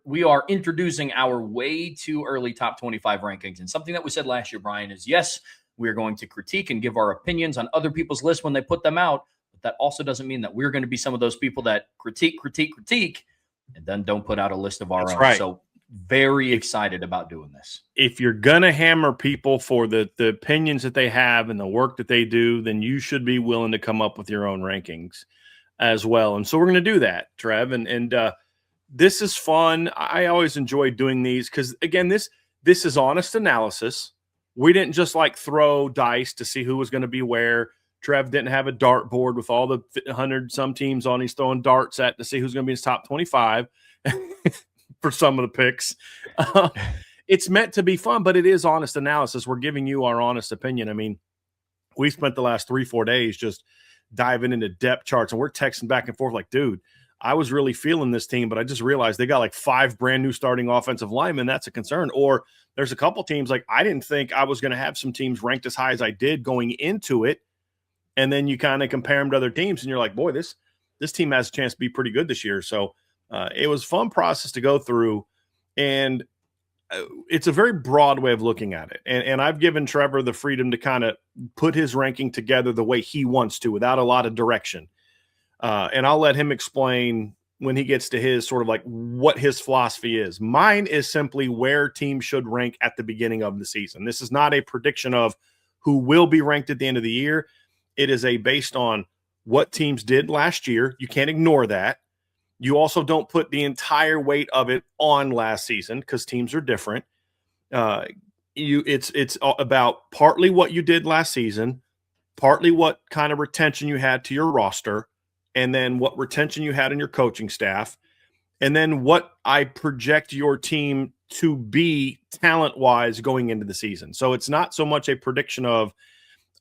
We are introducing our way too early top 25 rankings. And something that we said last year, Brian, is yes, we are going to critique and give our opinions on other people's lists when they put them out. But that also doesn't mean that we're going to be some of those people that critique, and then don't put out a list of our That's own. right. So very excited about doing this. If you're going to hammer people for the opinions that they have and the work that they do, then you should be willing to come up with your own rankings as well. And so we're going to do that, Trev. And this is fun. I always enjoy doing these because, again, this is honest analysis. We didn't just like throw dice to see who was going to be where. Trev didn't have a dart board with all the 100-some teams on. He's throwing darts at to see who's going to be in his top 25 for some of the picks. It's meant to be fun, but it is honest analysis. We're giving you our honest opinion. I mean, we spent the last 3-4 days just diving into depth charts, and we're texting back and forth like, dude, I was really feeling this team, but I just realized they got like 5 brand new starting offensive linemen. That's a concern. Or there's a couple teams like I didn't think I was going to have some teams ranked as high as I did going into it. And then you kind of compare them to other teams, and you're like, boy, this team has a chance to be pretty good this year. So it was a fun process to go through, and it's a very broad way of looking at it. And I've given Trevor the freedom to kind of put his ranking together the way he wants to without a lot of direction. And I'll let him explain when he gets to his sort of like what his philosophy is. Mine is simply where teams should rank at the beginning of the season. This is not a prediction of who will be ranked at the end of the year. It is based on what teams did last year. You can't ignore that. You also don't put the entire weight of it on last season because teams are different. It's about partly what you did last season, partly what kind of retention you had to your roster, and then what retention you had in your coaching staff, and then what I project your team to be talent-wise going into the season. So it's not so much a prediction of,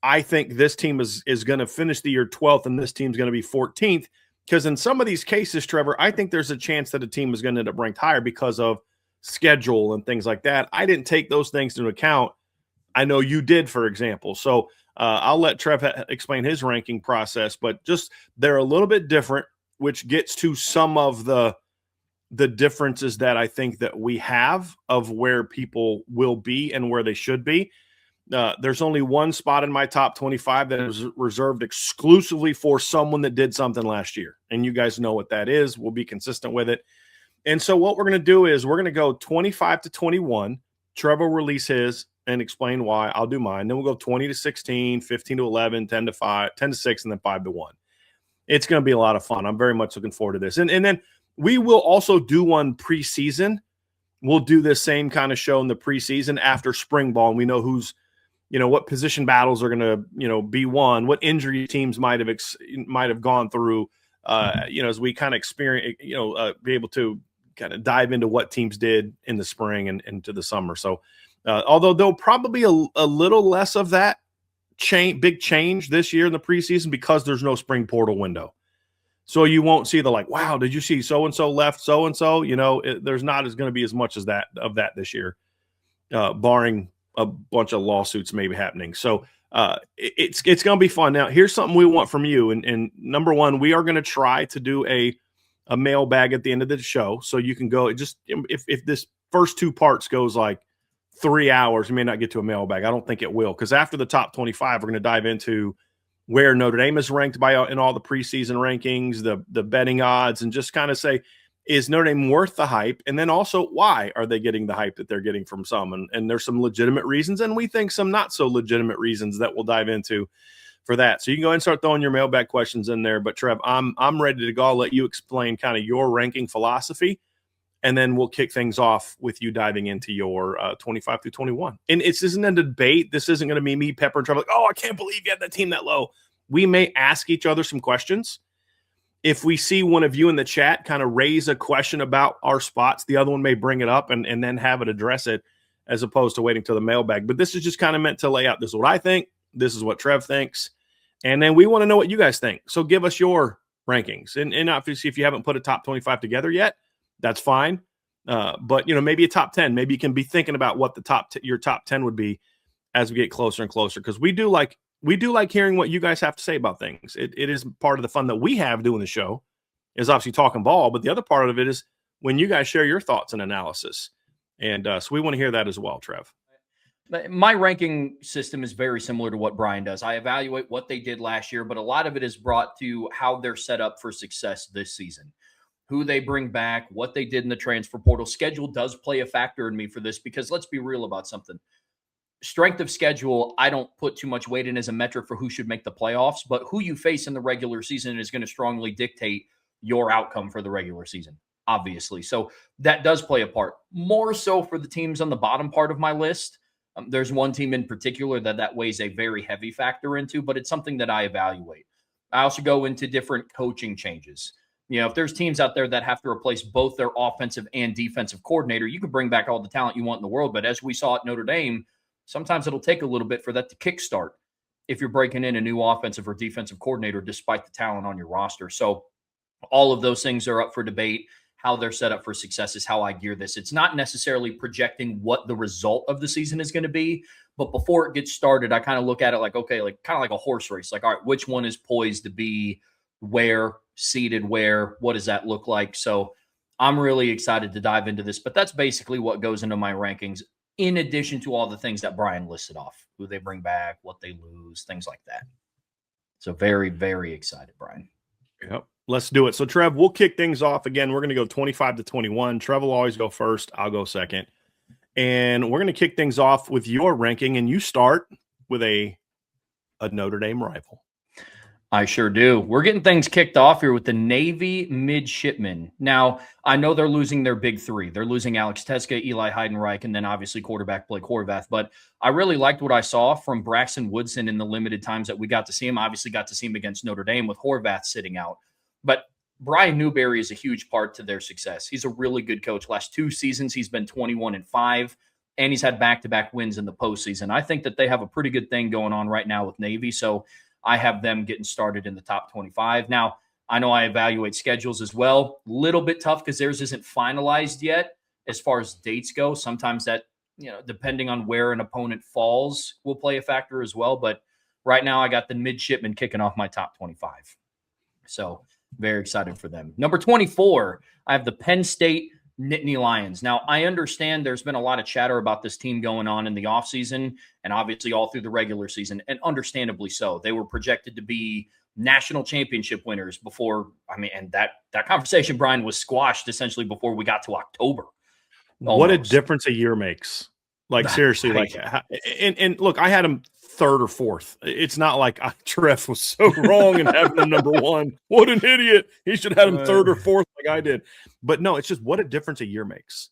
I think this team is going to finish the year 12th and this team's going to be 14th. Because in some of these cases, Trevor, I think there's a chance that a team is going to end up ranked higher because of schedule and things like that. I didn't take those things into account. I know you did, for example. So I'll let Trev explain his ranking process, but just they're a little bit different, which gets to some of the differences that I think that we have of where people will be and where they should be. There's only one spot in my top 25 that is reserved exclusively for someone that did something last year. And you guys know what that is. We'll be consistent with it. And so what we're going to do is we're going to go 25 to 21. Trevor will release his and explain why. I'll do mine. Then we'll go 20 to 16, 15 to 11, 10 to 5, 10 to 6, and then 5 to 1. It's going to be a lot of fun. I'm very much looking forward to this. And then we will also do one preseason. We'll do this same kind of show in the preseason after spring ball, and we know who's, what position battles are going to, be won, what injury teams might have gone through, as we kind of experience, be able to kind of dive into what teams did in the spring and into the summer. So, although there'll probably a little less of that big change this year in the preseason because there's no spring portal window. So you won't see the wow, did you see so-and-so left so-and-so? There's not going to be as much as that this year, barring a bunch of lawsuits maybe happening. So it's going to be fun. Now, here's something we want from you. And number one, we are going to try to do a mailbag at the end of the show. So you can go just if this first 2 parts goes like 3 hours, we may not get to a mailbag. I don't think it will, because after the top 25, we're going to dive into where Notre Dame is ranked in all the preseason rankings, the betting odds, and just kind of say, is Notre Dame worth the hype? And then also, why are they getting the hype that they're getting from some? And there's some legitimate reasons, and we think some not so legitimate reasons that we'll dive into for that. So you can go ahead and start throwing your mailbag questions in there. But Trev, I'm ready to go. I'll let you explain kind of your ranking philosophy, and then we'll kick things off with you diving into your 25 through 21. And this isn't a debate. This isn't going to be me, Pepper, and Trevor like, oh, I can't believe you had that team that low. We may ask each other some questions. If we see one of you in the chat kind of raise a question about our spots, the other one may bring it up and then have it address it as opposed to waiting till the mailbag. But this is just kind of meant to lay out, this is what I think, this is what Trev thinks, and then we want to know what you guys think. So give us your rankings. And obviously, if you haven't put a top 25 together yet, that's fine. But, maybe a top 10. Maybe you can be thinking about what your top 10 would be as we get closer and closer, because we do like hearing what you guys have to say about things. It is part of the fun that we have doing the show is obviously talking ball, but the other part of it is when you guys share your thoughts and analysis. And so we want to hear that as well, Trev. My ranking system is very similar to what Brian does. I evaluate what they did last year, but a lot of it is brought to how they're set up for success this season, who they bring back, what they did in the transfer portal. Schedule does play a factor in me for this because let's be real about something. Strength of schedule, I don't put too much weight in as a metric for who should make the playoffs, but who you face in the regular season is going to strongly dictate your outcome for the regular season, obviously. So that does play a part. More so for the teams on the bottom part of my list. There's one team in particular that weighs a very heavy factor into, but it's something that I evaluate. I also go into different coaching changes. You know, if there's teams out there that have to replace both their offensive and defensive coordinator, you can bring back all the talent you want in the world. But as we saw at Notre Dame, sometimes it'll take a little bit for that to kickstart if you're breaking in a new offensive or defensive coordinator, despite the talent on your roster. So all of those things are up for debate. How they're set up for success is how I gear this. It's not necessarily projecting what the result of the season is going to be, but before it gets started, I kind of look at it like, okay, like kind of like a horse race. Like, all right, which one is poised to be where, seated where, what does that look like? So I'm really excited to dive into this, but that's basically what goes into my rankings, in addition to all the things that Brian listed off, who they bring back, what they lose, things like that. So very, very excited, Brian. Yep. Let's do it. So, Trev, we'll kick things off again. We're going to go 25-21. Trev will always go first. I'll go second. And we're going to kick things off with your ranking, and you start with a Notre Dame rival. I sure do. We're getting things kicked off here with the Navy midshipmen. Now, I know they're losing their big three. They're losing Alex Teska, Eli Heidenreich, and then obviously quarterback Blake Horvath. But I really liked what I saw from Braxton Woodson in the limited times that we got to see him. Obviously got to see him against Notre Dame with Horvath sitting out. But Brian Newberry is a huge part to their success. He's a really good coach. Last 2 seasons, he's been 21-5, and he's had back-to-back wins in the postseason. I think that they have a pretty good thing going on right now with Navy, so I have them getting started in the top 25. Now, I know I evaluate schedules as well. A little bit tough because theirs isn't finalized yet as far as dates go. Sometimes that, you know, depending on where an opponent falls, will play a factor as well. But right now, I got the midshipmen kicking off my top 25. So very excited for them. Number 24, I have the Penn State Nittany Lions. Now, I understand there's been a lot of chatter about this team going on in the offseason and obviously all through the regular season, and understandably so. They were projected to be national championship winners before, and that conversation, Brian, was squashed essentially before we got to October. Almost. What a difference a year makes. Like, seriously, like, and look, I had him third or fourth. It's not like Trev was so wrong in having him number one. What an idiot. He should have had him third or fourth like I did. But no, it's just what a difference a year makes.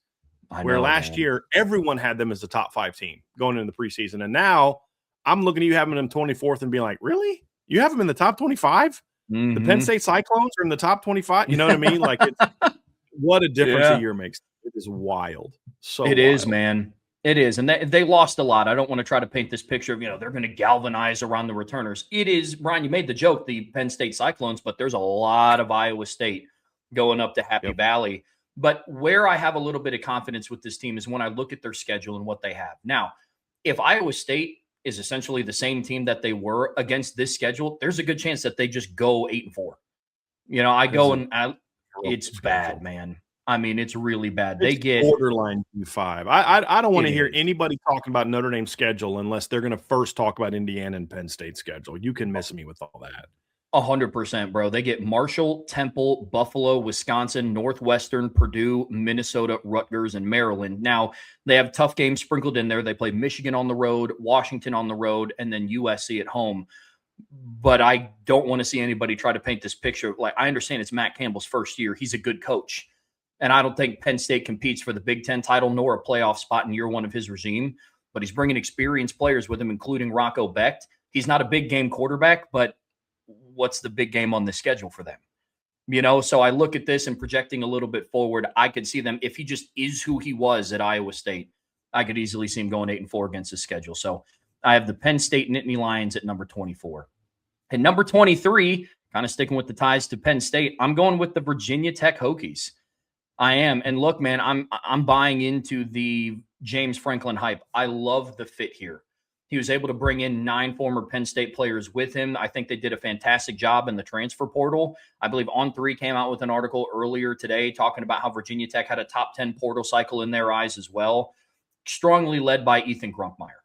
Where last year, everyone had them as the top 5 team going into the preseason. And now I'm looking at you having them 24th and being like, really? You have them in the top 25? Mm-hmm. The Penn State Cyclones are in the top 25? You know what I mean? Like, it's what a difference a year makes. It is wild. So it is, man. It is. And they lost a lot. I don't want to try to paint this picture of, they're going to galvanize around the returners. It is, Brian, you made the joke, the Penn State Cyclones, but there's a lot of Iowa State going up to Happy Valley. But where I have a little bit of confidence with this team is when I look at their schedule and what they have. Now, if Iowa State is essentially the same team that they were against this schedule, there's a good chance that they just go 8-4. It's bad, man. I mean, it's really bad. They get borderline 5. I don't want to hear anybody talking about Notre Dame's schedule unless they're going to first talk about Indiana and Penn State's schedule. You can miss me with all that. 100%, bro. They get Marshall, Temple, Buffalo, Wisconsin, Northwestern, Purdue, Minnesota, Rutgers, and Maryland. Now, they have tough games sprinkled in there. They play Michigan on the road, Washington on the road, and then USC at home. But I don't want to see anybody try to paint this picture. Like, I understand it's Matt Campbell's first year. He's a good coach. And I don't think Penn State competes for the Big Ten title nor a playoff spot in year one of his regime. But he's bringing experienced players with him, including Rocco Becht. He's not a big game quarterback, but what's the big game on the schedule for them? So I look at this and projecting a little bit forward, I could see them, if he just is who he was at Iowa State, I could easily see him going 8-4 against his schedule. So I have the Penn State Nittany Lions at number 24. And number 23, kind of sticking with the ties to Penn State, I'm going with the Virginia Tech Hokies. I am. And look, man, I'm buying into the James Franklin hype. I love the fit here. He was able to bring in 9 former Penn State players with him. I think they did a fantastic job in the transfer portal. I believe On3 came out with an article earlier today talking about how Virginia Tech had a top 10 portal cycle in their eyes as well, strongly led by Ethan Grunkmeyer.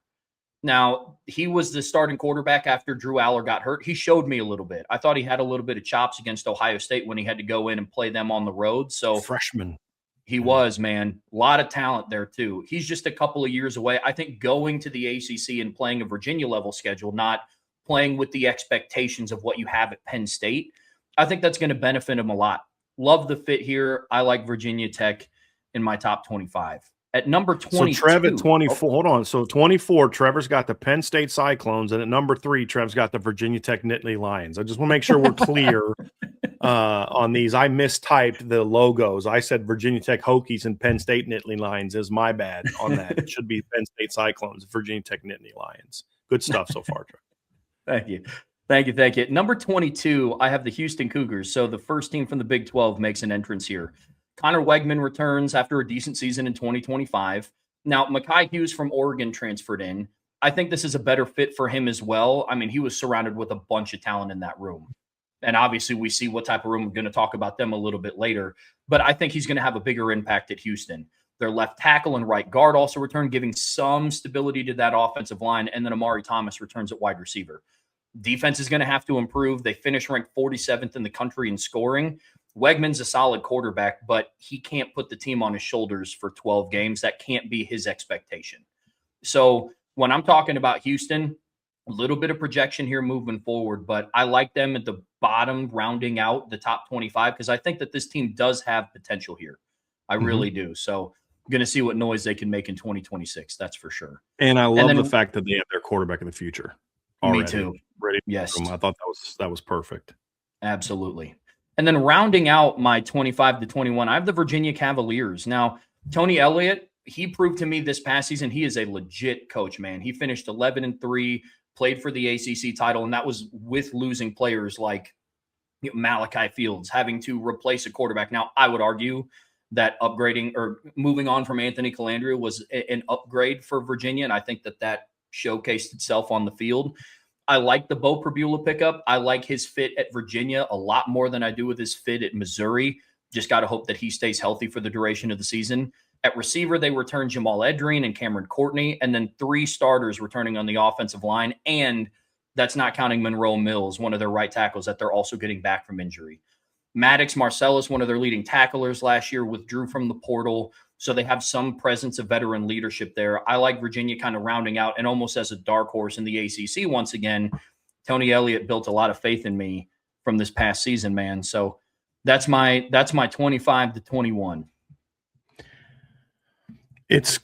Now, he was the starting quarterback after Drew Aller got hurt. He showed me a little bit. I thought he had a little bit of chops against Ohio State when he had to go in and play them on the road. So freshman. He was, man. A lot of talent there, too. He's just a couple of years away. I think going to the ACC and playing a Virginia-level schedule, not playing with the expectations of what you have at Penn State, I think that's going to benefit him a lot. Love the fit here. I like Virginia Tech in my top 25. At number 22. So Trev at 24. Hold on. So 24, Trevor's got the Penn State Cyclones, and at number 3, Trev's got the Virginia Tech Nittany Lions. I just want to make sure we're clear on these. I mistyped the logos. I said Virginia Tech Hokies and Penn State Nittany Lions. Is my bad on that. It should be Penn State Cyclones, Virginia Tech Nittany Lions. Good stuff so far, Trev. Thank you. Thank you. Thank you. Number 22, I have the Houston Cougars. So the first team from the Big 12 makes an entrance here. Connor Wegman returns after a decent season in 2025. Now, Mekhi Hughes from Oregon transferred in. I think this is a better fit for him as well. I mean, he was surrounded with a bunch of talent in that room. And obviously, we see what type of room. We're going to talk about them a little bit later. But I think he's going to have a bigger impact at Houston. Their left tackle and right guard also return, giving some stability to that offensive line. And then Amari Thomas returns at wide receiver. Defense is going to have to improve. They finished ranked 47th in the country in scoring. Wegman's a solid quarterback, but he can't put the team on his shoulders for 12 games. That can't be his expectation. So when I'm talking about Houston, a little bit of projection here moving forward, but I like them at the bottom, rounding out the top 25, because I think that this team does have potential here. I really do. So I'm going to see what noise they can make in 2026. That's for sure. And I love the fact that they have their quarterback of the future already. Me too. Ready? Yes. I thought that was perfect. Absolutely. And then rounding out my 25 to 21, I have the Virginia Cavaliers. Now, Tony Elliott, he proved to me this past season he is a legit coach, man. He finished 11-3, played for the ACC title, and that was with losing players like Malachi Fields, having to replace a quarterback. Now, I would argue that upgrading or moving on from Anthony Calandria was an upgrade for Virginia, and I think that showcased itself on the field. I like the Bo Prabula pickup. I like his fit at Virginia a lot more than I do with his fit at Missouri. Just got to hope that he stays healthy for the duration of the season. At receiver, they return Jamal Edrine and Cameron Courtney, and then 3 starters returning on the offensive line. And that's not counting Monroe Mills, one of their right tackles that they're also getting back from injury. Maddox Marcellus, one of their leading tacklers last year, withdrew from the portal. So they have some presence of veteran leadership there. I like Virginia kind of rounding out and almost as a dark horse in the ACC. Once again, Tony Elliott built a lot of faith in me from this past season, man. So that's my 25 to 21. It's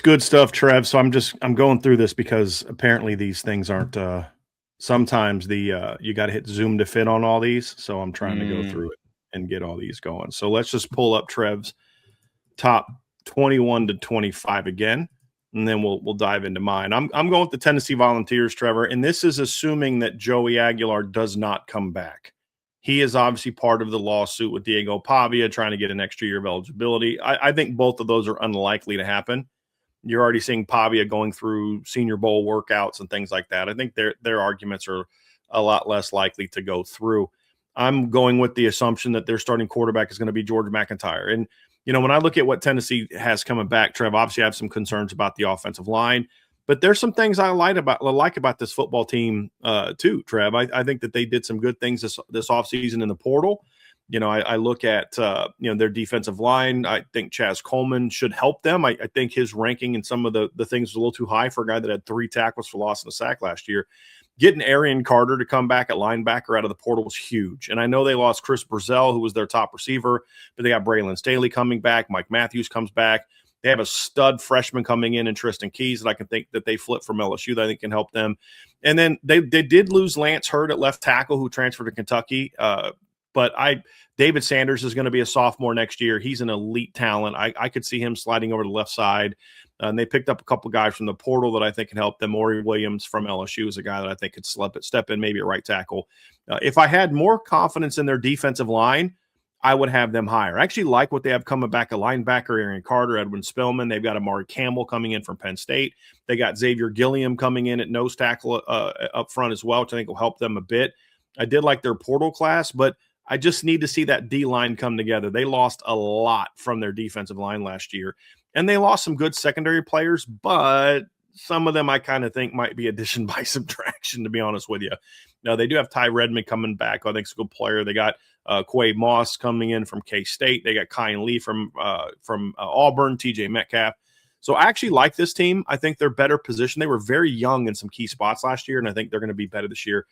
good stuff, Trev. So I'm going through this because apparently these things aren't sometimes you got to hit Zoom to fit on all these. So I'm trying to go through it and get all these going. So let's just pull up Trev's top 21 to 25 again, and then we'll dive into mine. I'm going with the Tennessee Volunteers, Trevor, and this is assuming that Joey Aguilar does not come back. He is obviously part of the lawsuit with Diego Pavia trying to get an extra year of eligibility. I think both of those are unlikely to happen. You're already seeing Pavia going through Senior Bowl workouts and things like that. I think their arguments are a lot less likely to go through. I'm going with the assumption that their starting quarterback is going to be George McIntyre. And when I look at what Tennessee has coming back, Trev, obviously I have some concerns about the offensive line, but there's some things I like about this football team too, Trev. I think that they did some good things this offseason in the portal. I look at their defensive line. I think Chaz Coleman should help them. I think his ranking and some of the things was a little too high for a guy that had 3 tackles for loss and a sack last year. Getting Arian Carter to come back at linebacker out of the portal was huge. And I know they lost Chris Brazell, who was their top receiver, but they got Braylon Staley coming back. Mike Matthews comes back. They have a stud freshman coming in Tristan Keys that I can think that they flip from LSU that I think can help them. And then they did lose Lance Hurd at left tackle, who transferred to Kentucky. But David Sanders is going to be a sophomore next year. He's an elite talent. I could see him sliding over to the left side. And they picked up a couple guys from the portal that I think can help them. Maury Williams from LSU is a guy that I think could step in maybe at right tackle. If I had more confidence in their defensive line, I would have them higher. I actually like what they have coming back, a linebacker, Aaron Carter, Edwin Spillman. They've got Amari Campbell coming in from Penn State. They got Xavier Gilliam coming in at nose tackle up front as well, which I think will help them a bit. I did like their portal class, but I just need to see that D-line come together. They lost a lot from their defensive line last year, and they lost some good secondary players, but some of them I kind of think might be addition by subtraction, to be honest with you. Now, they do have Ty Redmond coming back. I think he's a good player. They got Quay Moss coming in from K-State. They got Kyan Lee from Auburn, TJ Metcalf. So I actually like this team. I think they're better positioned. They were very young in some key spots last year, and I think they're going to be better this year.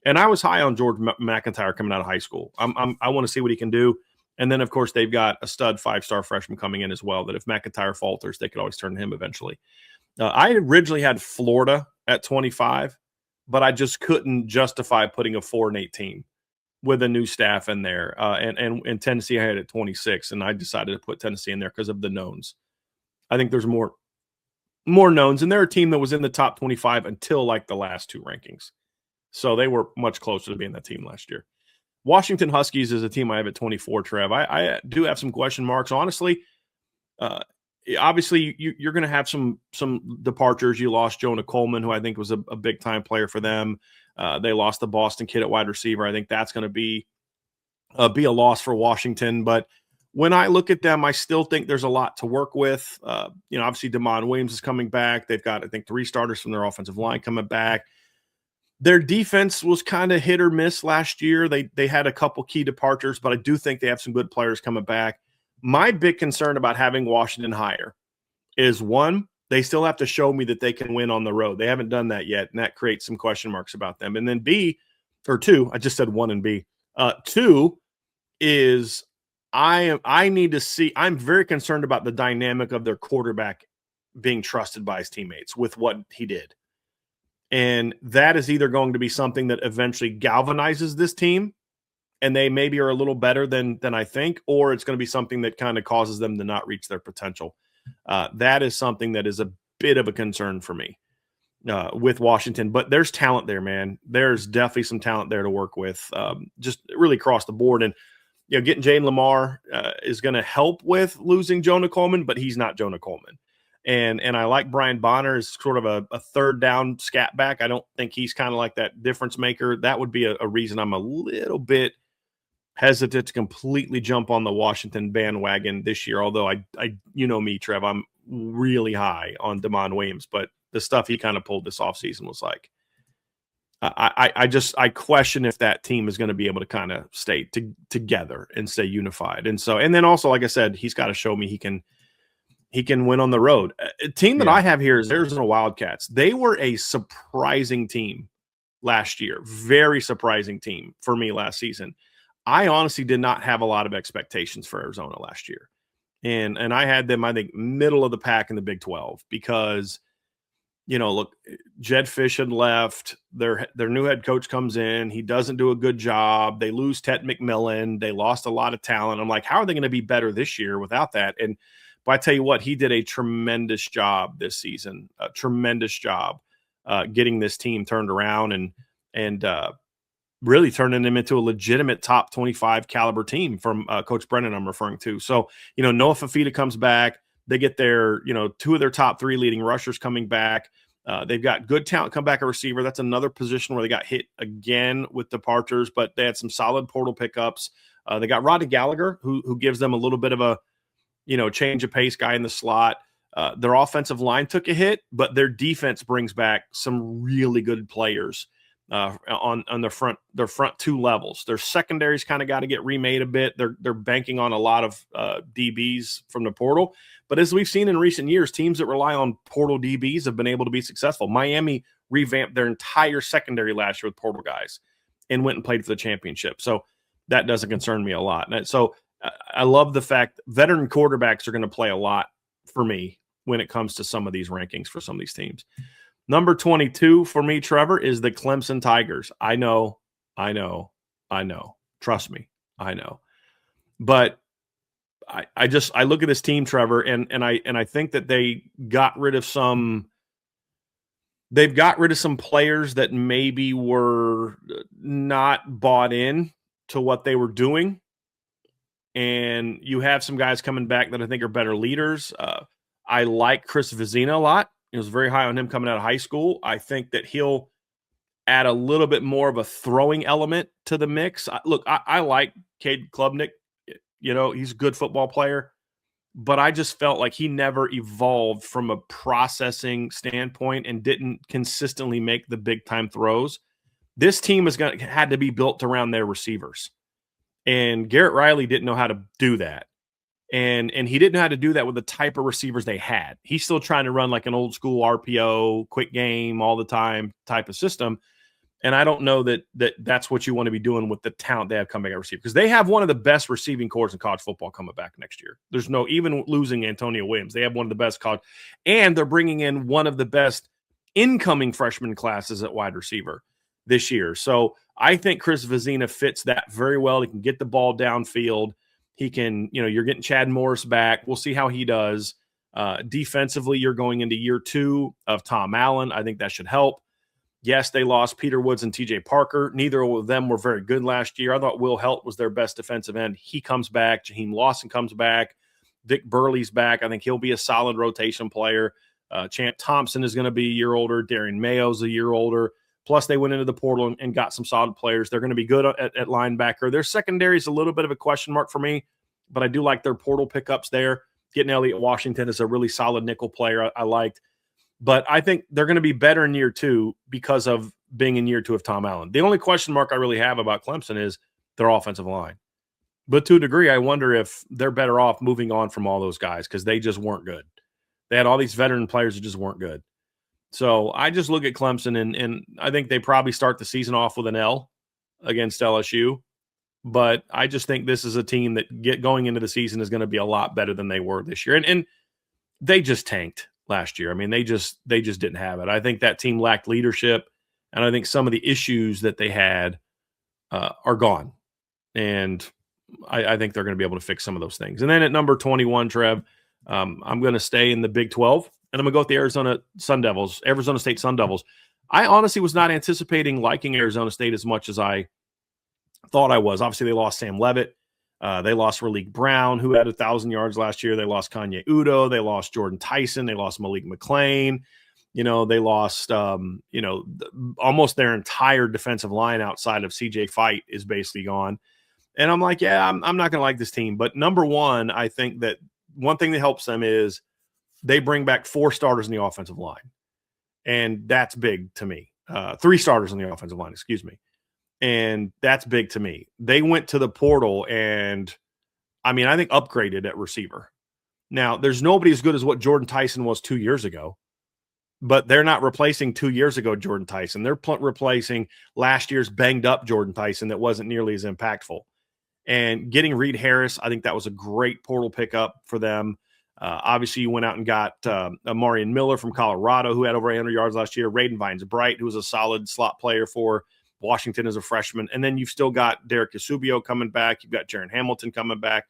And I was high on George McIntyre coming out of high school. I want to see what he can do. And then, of course, they've got a stud 5-star freshman coming in as well that if McIntyre falters, they could always turn to him eventually. I originally had Florida at 25, but I just couldn't justify putting a 4-8 team with a new staff in there. And Tennessee I had at 26, and I decided to put Tennessee in there because of the knowns. I think there's more knowns, and they're a team that was in the top 25 until like the last two rankings. So they were much closer to being that team last year. Washington Huskies is a team I have at 24, Trev. I do have some question marks. Honestly, obviously you're going to have some departures. You lost Jonah Coleman, who I think was a big-time player for them. They lost the Boston kid at wide receiver. I think that's going to be a loss for Washington. But when I look at them, I still think there's a lot to work with. Obviously Damon Williams is coming back. They've got, I think, 3 starters from their offensive line coming back. Their defense was kind of hit or miss last year. They had a couple key departures, but I do think they have some good players coming back. My big concern about having Washington higher is, one, they still have to show me that they can win on the road. They haven't done that yet, and that creates some question marks about them. And then two, I just said 1 and B. 2 is I need to see – I'm very concerned about the dynamic of their quarterback being trusted by his teammates with what he did. And that is either going to be something that eventually galvanizes this team and they maybe are a little better than I think, or it's going to be something that kind of causes them to not reach their potential. That is something that is a bit of a concern for me with Washington. But there's talent there, man. There's definitely some talent there to work with, just really across the board. And getting Jane Lamar is going to help with losing Jonah Coleman, but he's not Jonah Coleman. And I like Brian Bonner as sort of a third down scat back. I don't think he's kind of like that difference maker. That would be a reason I'm a little bit hesitant to completely jump on the Washington bandwagon this year. Although I me, Trev, I'm really high on Damon Williams, but the stuff he kind of pulled this offseason was like, I question if that team is going to be able to kind of stay together and stay unified. And then also, like I said, he's got to show me he can win on the road. A team that I have here is Arizona Wildcats. They were a surprising team last year. Very surprising team for me last season. I honestly did not have a lot of expectations for Arizona last year. And I had them, I think, middle of the pack in the Big 12 because, look, Jed Fish had left. Their new head coach comes in. He doesn't do a good job. They lose Ted McMillan. They lost a lot of talent. I'm like, how are they going to be better this year without that? But I tell you what, he did a tremendous job this season, a tremendous job getting this team turned around and really turning them into a legitimate top 25 caliber team from Coach Brennan I'm referring to. So, Noah Fafita comes back. They get their, 2 of their top 3 leading rushers coming back. They've got good talent come back at receiver. That's another position where they got hit again with departures, but they had some solid portal pickups. They got Rodney Gallagher, who gives them a little bit of a, change of pace guy in the slot. Their offensive line took a hit, but their defense brings back some really good players on their front 2 levels. Their secondaries kind of got to get remade a bit. They're banking on a lot of DBs from the portal. But as we've seen in recent years, teams that rely on portal DBs have been able to be successful. Miami revamped their entire secondary last year with portal guys and went and played for the championship. So that doesn't concern me a lot. And so I love the fact veteran quarterbacks are going to play a lot for me when it comes to some of these rankings for some of these teams. Number 22 for me, Trevor, is the Clemson Tigers. I know. Trust me, I know. But I look at this team, Trevor, and I think that they've got rid of some players that maybe were not bought in to what they were doing. and you have some guys coming back that I think are better leaders. I like Chris Vizina a lot. It was very high on him coming out of high school. I think that he'll add a little bit more of a throwing element to the mix. I like Cade Klubnik. He's a good football player, but I just felt like he never evolved from a processing standpoint and didn't consistently make the big time throws. This team had to be built around their receivers, and Garrett Riley didn't know how to do that. And he didn't know how to do that with the type of receivers they had. He's still trying to run like an old school RPO, quick game all the time type of system. And I don't know that's what you want to be doing with the talent they have coming at receiver, because they have one of the best receiving corps in college football coming back next year. There's no, even losing Antonio Williams, they have one of the best college, and they're bringing in one of the best incoming freshman classes at wide receiver this year. So I think Chris Vizina fits that very well. He can get the ball downfield. He can, you're getting Chad Morris back. We'll see how he does. Defensively, you're going into year 2 of Tom Allen. I think that should help. Yes, they lost Peter Woods and TJ Parker. Neither of them were very good last year. I thought Will Helt was their best defensive end. He comes back. Jaheim Lawson comes back. Vic Burley's back. I think he'll be a solid rotation player. Chant Thompson is going to be a year older. Darian Mayo's a year older. Plus, they went into the portal and got some solid players. They're going to be good at linebacker. Their secondary is a little bit of a question mark for me, but I do like their portal pickups there. Getting Elliott Washington is a really solid nickel player I liked. But I think they're going to be better in year 2 because of being in year 2 of Tom Allen. The only question mark I really have about Clemson is their offensive line. But to a degree, I wonder if they're better off moving on from all those guys, because they just weren't good. They had all these veteran players that just weren't good. So I just look at Clemson, and I think they probably start the season off with an L against LSU. But I just think this is a team that going into the season is going to be a lot better than they were this year. And they just tanked last year. I mean, they just didn't have it. I think that team lacked leadership, and I think some of the issues that they had are gone. And I think they're going to be able to fix some of those things. And then at number 21, Trev, I'm going to stay in the Big 12, and I'm going to go with the Arizona State Sun Devils. I honestly was not anticipating liking Arizona State as much as I thought I was. Obviously, they lost Sam Levitt. They lost Raleek Brown, who had 1,000 yards last year. They lost Kanye Udo. They lost Jordan Tyson. They lost Malik McClain. They lost, almost their entire defensive line outside of CJ Fight is basically gone. And I'm like, yeah, I'm not going to like this team. But number one, I think that one thing that helps them is they bring back 4 starters in the offensive line. And that's big to me. 3 starters in the offensive line, excuse me. And that's big to me. They went to the portal and, I think upgraded at receiver. Now, there's nobody as good as what Jordan Tyson was 2 years ago, but they're not replacing 2 years ago Jordan Tyson. They're replacing last year's banged up Jordan Tyson that wasn't nearly as impactful. And getting Reed Harris, I think that was a great portal pickup for them. Obviously, you went out and got Amarian Miller from Colorado, who had over 800 yards last year. Raiden Vines-Bright, who was a solid slot player for Washington as a freshman. And then you've still got Derek Yasubio coming back. You've got Jaron Hamilton coming back.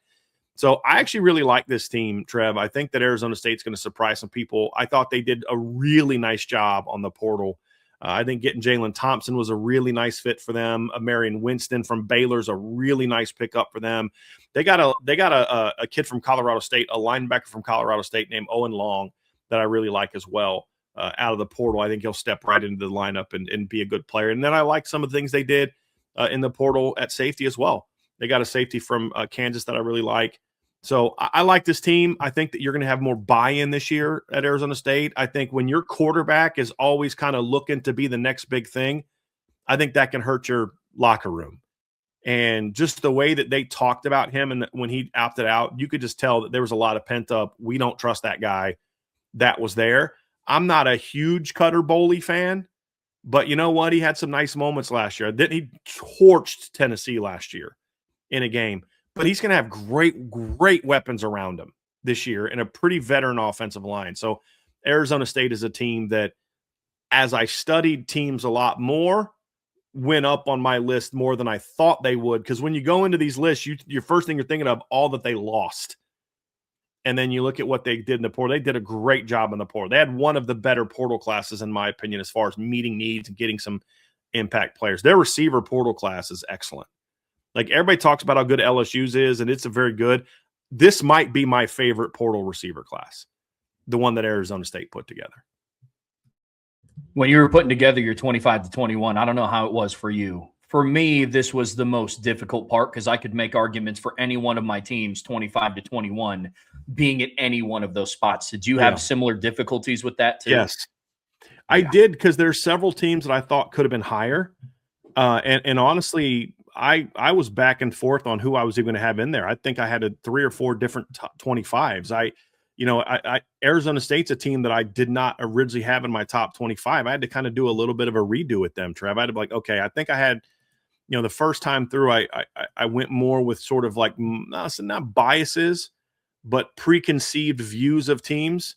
So I actually really like this team, Trev. I think that Arizona State's going to surprise some people. I thought they did a really nice job on the portal. I think getting Jalen Thompson was a really nice fit for them. Marion Winston from Baylor's a really nice pickup for them. They got a kid from Colorado State, a linebacker from Colorado State named Owen Long that I really like as well. Out of the portal, I think he'll step right into the lineup and be a good player. And then I like some of the things they did in the portal at safety as well. They got a safety from Kansas that I really like. So I like this team. I think that you're going to have more buy-in this year at Arizona State. I think when your quarterback is always kind of looking to be the next big thing, I think that can hurt your locker room. And just the way that they talked about him and when he opted out, you could just tell that there was a lot of pent-up, we don't trust that guy that was there. I'm not a huge Cutter Boley fan, but you know what? He had some nice moments last year. He torched Tennessee last year in a game. But he's going to have great weapons around him this year and a pretty veteran offensive line. So Arizona State is a team that, as I studied teams a lot more, went up on my list more than I thought they would. Because when you go into these lists, your first thing you're thinking of all that they lost. And then you look at what they did in the portal. They did a great job in the portal. They had one of the better portal classes, in my opinion, as far as meeting needs and getting some impact players. Their receiver portal class is excellent. Like everybody talks about how good LSU's is, and it's a very good. This might be my favorite portal receiver class, the one that Arizona State put together. When you were putting together your 25 to 21, I don't know how it was for you. For me, this was the most difficult part because I could make arguments for any one of my teams, 25 to 21, being at any one of those spots. Did you have similar difficulties with that too? Yes, I did, because there's several teams that I thought could have been higher. And honestly, I was back and forth on who I was even going to have in there. I think I had 3 or 4 different top 25s. Arizona State's a team that I did not originally have in my top 25. I had to kind of do a little bit of a redo with them, Trev. I had to be like, okay, I think I had, the first time through, I went more with sort of like, not biases, but preconceived views of teams,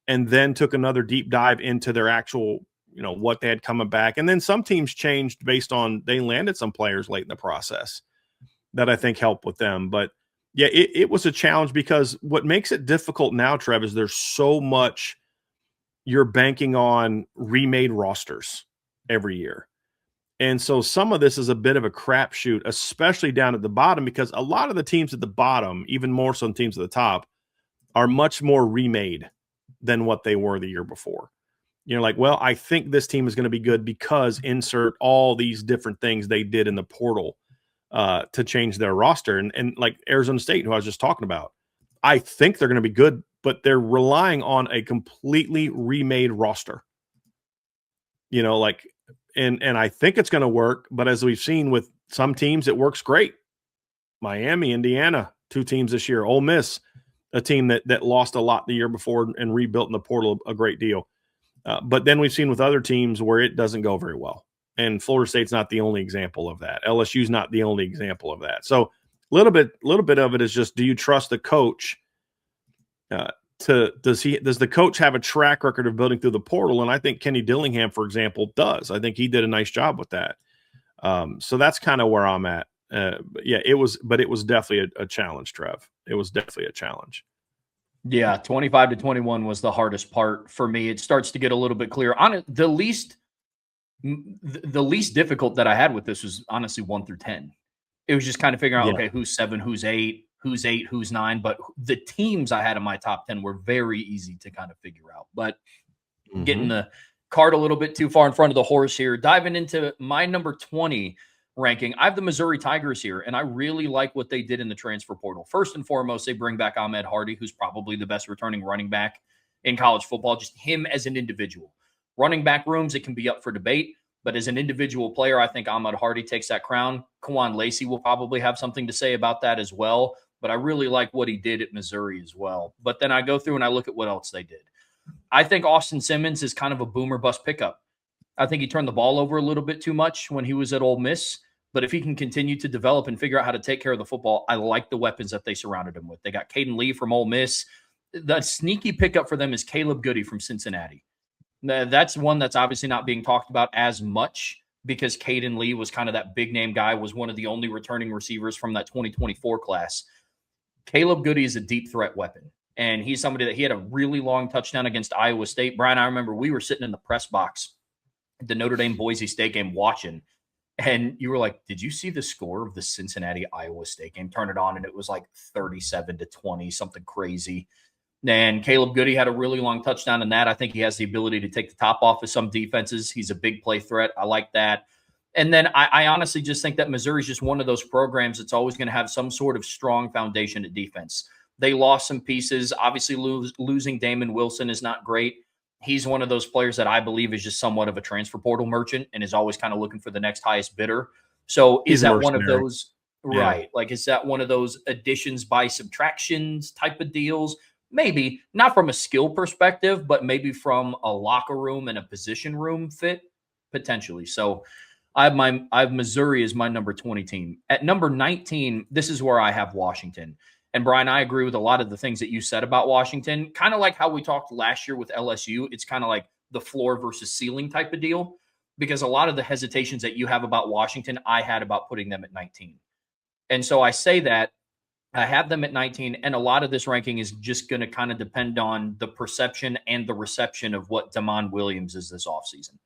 and then took another deep dive into their actual, what they had coming back. And then some teams changed based on, they landed some players late in the process that I think helped with them. But yeah, it was a challenge, because what makes it difficult now, Trev, is there's so much you're banking on remade rosters every year. And so some of this is a bit of a crapshoot, especially down at the bottom, because a lot of the teams at the bottom, even more so than teams at the top, are much more remade than what they were the year before. You're like, well, I think this team is going to be good because insert all these different things they did in the portal to change their roster. And like Arizona State, who I was just talking about, I think they're going to be good, but they're relying on a completely remade roster. And I think it's going to work, but as we've seen with some teams, it works great. Miami, Indiana, 2 teams this year. Ole Miss, a team that lost a lot the year before and rebuilt in the portal a great deal. But then we've seen with other teams where it doesn't go very well. And Florida State's not the only example of that. LSU's not the only example of that. So a little bit of it is just, do you trust the coach? Does the coach have a track record of building through the portal? And I think Kenny Dillingham, for example, does. I think he did a nice job with that. So that's kind of where I'm at. It was definitely a challenge, Trev. It was definitely a challenge. Yeah, 25 to 21 was the hardest part for me. It starts to get a little bit clearer. The least difficult that I had with this was honestly 1 through 10. It was just kind of figuring out, okay, who's 7, who's 8, who's 9. But the teams I had in my top 10 were very easy to kind of figure out. But getting the cart a little bit too far in front of the horse here, diving into my number 20 ranking, I have the Missouri Tigers here, and I really like what they did in the transfer portal. First and foremost, they bring back Ahmed Hardy, who's probably the best returning running back in college football, just him as an individual. Running back rooms, it can be up for debate, but as an individual player, I think Ahmed Hardy takes that crown. Kwan Lacey will probably have something to say about that as well, but I really like what he did at Missouri as well. But then I go through and I look at what else they did. I think Austin Simmons is kind of a boomer bust pickup. I think he turned the ball over a little bit too much when he was at Ole Miss. But if he can continue to develop and figure out how to take care of the football, I like the weapons that they surrounded him with. They got Caden Lee from Ole Miss. The sneaky pickup for them is Caleb Goody from Cincinnati. That's one that's obviously not being talked about as much because Caden Lee was kind of that big name guy, was one of the only returning receivers from that 2024 class. Caleb Goody is a deep threat weapon. And he's somebody that he had a really long touchdown against Iowa State. Brian, I remember we were sitting in the press box at the Notre Dame Boise State game watching. And you were like, did you see the score of the Cincinnati-Iowa State game? Turn it on, and it was like 37-20, something crazy. And Caleb Goody had a really long touchdown in that. I think he has the ability to take the top off of some defenses. He's a big play threat. I like that. And then I honestly just think that Missouri is just one of those programs that's always going to have some sort of strong foundation at defense. They lost some pieces. Obviously, losing Damon Wilson is not great. He's one of those players that I believe is just somewhat of a transfer portal merchant and is always kind of looking for the next highest bidder. So is that one of those, right? Like, is that one of those additions by subtractions type of deals? Maybe not from a skill perspective, but maybe from a locker room and a position room fit potentially. So I have Missouri as my number 20 team. At number 19, this is where I have Washington. And Brian, I agree with a lot of the things that you said about Washington, kind of like how we talked last year with LSU. It's kind of like the floor versus ceiling type of deal, because a lot of the hesitations that you have about Washington, I had about putting them at 19. And so I say that I have them at 19, and a lot of this ranking is just going to kind of depend on the perception and the reception of what Damon Williams is this offseason.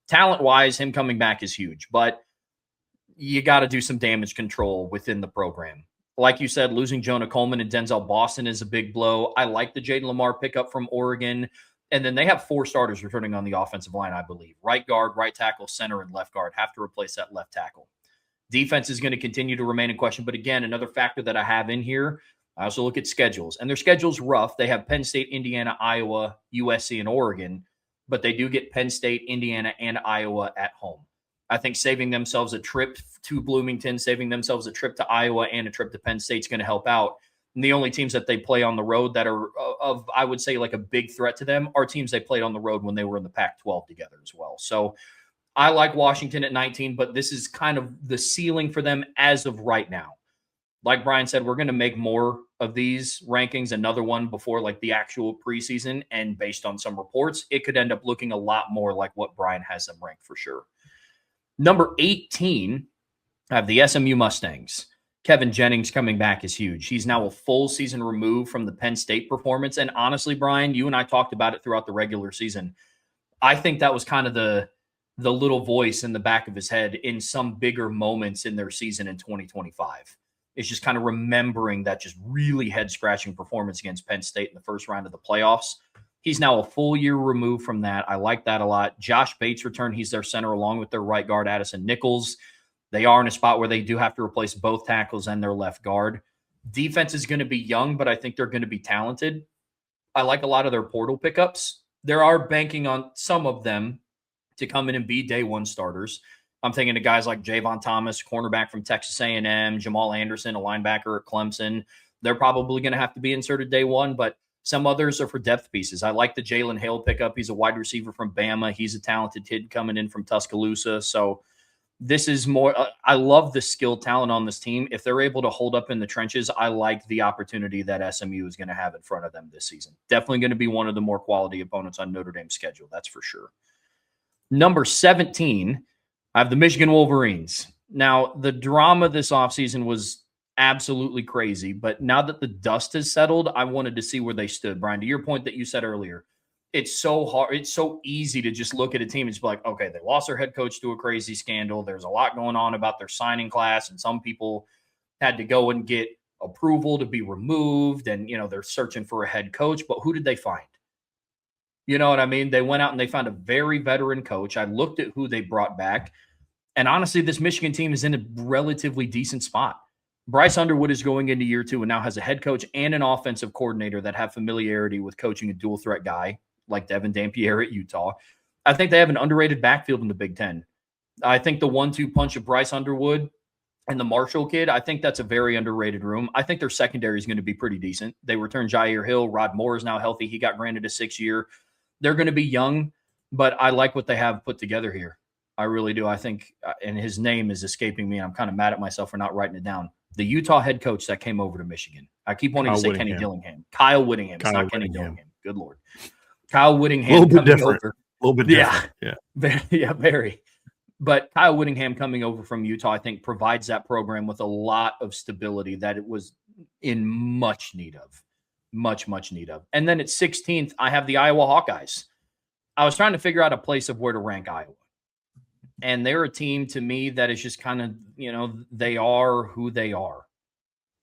Talent-wise, him coming back is huge, but you got to do some damage control within the program. Like you said, losing Jonah Coleman and Denzel Boston is a big blow. I like the Jaden Lamar pickup from Oregon. And then they have 4 starters returning on the offensive line, I believe. Right guard, right tackle, center, and left guard have to replace that left tackle. Defense is going to continue to remain in question. But again, another factor that I have in here, I also look at schedules. And their schedule's rough. They have Penn State, Indiana, Iowa, USC, and Oregon. But they do get Penn State, Indiana, and Iowa at home. I think saving themselves a trip to Bloomington, saving themselves a trip to Iowa, and a trip to Penn State is going to help out. And the only teams that they play on the road that are of, I would say, like a big threat to them are teams they played on the road when they were in the Pac-12 together as well. So I like Washington at 19, but this is kind of the ceiling for them as of right now. Like Brian said, we're going to make more of these rankings, another one before like the actual preseason. And based on some reports, it could end up looking a lot more like what Brian has them ranked for sure. Number 18, I have the SMU Mustangs. Kevin Jennings coming back is huge. He's now a full season removed from the Penn State performance. And honestly, Brian, you and I talked about it throughout the regular season. I think that was kind of the little voice in the back of his head in some bigger moments in their season in 2025. It's just kind of remembering that just really head-scratching performance against Penn State in the first round of the playoffs. He's now a full year removed from that. I like that a lot. Josh Bates returned. He's their center along with their right guard, Addison Nichols. They are in a spot where they do have to replace both tackles and their left guard. Defense is going to be young, but I think they're going to be talented. I like a lot of their portal pickups. There are banking on some of them to come in and be day one starters. I'm thinking of guys like Javon Thomas, cornerback from Texas A&M, Jamal Anderson, a linebacker at Clemson. They're probably going to have to be inserted day one, but some others are for depth pieces. I like the Jalen Hale pickup. He's a wide receiver from Bama. He's a talented kid coming in from Tuscaloosa. So this is more I love the skill talent on this team. If they're able to hold up in the trenches, I like the opportunity that SMU is going to have in front of them this season. Definitely going to be one of the more quality opponents on Notre Dame's schedule. That's for sure. Number 17, I have the Michigan Wolverines. Now, the drama this offseason was absolutely crazy, but now that the dust has settled, I wanted to see where they stood. Brian, to your point that you said earlier, it's so hard. It's so easy to just look at a team and just be like, okay, they lost their head coach to a crazy scandal. There's a lot going on about their signing class, and some people had to go and get approval to be removed, and, you know, they're searching for a head coach, but who did they find? You know what I mean? They went out and they found a very veteran coach. I looked at who they brought back, and honestly, this Michigan team is in a relatively decent spot. Bryce Underwood is going into year 2 and now has a head coach and an offensive coordinator that have familiarity with coaching a dual threat guy like Devin Dampier at Utah. I think they have an underrated backfield in the Big Ten. I think the 1-2 punch of Bryce Underwood and the Marshall kid, I think that's a very underrated room. I think their secondary is going to be pretty decent. They returned Jair Hill. Rod Moore is now healthy. He got granted a 6-year. They're going to be young, but I like what they have put together here. I really do. I think, and his name is escaping me. I'm kind of mad at myself for not writing it down. The Utah head coach that came over to Michigan. I keep wanting to say Kenny Dillingham. Kyle Whittingham. It's not Kenny Dillingham. Good Lord. Kyle Whittingham. A little bit different. A little bit different. Yeah, very. But Kyle Whittingham coming over from Utah, I think, provides that program with a lot of stability that it was in much need of. Much need of. And then at 16th, I have the Iowa Hawkeyes. I was trying to figure out a place of where to rank Iowa. And they're a team to me that is just kind of, you know, they are who they are.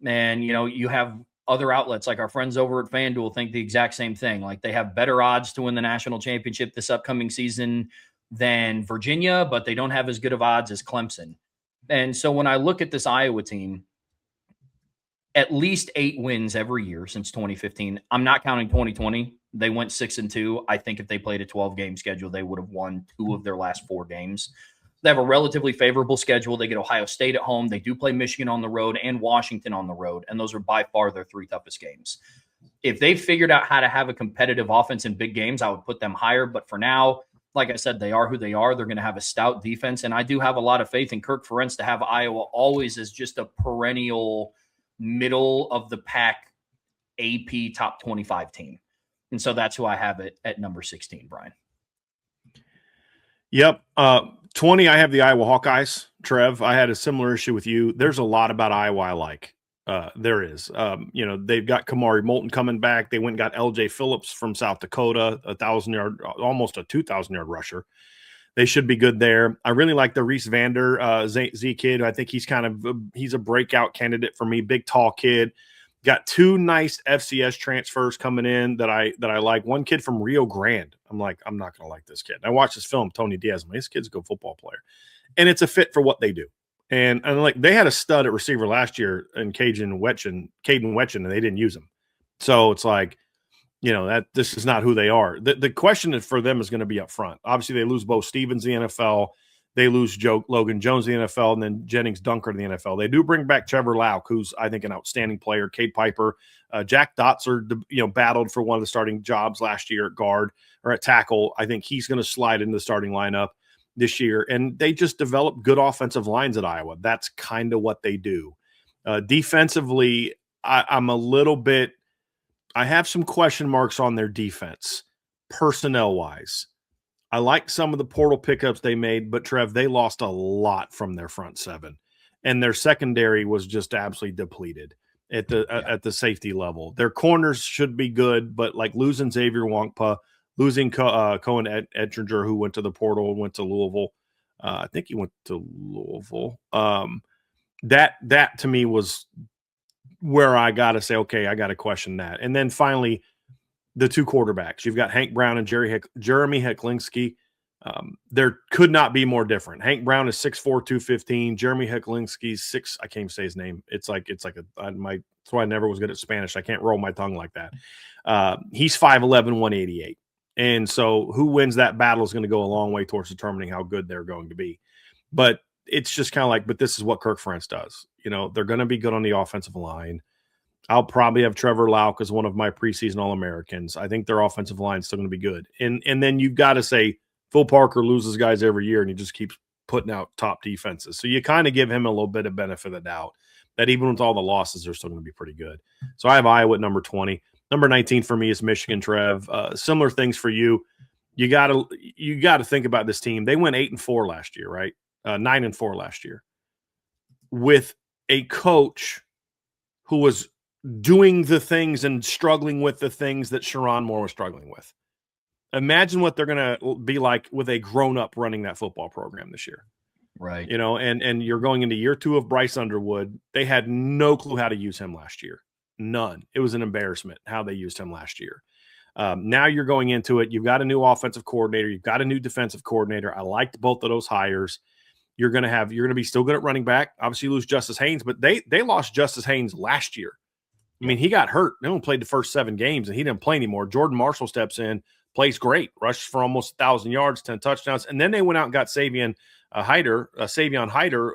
And, you know, you have other outlets like our friends over at FanDuel think the exact same thing. Like they have better odds to win the national championship this upcoming season than Virginia, but they don't have as good of odds as Clemson. And so when I look at this Iowa team, at least 8 wins every year since 2015. I'm not counting 2020. They went 6-2. I think if they played a 12-game schedule, they would have won 2 of their last 4 games. They have a relatively favorable schedule. They get Ohio State at home. They do play Michigan on the road and Washington on the road, and those are by far their 3 toughest games. If they figured out how to have a competitive offense in big games, I would put them higher. But for now, like I said, they are who they are. They're going to have a stout defense, and I do have a lot of faith in Kirk Ferentz to have Iowa always as just a perennial middle of the pack AP top 25 team. And so that's who I have it at number 16, Brian. Yep. 20, I have the Iowa Hawkeyes. Trev, I had a similar issue with you. There's a lot about Iowa I like. There is. You know, they've got Kamari Moulton coming back. They went and got LJ Phillips from South Dakota, 1,000-yard, almost a 2,000-yard rusher. They should be good there. I really like the Reese Vander Z kid. I think he's he's a breakout candidate for me. Big, tall kid. Got 2 nice FCS transfers coming in that I like. One kid from Rio Grande. I'm like, I'm not going to like this kid. I watched this film, Tony Diaz. I'm like, this kid's a good football player. And it's a fit for what they do. And like they had a stud at receiver last year in Caden Wetchen, and they didn't use him. So it's like, that this is not who they are. The question for them is going to be up front. Obviously, they lose Bo Stevens in the NFL. They lose Logan Jones in the NFL, and then Jennings Dunker in the NFL. They do bring back Trevor Lauk, who's, I think, an outstanding player. Cade Piper. Jack Dotzer, battled for one of the starting jobs last year at guard or at tackle. I think he's going to slide into the starting lineup this year. And they just develop good offensive lines at Iowa. That's kind of what they do. Defensively, I'm a little bit – I have some question marks on their defense, personnel-wise. I like some of the portal pickups they made, but Trev, they lost a lot from their front seven, and their secondary was just absolutely depleted at the safety level. Their corners should be good, but like losing Xavier Wankpa, losing Cohen Ettinger, who went to the portal and went to Louisville. I think he went to Louisville. That to me was where I got to say, okay, I got to question that. And then finally, the 2 quarterbacks. You've got Hank Brown and Jeremy Hecklinski. There could not be more different. Hank Brown is 6'4", 215. Jeremy Hecklinski's 6. I can't even say his name. It's like that's why I never was good at Spanish. I can't roll my tongue like that. He's 5'11", 188. And so who wins that battle is going to go a long way towards determining how good they're going to be. But it's just kind of like, but this is what Kirk Ferentz does. They're going to be good on the offensive line. I'll probably have Trevor Lauk as one of my preseason All-Americans. I think their offensive line is still going to be good. And then you've got to say Phil Parker loses guys every year, and he just keeps putting out top defenses. So you kind of give him a little bit of benefit of the doubt that even with all the losses, they're still going to be pretty good. So I have Iowa at number 20. Number 19 for me is Michigan, Trev. Similar things for you. You got to think about this team. They went 8-4 last year, right? 9-4 last year with a coach who was doing the things and struggling with the things that Sharon Moore was struggling with. Imagine what they're going to be like with a grown-up running that football program this year. Right. And you're going into year 2 of Bryce Underwood. They had no clue how to use him last year. None. It was an embarrassment how they used him last year. Now you're going into it. You've got a new offensive coordinator. You've got a new defensive coordinator. I liked both of those hires. You're going to be still good at running back. Obviously, you lose Justice Haynes, but they lost Justice Haynes last year. I mean, he got hurt. They only played the first 7 games, and he didn't play anymore. Jordan Marshall steps in, plays great, rushes for almost 1,000 yards, 10 touchdowns. And then they went out and got Savion Hyder,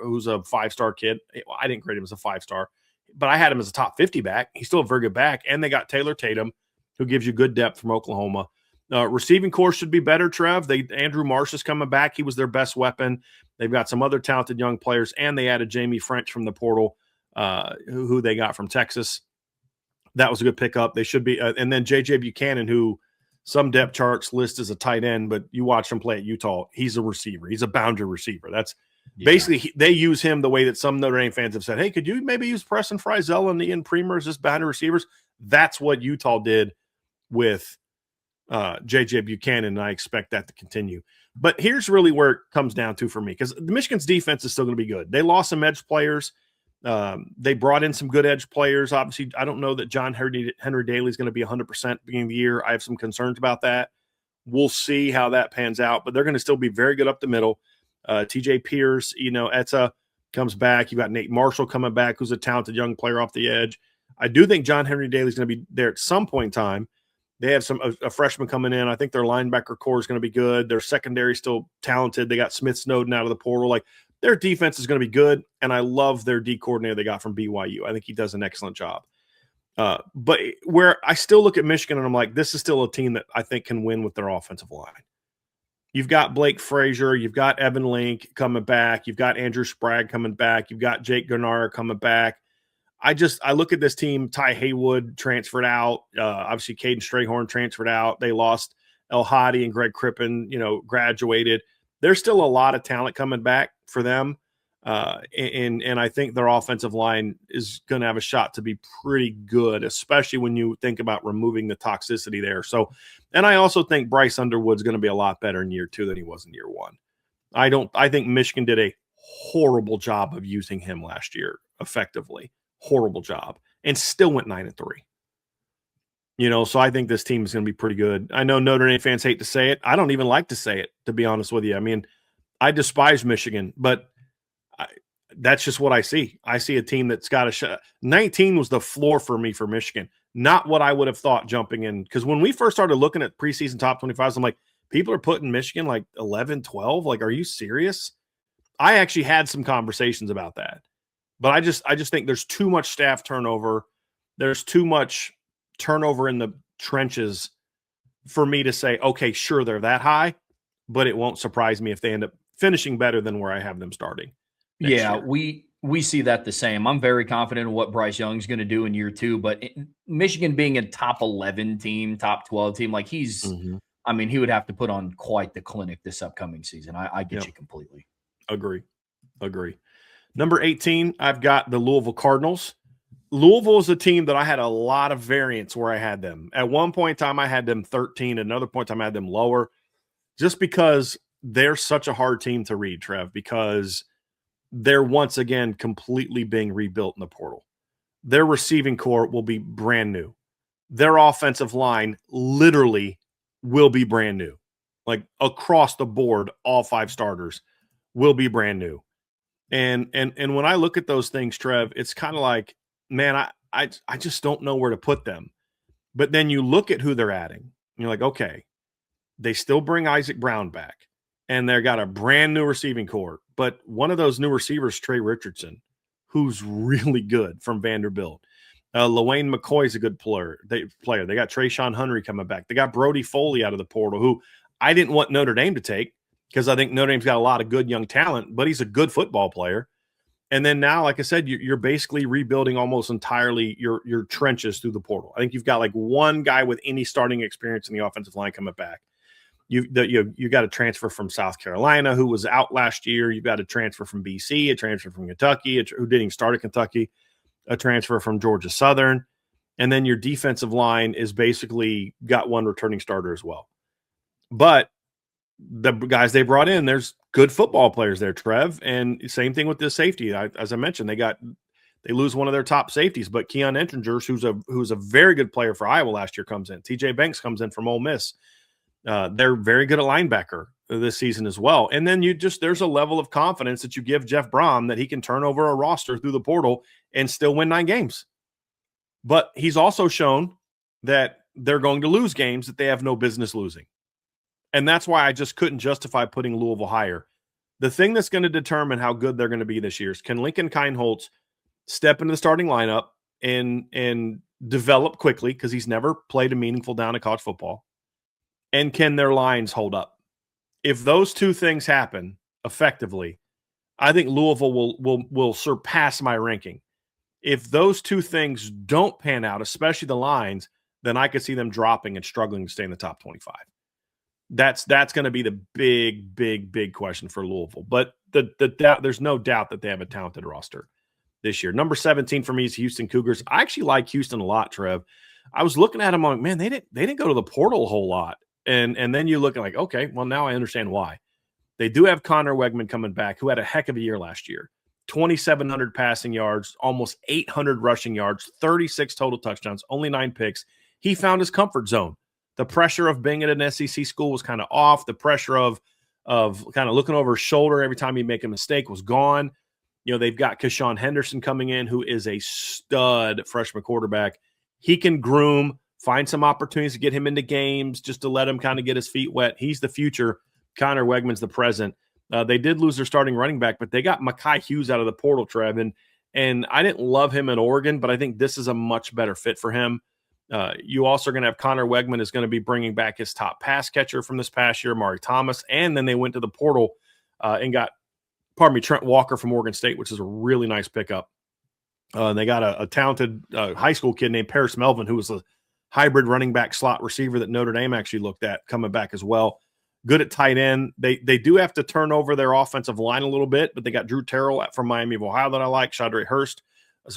who's a 5-star kid. Well, I didn't grade him as a 5-star, but I had him as a top 50 back. He's still a very good back. And they got Taylor Tatum, who gives you good depth from Oklahoma. Receiving corps should be better, Trev. Andrew Marsh is coming back. He was their best weapon. They've got some other talented young players, and they added Jamie French from the portal, who they got from Texas. That was a good pickup. They should be, and then J.J. Buchanan, who some depth charts list as a tight end, but you watch him play at Utah, he's a receiver. He's a boundary receiver. That's basically they use him the way that some Notre Dame fans have said, "Hey, could you maybe use Preston Frizzell and Ian Premer as just boundary receivers?" That's what Utah did with J.J. Buchanan, and I expect that to continue. But here's really where it comes down to for me, because Michigan's defense is still going to be good. They lost some edge players. They brought in some good edge players. Obviously, I don't know that John Henry Daly is going to be 100% beginning of the year. I have some concerns about that. We'll see how that pans out, but they're going to still be very good up the middle. TJ Pierce, Etta comes back. You've got Nate Marshall coming back, who's a talented young player off the edge. I do think John Henry Daly is going to be there at some point in time. They have a freshman coming in. I think their linebacker core is going to be good. Their secondary is still talented. They got Smith Snowden out of the portal. Like, their defense is going to be good, and I love their D coordinator they got from BYU. I think he does an excellent job. But where I still look at Michigan and I'm like, this is still a team that I think can win with their offensive line. You've got Blake Frazier. You've got Evan Link coming back. You've got Andrew Sprague coming back. You've got Jake Garnara coming back. I look at this team. Ty Haywood transferred out. Obviously, Caden Strayhorn transferred out. They lost El Hadi and Greg Crippen, graduated. There's still a lot of talent coming back for them. And I think their offensive line is going to have a shot to be pretty good, especially when you think about removing the toxicity there. So, and I also think Bryce Underwood's going to be a lot better in year 2 than he was in year 1. I think Michigan did a horrible job of using him last year effectively. Horrible job. And still went 9-3. So I think this team is going to be pretty good. I know Notre Dame fans hate to say it. I don't even like to say it, to be honest with you. I mean, I despise Michigan, but that's just what I see. I see a team that's got a shot. 19 was the floor for me for Michigan. Not what I would have thought jumping in. Because when we first started looking at preseason top 25s, I'm like, people are putting Michigan like 11, 12. Like, are you serious? I actually had some conversations about that. But I just think there's too much staff turnover. There's too much turnover in the trenches for me to say, okay, sure, they're that high, but it won't surprise me if they end up finishing better than where I have them starting. Yeah, year. we see that the same. I'm very confident in what Bryce Young's going to do in year 2, but Michigan being a top 11 team, top 12 team, like I mean, he would have to put on quite the clinic this upcoming season. I get you completely. Agree. Number 18, I've got the Louisville Cardinals. Louisville is a team that I had a lot of variance where I had them. At one point in time, I had them 13. At another point in time, I had them lower just because they're such a hard team to read, Trev, because they're once again completely being rebuilt in the portal. Their receiving core will be brand new. Their offensive line literally will be brand new. Like across the board, all 5 starters will be brand new. And when I look at those things, Trev, it's kind of like, man, I just don't know where to put them. But then you look at who they're adding, and you're like, okay, they still bring Isaac Brown back, and they've got a brand new receiving core. But one of those new receivers, Trey Richardson, who's really good from Vanderbilt. LaWayne McCoy's a good player. They got Trayshawn Henry coming back. They got Brody Foley out of the portal, who I didn't want Notre Dame to take because I think Notre Dame's got a lot of good young talent, but he's a good football player. And then now, like I said, you're basically rebuilding almost entirely your trenches through the portal. I think you've got like one guy with any starting experience in the offensive line coming back. You got a transfer from South Carolina who was out last year. You've got a transfer from BC, a transfer from Kentucky, who didn't even start at Kentucky, a transfer from Georgia Southern. And then your defensive line is basically got one returning starter as well. But the guys they brought in, there's good football players there, Trev. And same thing with this safety. As I mentioned, they lose one of their top safeties, but Keon Entringers, who's a very good player for Iowa last year, comes in. TJ Banks comes in from Ole Miss. They're very good at linebacker this season as well. And then there's a level of confidence that you give Jeff Brom that he can turn over a roster through the portal and still win 9 games. But he's also shown that they're going to lose games that they have no business losing. And that's why I just couldn't justify putting Louisville higher. The thing that's going to determine how good they're going to be this year is, can Lincoln Kienholz step into the starting lineup and develop quickly, because he's never played a meaningful down of college football, and can their lines hold up? If those two things happen effectively, I think Louisville will surpass my ranking. If those two things don't pan out, especially the lines, then I could see them dropping and struggling to stay in the top 25. That's going to be the big question for Louisville. But there's no doubt that they have a talented roster this year. Number 17 for me is Houston Cougars. I actually like Houston a lot, Trev. I was looking at them like, man, they didn't go to the portal a whole lot. And then you look at like, okay, well, now I understand why. They do have Connor Wegman coming back, who had a heck of a year last year. 2,700 passing yards, almost 800 rushing yards, 36 total touchdowns, only 9 picks. He found his comfort zone. The pressure of being at an SEC school was kind of off. The pressure of kind of looking over his shoulder every time he make a mistake was gone. They've got Keshawn Henderson coming in, who is a stud freshman quarterback. He can groom, find some opportunities to get him into games, just to let him kind of get his feet wet. He's the future. Connor Wegman's the present. They did lose their starting running back, but they got Mekhi Hughes out of the portal, Trev. And I didn't love him in Oregon, but I think this is a much better fit for him. You also are going to have Connor Wegman is going to be bringing back his top pass catcher from this past year, Amari Thomas. And then they went to the portal and got, Trent Walker from Oregon State, which is a really nice pickup. They got a talented high school kid named Paris Melvin, who was a hybrid running back slot receiver that Notre Dame actually looked at coming back as well. Good at tight end. They do have to turn over their offensive line a little bit, but they got Drew Terrell from Miami of Ohio that I like. Shadre Hurst was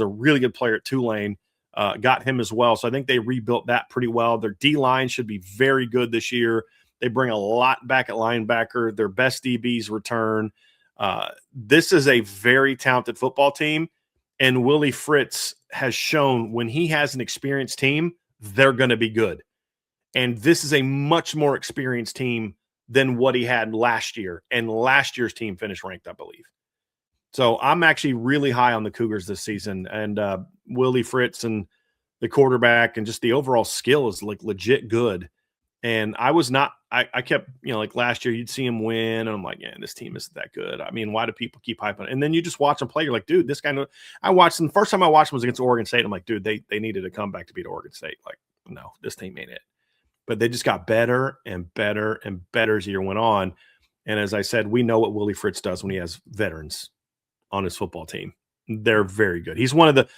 a really good player at Tulane. Got him as well. So I think they rebuilt that pretty well. Their D-line should be very good this year. They bring a lot back at linebacker. Their best DBs return. This is a very talented football team, and Willie Fritz has shown when he has an experienced team, they're going to be good. And this is a much more experienced team than what he had last year. And last year's team finished ranked, I believe. So I'm actually really high on the Cougars this season. And Willie Fritz and the quarterback and just the overall skill is like legit good. And I was not, I kept, like last year, you'd see him win. And I'm like, yeah, this team isn't that good. I mean, why do people keep hyping it? And then you just watch them play. You're like, dude, this guy, I watched them. The first time I watched them was against Oregon State. I'm like, dude, they needed a comeback to beat Oregon State. Like, no, this team ain't it. But they just got better and better and better as the year went on. And as I said, we know what Willie Fritz does when he has veterans on his football team. They're very good. He's one of the,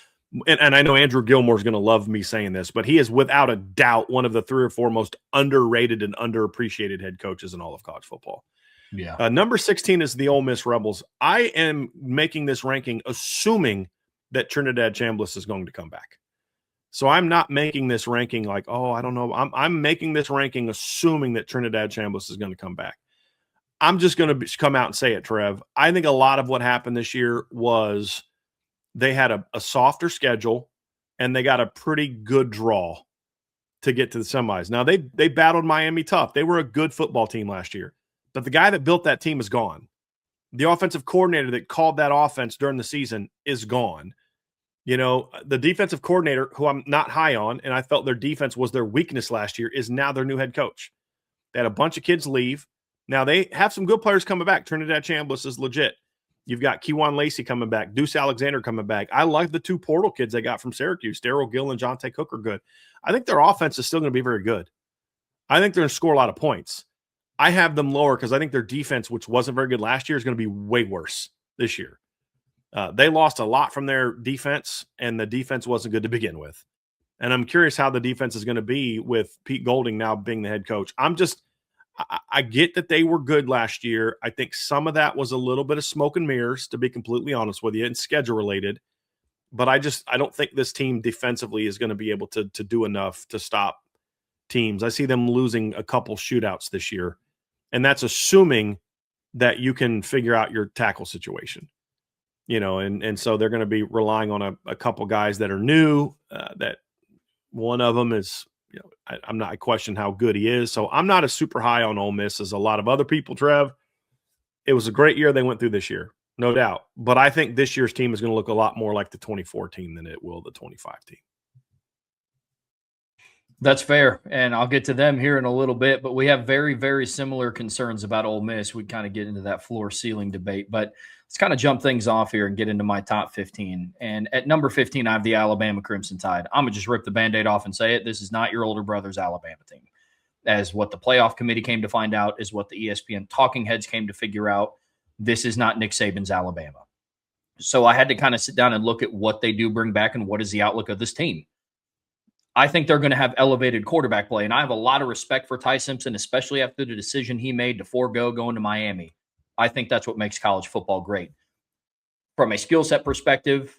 and I know Andrew Gilmore's going to love me saying this, but he is without a doubt one of the 3 or 4 most underrated and underappreciated head coaches in all of college football. Yeah. Number 16 is the Ole Miss Rebels. I am making this ranking assuming that Trinidad Chambliss is going to come back. So I'm not making this ranking like, oh, I don't know. I'm making this ranking assuming that Trinidad Chambliss is going to come back. I'm just going to come out and say it, Trev. I think a lot of what happened this year was they had a softer schedule and they got a pretty good draw to get to the semis. Now, they battled Miami tough. They were a good football team last year. But the guy that built that team is gone. The offensive coordinator that called that offense during the season is gone. The defensive coordinator, who I'm not high on, and I felt their defense was their weakness last year, is now their new head coach. They had a bunch of kids leave. Now, they have some good players coming back. Trinidad Chambliss is legit. You've got Kejuan Lacey coming back, Deuce Alexander coming back. I like the 2 portal kids they got from Syracuse. Darryl Gill and Jonte Cook are good. I think their offense is still going to be very good. I think they're going to score a lot of points. I have them lower because I think their defense, which wasn't very good last year, is going to be way worse this year. They lost a lot from their defense, and the defense wasn't good to begin with. And I'm curious how the defense is going to be with Pete Golding now being the head coach. I get that they were good last year. I think some of that was a little bit of smoke and mirrors, to be completely honest with you, and schedule related. But I don't think this team defensively is going to be able to do enough to stop teams. I see them losing a couple shootouts this year, and that's assuming that you can figure out your tackle situation. And so they're going to be relying on a couple guys that are new, that one of them is, I question how good he is. So I'm not as super high on Ole Miss as a lot of other people, Trev. It was a great year they went through this year, no doubt. But I think this year's team is going to look a lot more like the 24 team than it will the 25 team. That's fair, and I'll get to them here in a little bit, but we have very, very similar concerns about Ole Miss. We kind of get into that floor-ceiling debate, but let's kind of jump things off here and get into my top 15. And at number 15, I have the Alabama Crimson Tide. I'm going to just rip the Band-Aid off and say it. This is not your older brother's Alabama team. As what the playoff committee came to find out, is what the ESPN talking heads came to figure out. This is not Nick Saban's Alabama. So I had to kind of sit down and look at what they do bring back and what is the outlook of this team. I think they're going to have elevated quarterback play, and I have a lot of respect for Ty Simpson, especially after the decision he made to forego going to Miami. I think that's what makes college football great. From a skill set perspective,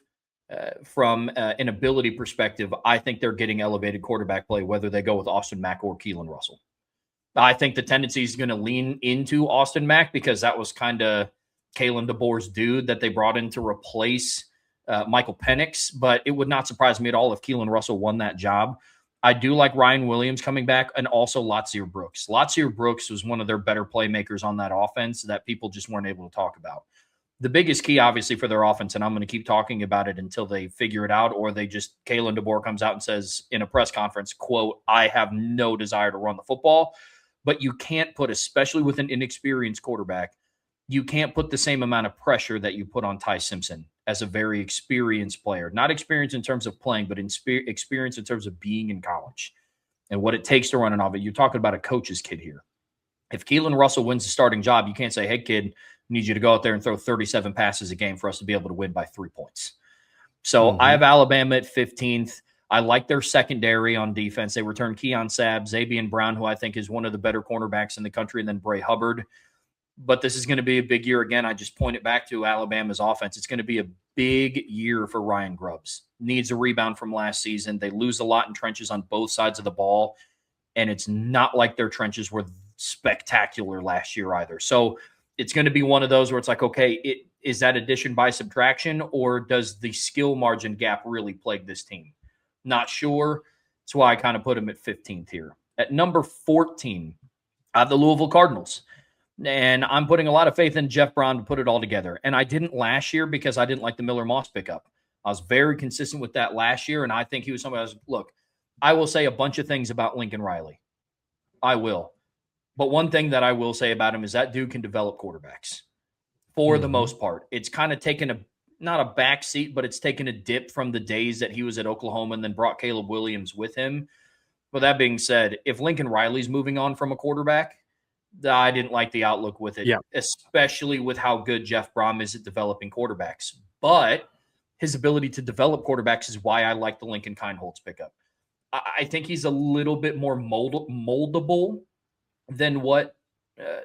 from an ability perspective, I think they're getting elevated quarterback play, whether they go with Austin Mack or Keelan Russell. I think the tendency is going to lean into Austin Mack because that was kind of Kalen DeBoer's dude that they brought in to replace Michael Penix, but it would not surprise me at all if Keelan Russell won that job. I do like Ryan Williams coming back, and also Latsier Brooks. Latsier Brooks was one of their better playmakers on that offense that people just weren't able to talk about. The biggest key, obviously, for their offense, and I'm going to keep talking about it until they figure it out, or they just, Kalen DeBoer comes out and says in a press conference, quote, I have no desire to run the football. But you can't put, especially with an inexperienced quarterback, you can't put the same amount of pressure that you put on Ty Simpson as a very experienced player. Not experience in terms of playing, but experience in terms of being in college and what it takes to run an offense. You're talking about a coach's kid here. If Keelan Russell wins the starting job, you can't say, hey, kid, I need you to go out there and throw 37 passes a game for us to be able to win by 3 points. So I have Alabama at 15th. I like their secondary on defense. They returned Keon Sabb, Zabian Brown, who I think is one of the better cornerbacks in the country, and then Bray Hubbard. But this is going to be a big year again. I just pointed back to Alabama's offense. It's going to be a big year for Ryan Grubbs. Needs a rebound from last season. They lose a lot in trenches on both sides of the ball, and it's not like their trenches were spectacular last year either. So it's going to be one of those where it's like, okay, is that addition by subtraction, or does the skill margin gap really plague this team? Not sure. That's why I kind of put him at 15th here. At number 14, I have the Louisville Cardinals. And I'm putting a lot of faith in Jeff Brown to put it all together. And I didn't last year because I didn't like the Miller Moss pickup. I was very consistent with that last year, and I think he was somebody else. Look, I will say a bunch of things about Lincoln Riley. I will. But one thing that I will say about him is that dude can develop quarterbacks for the most part. It's kind of taken not a back seat, but it's taken a dip from the days that he was at Oklahoma and then brought Caleb Williams with him. But that being said, if Lincoln Riley's moving on from a quarterback, I didn't like the outlook with it, especially with how good Jeff Brom is at developing quarterbacks. But his ability to develop quarterbacks is why I like the Lincoln Kienholz pickup. I think he's a little bit more moldable than what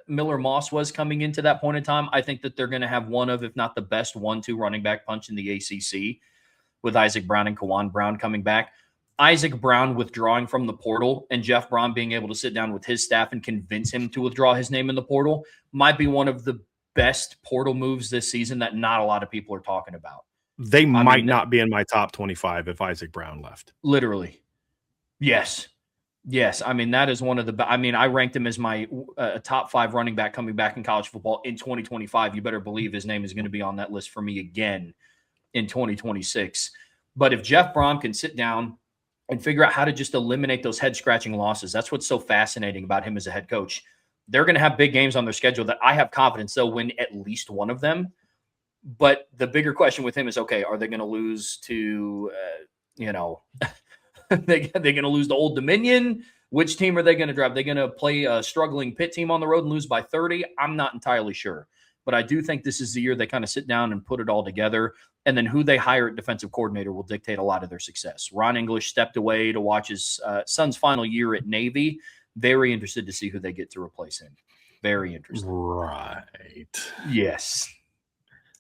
Miller Moss was coming into that point in time. I think that they're going to have one of, if not the best 1-2 running back punch in the ACC with Isaac Brown and Kawan Brown coming back. Isaac Brown withdrawing from the portal and Jeff Brown being able to sit down with his staff and convince him to withdraw his name in the portal might be one of the best portal moves this season that not a lot of people are talking about. They might not be in my top 25 if Isaac Brown left. Literally. Yes. Yes. I mean, that is one of the, I ranked him as my top 5 running back coming back in college football in 2025. You better believe his name is going to be on that list for me again in 2026. But if Jeff Brown can sit down and figure out how to just eliminate those head-scratching losses, that's what's so fascinating about him as a head coach. They're going to have big games on their schedule that I have confidence they'll win at least one of them. But the bigger question with him is, okay, are they going to lose to, they're going to lose to Old Dominion? Which team are they going to drive? They're going to play a struggling Pitt team on the road and lose by 30? I'm not entirely sure. But I do think this is the year they kind of sit down and put it all together. And then who they hire at defensive coordinator will dictate a lot of their success. Ron English stepped away to watch his son's final year at Navy. Very interested to see who they get to replace him. Very interested. Right. Yes.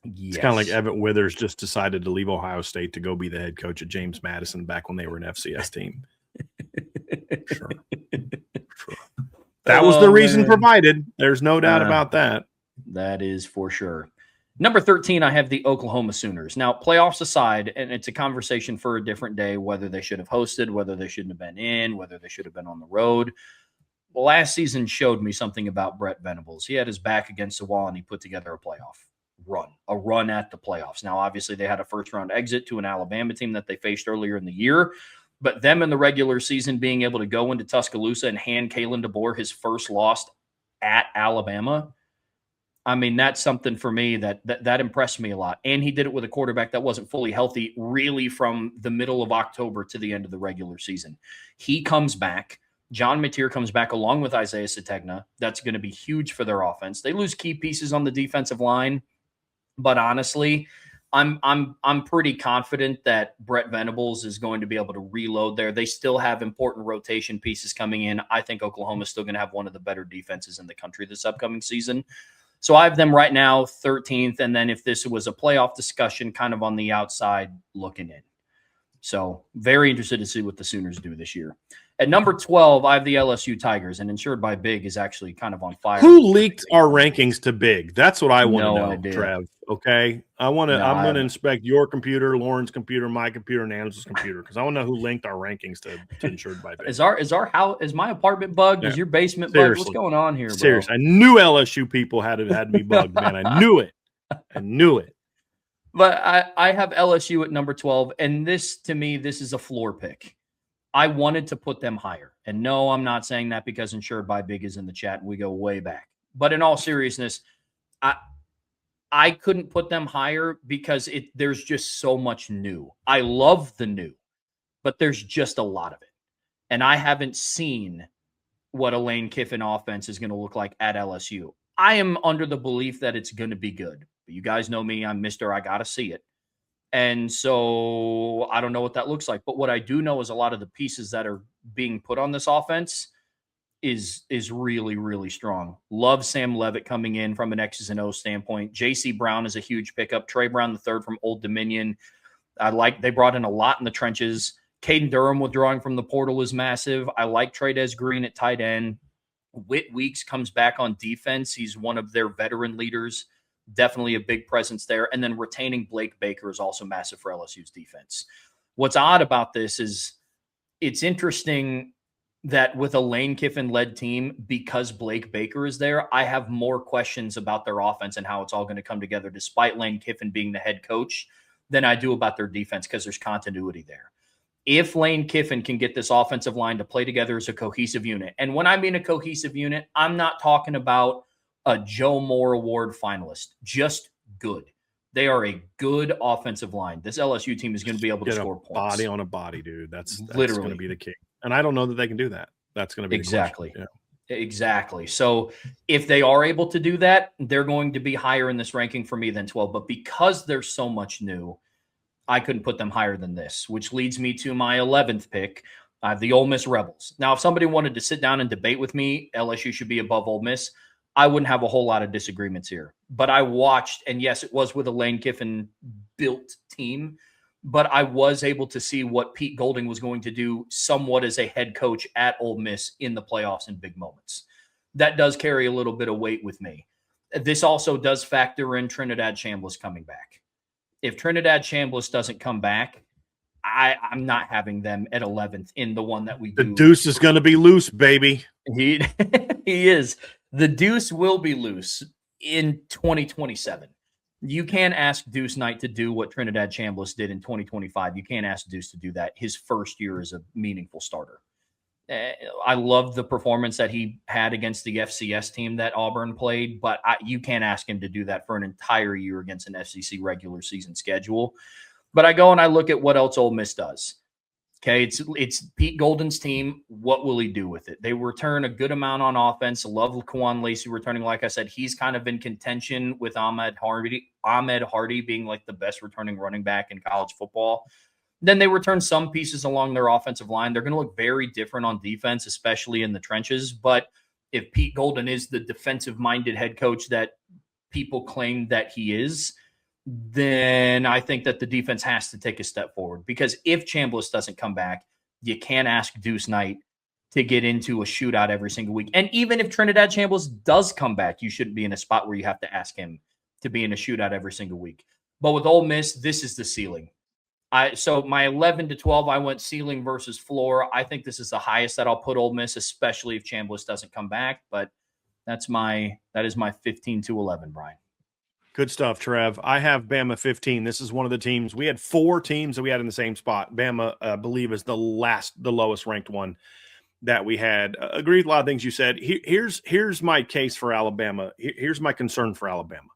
It's kind of like Evan Withers just decided to leave Ohio State to go be the head coach at James Madison back when they were an FCS team. Sure. That was the reason provided. There's no doubt about that. That is for sure. Number 13, I have the Oklahoma Sooners. Now, playoffs aside, and it's a conversation for a different day, whether they should have hosted, whether they shouldn't have been in, whether they should have been on the road. Well, last season showed me something about Brett Venables. He had his back against the wall, and he put together a playoff run at the playoffs. Now, obviously, they had a first-round exit to an Alabama team that they faced earlier in the year, but them in the regular season being able to go into Tuscaloosa and hand Kalen DeBoer his first loss at Alabama, I mean, that's something for me that impressed me a lot. And he did it with a quarterback that wasn't fully healthy really from the middle of October to the end of the regular season. He comes back. John Mateer comes back along with Isaiah Sategna. That's going to be huge for their offense. They lose key pieces on the defensive line, but honestly, I'm pretty confident that Brett Venables is going to be able to reload there. They still have important rotation pieces coming in. I think Oklahoma's still going to have one of the better defenses in the country this upcoming season. So I have them right now 13th, and then if this was a playoff discussion, kind of on the outside looking in. So very interested to see what the Sooners do this year. At number 12, I have the LSU Tigers, and Insured by Big is actually kind of on fire. Who leaked our rankings to Big? That's what I want to know, Trev. Okay, I'm going to inspect your computer, Lauren's computer, my computer, and Angela's computer because I want to know who linked our rankings to Insured by Big. Is my apartment bugged? Yeah. Is your basement bugged? What's going on here, bro? Seriously, I knew LSU people had me bugged, man. I knew it. But I have LSU at number 12, and this, to me, this is a floor pick. I wanted to put them higher. And no, I'm not saying that because Insured by Big is in the chat and we go way back. But in all seriousness, I couldn't put them higher because there's just so much new. I love the new, but there's just a lot of it. And I haven't seen what a Lane Kiffin offense is going to look like at LSU. I am under the belief that it's going to be good. But you guys know me. I'm Mr. I got to see it. And so I don't know what that looks like. But what I do know is a lot of the pieces that are being put on this offense is really, really strong. Love Sam Levitt coming in from an X's and O's standpoint. J.C. Brown is a huge pickup. Trey Brown III from Old Dominion. They brought in a lot in the trenches. Caden Durham withdrawing from the portal is massive. I like Tradez Green at tight end. Whit Weeks comes back on defense. He's one of their veteran leaders, definitely a big presence there. And then retaining Blake Baker is also massive for LSU's defense. What's odd about this is it's interesting that with a Lane Kiffin-led team, because Blake Baker is there, I have more questions about their offense and how it's all going to come together, despite Lane Kiffin being the head coach, than I do about their defense, because there's continuity there. If Lane Kiffin can get this offensive line to play together as a cohesive unit, and when I mean a cohesive unit, I'm not talking about a Joe Moore Award finalist, just good. They are a good offensive line. This LSU team is going to be able to score points. Body on a body, dude. That's literally going to be the key. And I don't know that they can do that. That's going to be exactly. Yeah. Exactly. So if they are able to do that, they're going to be higher in this ranking for me than 12. But because there's so much new, I couldn't put them higher than this, which leads me to my 11th pick, the Ole Miss Rebels. Now, if somebody wanted to sit down and debate with me, LSU should be above Ole Miss, I wouldn't have a whole lot of disagreements here. But I watched, and yes, it was with a Lane Kiffin-built team, but I was able to see what Pete Golding was going to do somewhat as a head coach at Ole Miss in the playoffs in big moments. That does carry a little bit of weight with me. This also does factor in Trinidad Chambliss coming back. If Trinidad Chambliss doesn't come back, I'm not having them at 11th in the one that we do. The deuce is going to be loose, baby. He is. The deuce will be loose in 2027. You can't ask Deuce Knight to do what Trinidad Chambliss did in 2025. You can't ask Deuce to do that his first year as a meaningful starter. I love the performance that he had against the FCS team that Auburn played, but you can't ask him to do that for an entire year against an SEC regular season schedule. But I go and I look at what else Ole Miss does. Okay, it's Pete Golding's team. What will he do with it? They return a good amount on offense. I love Laquan Lacey returning. Like I said, he's kind of in contention with Ahmed Hardy being like the best returning running back in college football. Then they return some pieces along their offensive line. They're going to look very different on defense, especially in the trenches. But if Pete Golding is the defensive-minded head coach that people claim that he is, then I think that the defense has to take a step forward. Because if Chambliss doesn't come back, you can't ask Deuce Knight to get into a shootout every single week. And even if Trinidad Chambliss does come back, you shouldn't be in a spot where you have to ask him to be in a shootout every single week. But with Ole Miss, this is the ceiling. So my 11 to 12, I went ceiling versus floor. I think this is the highest that I'll put Ole Miss, especially if Chambliss doesn't come back. But that is my 15 to 11, Brian. Good stuff, Trev. I have Bama 15. This is one of the teams. We had 4 teams that we had in the same spot. Bama, I believe, is the lowest ranked one that we had. Agree with a lot of things you said. Here's my case for Alabama. Here's my concern for Alabama.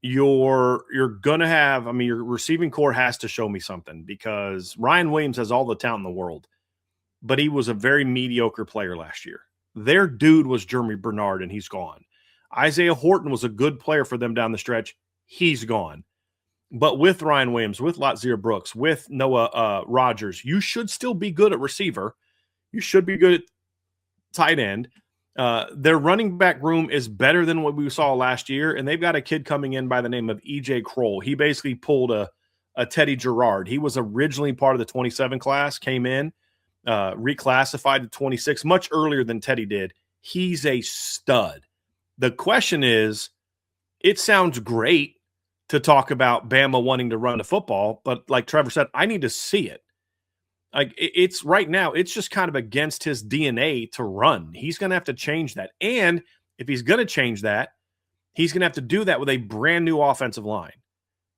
You're going to have, your receiving core has to show me something, because Ryan Williams has all the talent in the world, but he was a very mediocre player last year. Their dude was Jeremy Bernard, and he's gone. Isaiah Horton was a good player for them down the stretch. He's gone. But with Ryan Williams, with Latzir Brooks, with Noah Rogers, you should still be good at receiver. You should be good at tight end. Their running back room is better than what we saw last year, and they've got a kid coming in by the name of E.J. Kroll. He basically pulled a Teddy Gerard. He was originally part of the 27 class, came in, reclassified to 26 much earlier than Teddy did. He's a stud. The question is, it sounds great to talk about Bama wanting to run the football, but like Trevor said, I need to see it. Like, it's right now, it's just kind of against his DNA to run. He's going to have to change that. And if he's going to change that, he's going to have to do that with a brand new offensive line,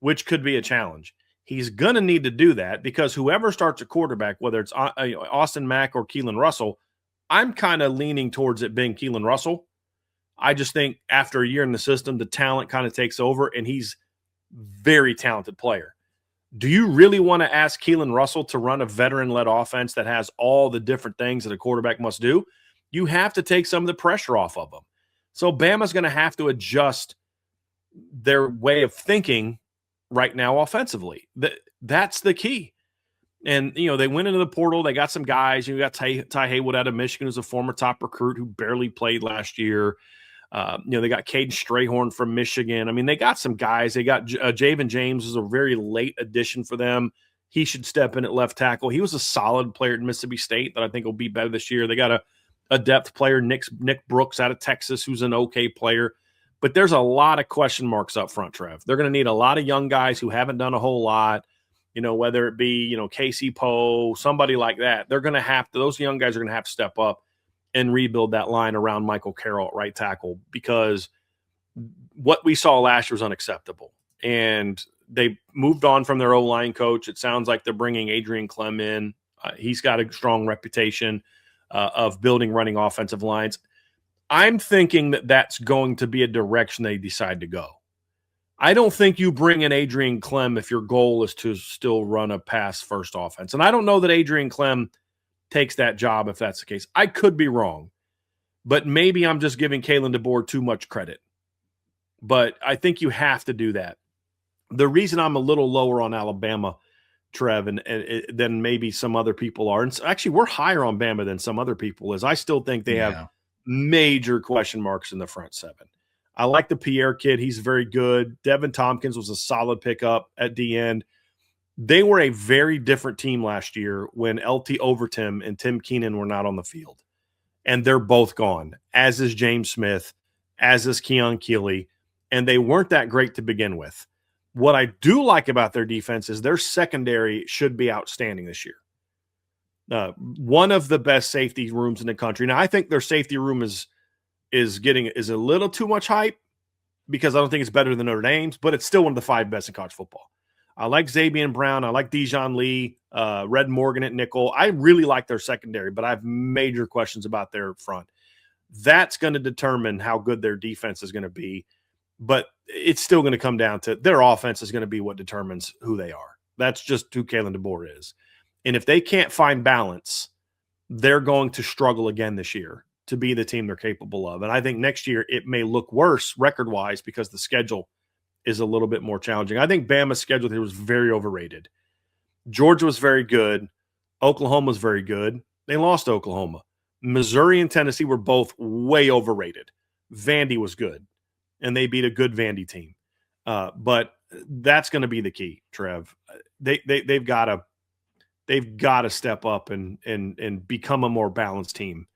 which could be a challenge. He's going to need to do that because whoever starts a quarterback, whether it's Austin Mack or Keelan Russell, I'm kind of leaning towards it being Keelan Russell. I just think after a year in the system, the talent kind of takes over, and he's a very talented player. Do you really want to ask Keelan Russell to run a veteran-led offense that has all the different things that a quarterback must do? You have to take some of the pressure off of them. So Bama's going to have to adjust their way of thinking right now offensively. That's the key. And, they went into the portal. They got some guys. You got Ty Haywood out of Michigan, who's a former top recruit who barely played last year. They got Caden Strayhorn from Michigan. They got some guys. They got Javen James was a very late addition for them. He should step in at left tackle. He was a solid player at Mississippi State that I think will be better this year. They got a depth player, Nick Brooks out of Texas, who's an okay player. But there's a lot of question marks up front, Trev. They're going to need a lot of young guys who haven't done a whole lot, whether it be, Casey Poe, somebody like that. They're going to have to, those young guys are going to have to step up and rebuild that line around Michael Carroll at right tackle, because what we saw last year was unacceptable. And they moved on from their O-line coach. It sounds like they're bringing Adrian Clem in. He's got a strong reputation of building running offensive lines. I'm thinking that that's going to be a direction they decide to go. I don't think you bring in Adrian Clem if your goal is to still run a pass-first offense. And I don't know that Adrian Clem takes that job if that's the case. I could be wrong, but maybe I'm just giving Kalen DeBoer too much credit. But I think you have to do that. The reason I'm a little lower on Alabama, Trev, and than maybe some other people are, and actually we're higher on Bama than some other people, is I still think they have major question marks in the front seven. I like the Pierre kid. He's very good. Devin Tompkins was a solid pickup at the end. They were a very different team last year when LT Overton and Tim Keenan were not on the field. And they're both gone, as is James Smith, as is Keon Keeley, and they weren't that great to begin with. What I do like about their defense is their secondary should be outstanding this year. One of the best safety rooms in the country. Now, I think their safety room is a little too much hype, because I don't think it's better than Notre Dame's, but it's still one of the 5 best in college football. I like Xavier Brown. I like Dijon Lee, Red Morgan at nickel. I really like their secondary, but I have major questions about their front. That's going to determine how good their defense is going to be, but it's still going to come down to their offense is going to be what determines who they are. That's just who Kalen DeBoer is. And if they can't find balance, they're going to struggle again this year to be the team they're capable of. And I think next year it may look worse record-wise because the schedule is a little bit more challenging. I think Bama's schedule here was very overrated. Georgia was very good. Oklahoma was very good. They lost to Oklahoma. Missouri and Tennessee were both way overrated. Vandy was good, and they beat a good Vandy team. But that's going to be the key, Trev. They've got to step up and become a more balanced team.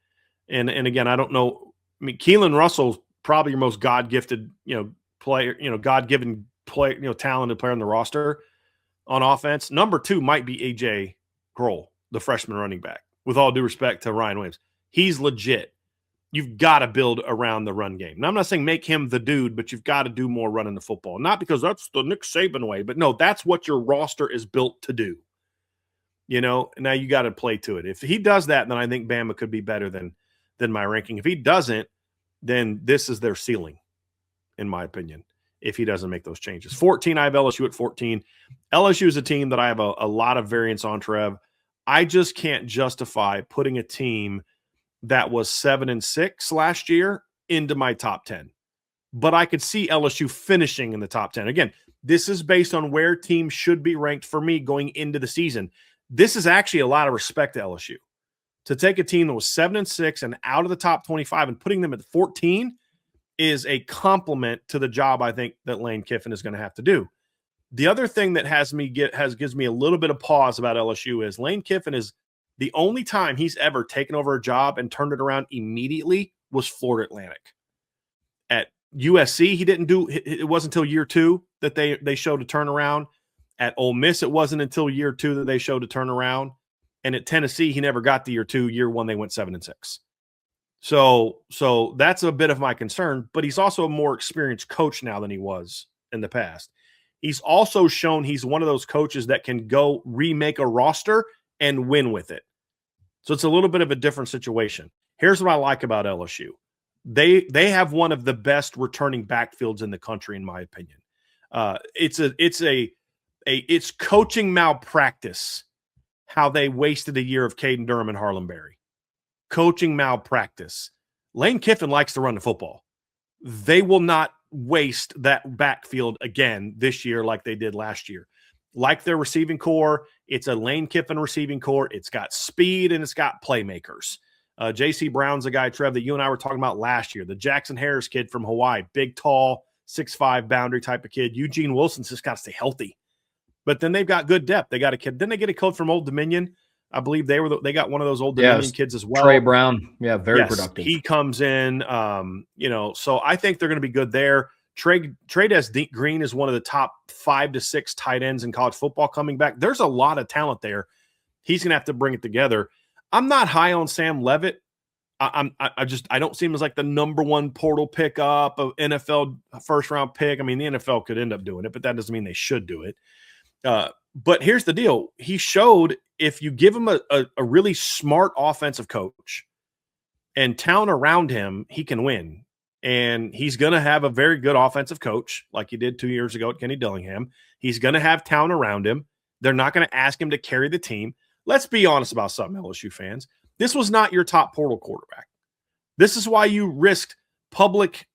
And again, I don't know. I mean, Keelan Russell's probably your most God-gifted, player, God-given player, talented player on the roster on offense. Number 2 might be AJ Grohl, the freshman running back. With all due respect to Ryan Williams, he's legit. You've got to build around the run game. Now, I'm not saying make him the dude, but you've got to do more running the football. Not because that's the Nick Saban way, but no, that's what your roster is built to do. Now you got to play to it. If he does that, then I think Bama could be better than my ranking. If he doesn't, then this is their ceiling, in my opinion, if he doesn't make those changes. 14, I have LSU at 14. LSU is a team that I have a lot of variance on, Trev. I just can't justify putting a team that was 7-6 last year into my top 10. But I could see LSU finishing in the top 10. Again, this is based on where teams should be ranked for me going into the season. This is actually a lot of respect to LSU. To take a team that was 7-6 and out of the top 25 and putting them at 14 is a compliment to the job I think that Lane Kiffin is going to have to do. The other thing that gives me a little bit of pause about LSU is Lane Kiffin is the only time he's ever taken over a job and turned it around immediately was Florida Atlantic. At USC, he didn't do it. Wasn't until year 2 that they showed a turnaround. At Ole Miss, it wasn't until year 2 that they showed a turnaround. And at Tennessee, he never got to year 2. Year 1, they went 7-6. So that's a bit of my concern. But he's also a more experienced coach now than he was in the past. He's also shown he's one of those coaches that can go remake a roster and win with it. So it's a little bit of a different situation. Here's what I like about LSU. They have one of the best returning backfields in the country, in my opinion. It's coaching malpractice how they wasted a year of Caden Durham and Harlem Berry. Coaching malpractice. Lane Kiffin likes to run the football. They will not waste that backfield again this year like they did last year. Like their receiving core, it's a Lane Kiffin receiving core. It's got speed and it's got playmakers. J.C. Brown's a guy, Trev, that you and I were talking about last year. The Jackson Harris kid from Hawaii, big, tall, 6'5", boundary type of kid. Eugene Wilson's just got to stay healthy. But then they've got good depth. They got a kid. Then they get a coach from Old Dominion, I believe they got one of those Old Yes. Dominion kids as well. Trey Brown. Yeah, very Yes, productive. he comes in, so I think they're going to be good there. Trey Green is one of the top 5 to 6 tight ends in college football coming back. There's a lot of talent there. He's going to have to bring it together. I'm not high on Sam Levitt. I don't see him as like the number one portal pickup of NFL first round pick. I mean, the NFL could end up doing it, but that doesn't mean they should do it. But here's the deal. He showed if you give him a really smart offensive coach and talent around him, he can win. And he's going to have a very good offensive coach like he did 2 years ago at Kenny Dillingham. He's going to have talent around him. They're not going to ask him to carry the team. Let's be honest about something, LSU fans. This was not your top portal quarterback. This is why you risked public,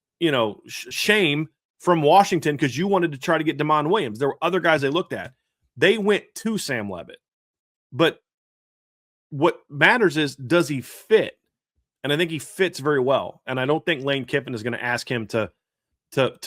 shame from Washington because you wanted to try to get DeMond Williams. There were other guys they looked at. They went to Sam Levitt. But what matters is, does he fit? And I think he fits very well. And I don't think Lane Kiffin is going to ask him to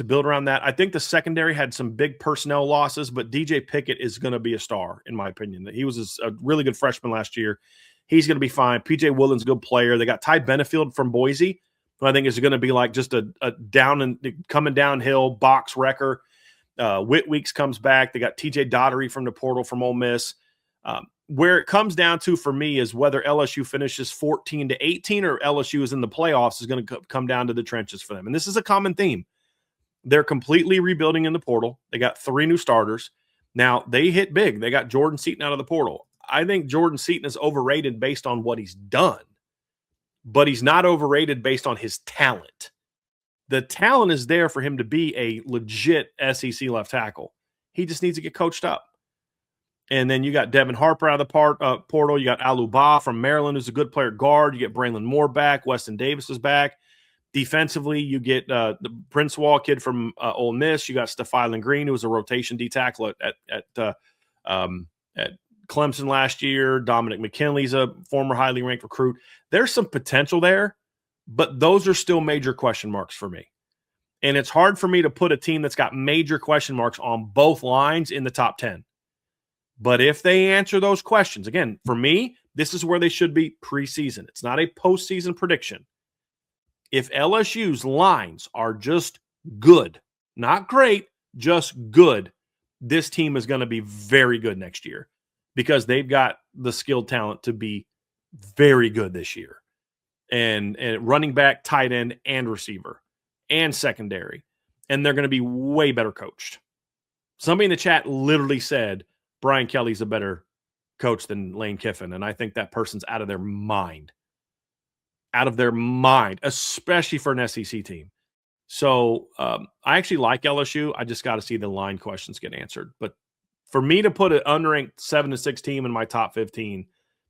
build around that. I think the secondary had some big personnel losses, but DJ Pickett is going to be a star, in my opinion. He was a really good freshman last year. He's going to be fine. PJ Woodland's a good player. They got Ty Benefield from Boise, who I think is going to be like just a down and coming downhill box wrecker. Whit Weeks comes back. They got TJ Daugherty from the portal from Ole Miss. Where it comes down to for me is whether LSU finishes 14-18 or LSU is in the playoffs is going to come down to the trenches for them. And this is a common theme. They're completely rebuilding in the portal. They got 3 new starters. Now, they hit big. They got Jordan Seaton out of the portal. I think Jordan Seaton is overrated based on what he's done, but he's not overrated based on his talent. The talent is there for him to be a legit SEC left tackle. He just needs to get coached up. And then you got Devin Harper out of the portal. You got Aluba from Maryland, who's a good player guard. You get Braylon Moore back. Weston Davis is back. Defensively, you get the Prince Wall kid from Ole Miss. You got Stephylan Green, who was a rotation D tackle at Clemson last year. Dominic McKinley's a former highly ranked recruit. There's some potential there, but those are still major question marks for me. And it's hard for me to put a team that's got major question marks on both lines in the top 10. But if they answer those questions, again, for me, this is where they should be preseason. It's not a postseason prediction. If LSU's lines are just good, not great, just good, this team is going to be very good next year because they've got the skilled talent to be very good this year. And running back, tight end, and receiver, and secondary. And they're going to be way better coached. Somebody in the chat literally said, Brian Kelly's a better coach than Lane Kiffin. And I think that person's out of their mind. Out of their mind, especially for an SEC team. So I actually like LSU. I just got to see the line questions get answered. But for me to put an unranked 7-6 team in my top 15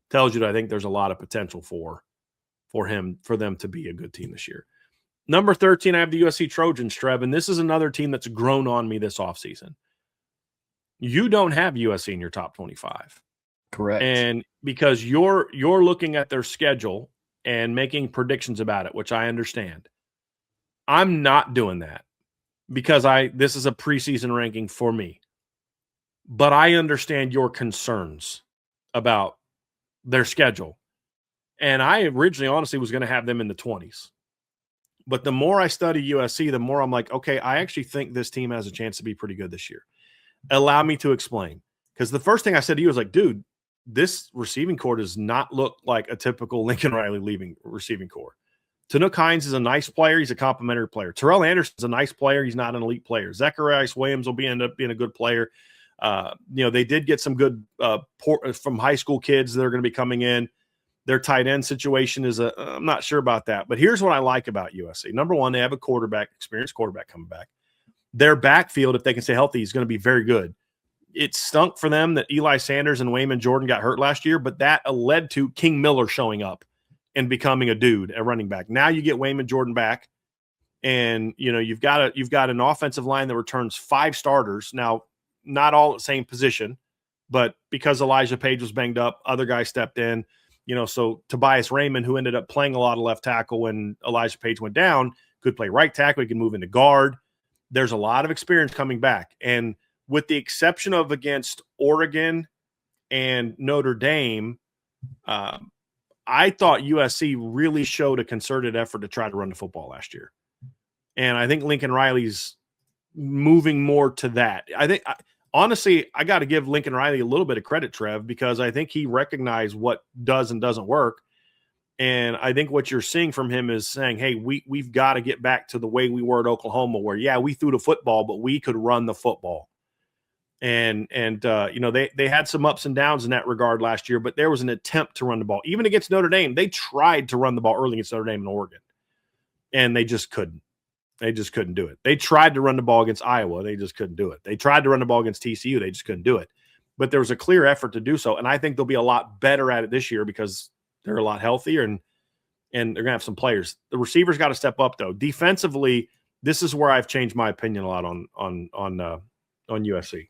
tells you that I think there's a lot of potential for them to be a good team this year. Number 13, I have the USC Trojans, Trev, and this is another team that's grown on me this offseason. You don't have USC in your top 25. Correct. And because you're looking at their schedule and making predictions about it, which I understand. I'm not doing that because this is a preseason ranking for me. But I understand your concerns about their schedule. And I originally, honestly, was going to have them in the 20s. But the more I study USC, the more I'm like, okay, I actually think this team has a chance to be pretty good this year. Allow me to explain. Because the first thing I said to you was like, dude, this receiving core does not look like a typical Lincoln Riley leaving receiving core. Tanook Hines is a nice player. He's a complimentary player. Terrell Anderson's a nice player. He's not an elite player. Zacharias Williams will end up being a good player. They did get some good from high school kids that are going to be coming in. Their tight end situation is I'm not sure about that. But here's what I like about USC. Number one, they have a experienced quarterback coming back. Their backfield, if they can stay healthy, is going to be very good. It stunk for them that Eli Sanders and Wayman Jordan got hurt last year, but that led to King Miller showing up and becoming a dude at running back. Now you get Wayman Jordan back, and you've got an offensive line that returns 5 starters. Now, not all at the same position, but because Elijah Page was banged up, other guys stepped in. So Tobias Raymond, who ended up playing a lot of left tackle when Elijah Page went down, could play right tackle. He can move into guard. There's a lot of experience coming back. And with the exception of against Oregon and Notre Dame, I thought USC really showed a concerted effort to try to run the football last year. And I think Lincoln Riley's moving more to that. Honestly, I got to give Lincoln Riley a little bit of credit, Trev, because I think he recognized what does and doesn't work. And I think what you're seeing from him is saying, hey, we've got to get back to the way we were at Oklahoma, where, yeah, we threw the football, but we could run the football. And they had some ups and downs in that regard last year, but there was an attempt to run the ball. Even against Notre Dame, they tried to run the ball early against Notre Dame and Oregon, and they just couldn't. They just couldn't do it. They tried to run the ball against Iowa. They just couldn't do it. They tried to run the ball against TCU. They just couldn't do it. But there was a clear effort to do so, and I think they'll be a lot better at it this year because they're a lot healthier and they're going to have some players. The receivers got to step up, though. Defensively, this is where I've changed my opinion a lot on USC.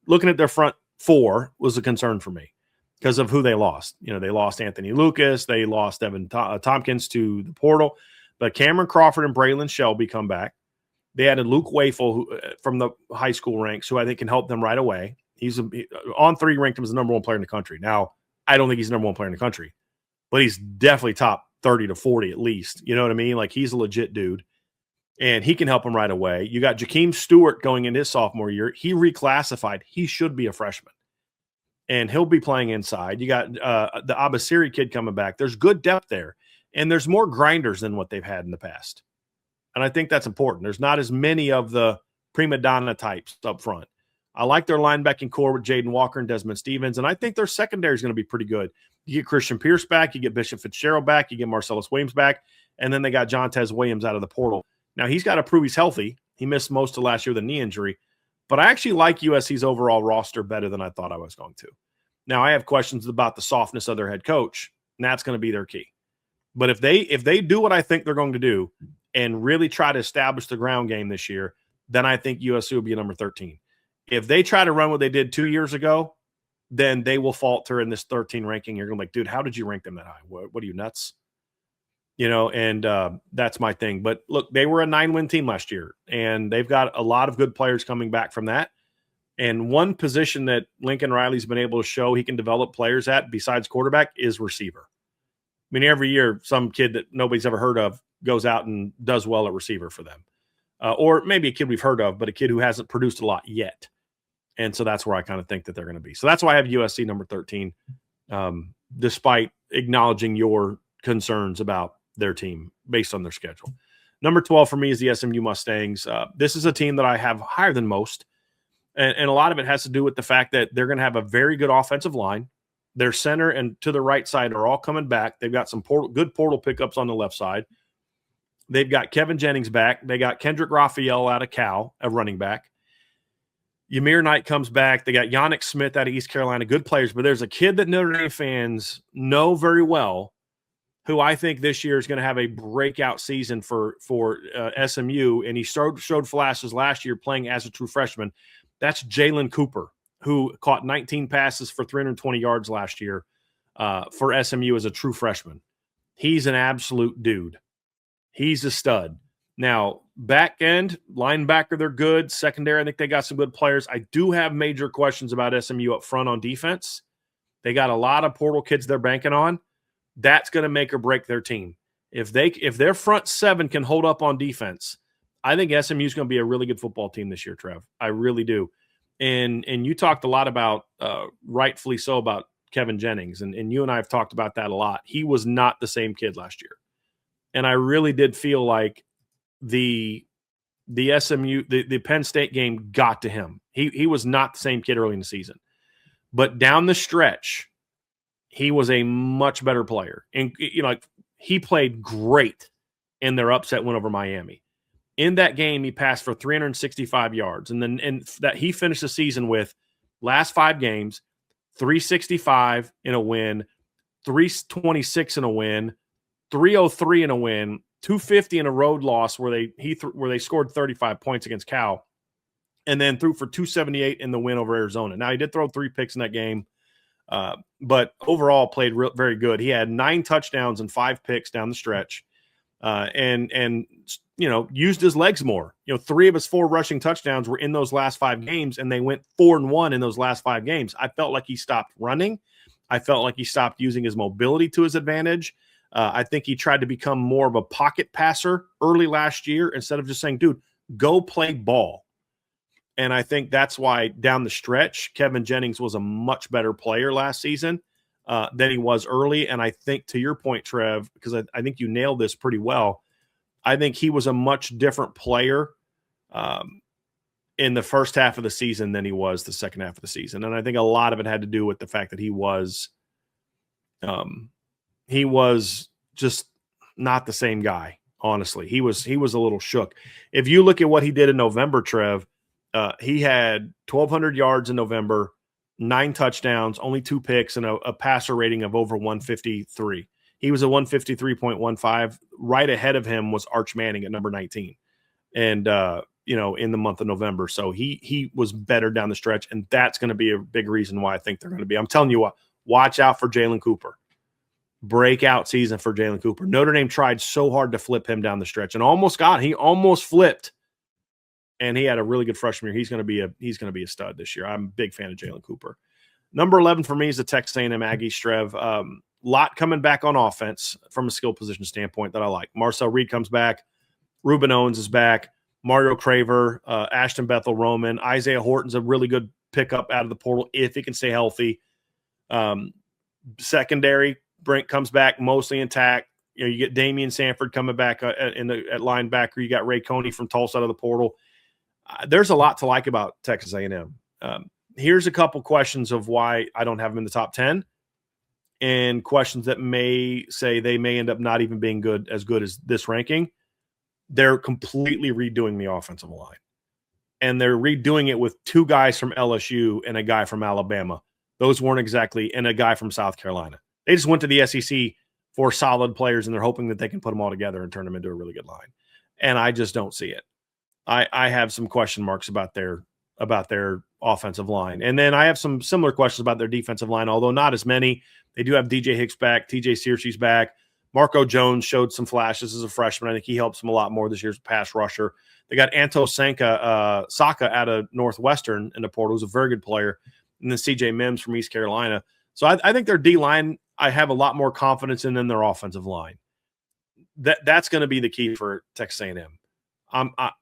Looking at their front four was a concern for me because of who they lost. They lost Anthony Lucas. They lost Evan Tompkins to the portal. But Cameron Crawford and Braylon Shelby come back. They added Luke Wafel from the high school ranks, who I think can help them right away. He's on 3 ranked him as the number 1 player in the country. Now, I don't think he's the number 1 player in the country, but he's definitely top 30 to 40 at least. You know what I mean? Like, he's a legit dude, and he can help him right away. You got Jakeem Stewart going into his sophomore year. He reclassified. He should be a freshman, and he'll be playing inside. You got the Abasiri kid coming back. There's good depth there. And there's more grinders than what they've had in the past. And I think that's important. There's not as many of the prima donna types up front. I like their linebacking core with Jaden Walker and Desmond Stevens, and I think their secondary is going to be pretty good. You get Christian Pierce back, you get Bishop Fitzgerald back, you get Marcellus Williams back, and then they got Jontez Williams out of the portal. Now, he's got to prove he's healthy. He missed most of last year with a knee injury, but I actually like USC's overall roster better than I thought I was going to. Now, I have questions about the softness of their head coach, and that's going to be their key. But if they do what I think they're going to do and really try to establish the ground game this year, then I think USC will be number 13. If they try to run what they did 2 years ago, then they will falter in this 13 ranking. You're going to be like, dude, how did you rank them that high? What are you, nuts? And that's my thing. But look, they were a 9-win team last year, and they've got a lot of good players coming back from that. And one position that Lincoln Riley's been able to show he can develop players at besides quarterback is receiver. I mean, every year, some kid that nobody's ever heard of goes out and does well at receiver for them. Or maybe a kid we've heard of, but a kid who hasn't produced a lot yet. And so that's where I kind of think that they're going to be. So that's why I have USC number 13, despite acknowledging your concerns about their team based on their schedule. Number 12 for me is the SMU Mustangs. This is a team that I have higher than most. And a lot of it has to do with the fact that they're going to have a very good offensive line. Their center and to the right side are all coming back. They've got some good portal pickups on the left side. They've got Kevin Jennings back. They got Kendrick Raphael out of Cal, a running back. Ymir Knight comes back. They got Yannick Smith out of East Carolina, good players. But there's a kid that Notre Dame fans know very well who I think this year is going to have a breakout season for SMU, and he showed flashes last year playing as a true freshman. That's Jalen Cooper, who caught 19 passes for 320 yards last year for SMU as a true freshman. He's an absolute dude. He's a stud. Now, back end, linebacker, they're good. Secondary, I think they got some good players. I do have major questions about SMU up front on defense. They got a lot of portal kids they're banking on. That's going to make or break their team. If their front seven can hold up on defense, I think SMU is going to be a really good football team this year, Trev. I really do. And you talked a lot about, rightfully so, about Kevin Jennings, and you and I have talked about that a lot. He was not the same kid last year. And I really did feel like the SMU, the Penn State game got to him. He was not the same kid early in the season. But down the stretch, he was a much better player. And, he played great in their upset win over Miami. In that game, he passed for 365 yards. And that he finished the season with last 5 games, 365 in a win, 326 in a win, 303 in a win, 250 in a road loss where they scored 35 points against Cal, and then threw for 278 in the win over Arizona. Now, he did throw 3 picks in that game, but overall played very good. He had 9 touchdowns and 5 picks down the stretch, and used his legs more. 3 of his 4 rushing touchdowns were in those last 5 games, and they went 4-1 in those last 5 games. I felt like he stopped running. I felt like he stopped using his mobility to his advantage. I think he tried to become more of a pocket passer early last year instead of just saying, dude, go play ball. And I think that's why down the stretch, Kevin Jennings was a much better player last season than he was early. And I think to your point, Trev, because I think you nailed this pretty well, I think he was a much different player in the first half of the season than he was the second half of the season. And I think a lot of it had to do with the fact that he was just not the same guy. Honestly, he was a little shook. If you look at what he did in November, Trev, he had 1,200 yards in November, 9 touchdowns, only 2 picks, and a passer rating of over 153. He was a 153.15. Right ahead of him was Arch Manning at number 19. And, in the month of November. So he was better down the stretch, and that's going to be a big reason why I think they're going to be. I'm telling you what, watch out for Jalen Cooper. Breakout season for Jalen Cooper. Notre Dame tried so hard to flip him down the stretch and he almost flipped. And he had a really good freshman year. He's going to be a stud this year. I'm a big fan of Jalen Cooper. Number 11 for me is the Texas A&M Aggies, Trev. Lot coming back on offense from a skill position standpoint that I like. Marcel Reed comes back. Reuben Owens is back. Mario Craver, Ashton Bethel-Roman. Isaiah Horton's a really good pickup out of the portal if he can stay healthy. Secondary, Brent comes back mostly intact. You get Damian Sanford coming back at linebacker. You got Ray Coney from Tulsa out of the portal. There's a lot to like about Texas A&M. Here's a couple questions of why I don't have them in the top 10, and questions that may say they may end up not even being as good as this ranking. They're completely redoing the offensive line, and they're redoing it with 2 guys from LSU and a guy from Alabama. Those weren't exactly, and a guy from South Carolina. They just went to the SEC for solid players, and they're hoping that they can put them all together and turn them into a really good line. And I just don't see it. I have some question marks about their offensive line. And then I have some similar questions about their defensive line, although not as many. They do have DJ Hicks back. TJ Searcy's back. Marco Jones showed some flashes as a freshman. I think he helps them a lot more this year's pass rusher. They got Anto Saka out of Northwestern in the portal, who's a very good player. And then CJ Mims from East Carolina. So I think their D-line, I have a lot more confidence in than their offensive line. That's going to be the key for Texas A&M.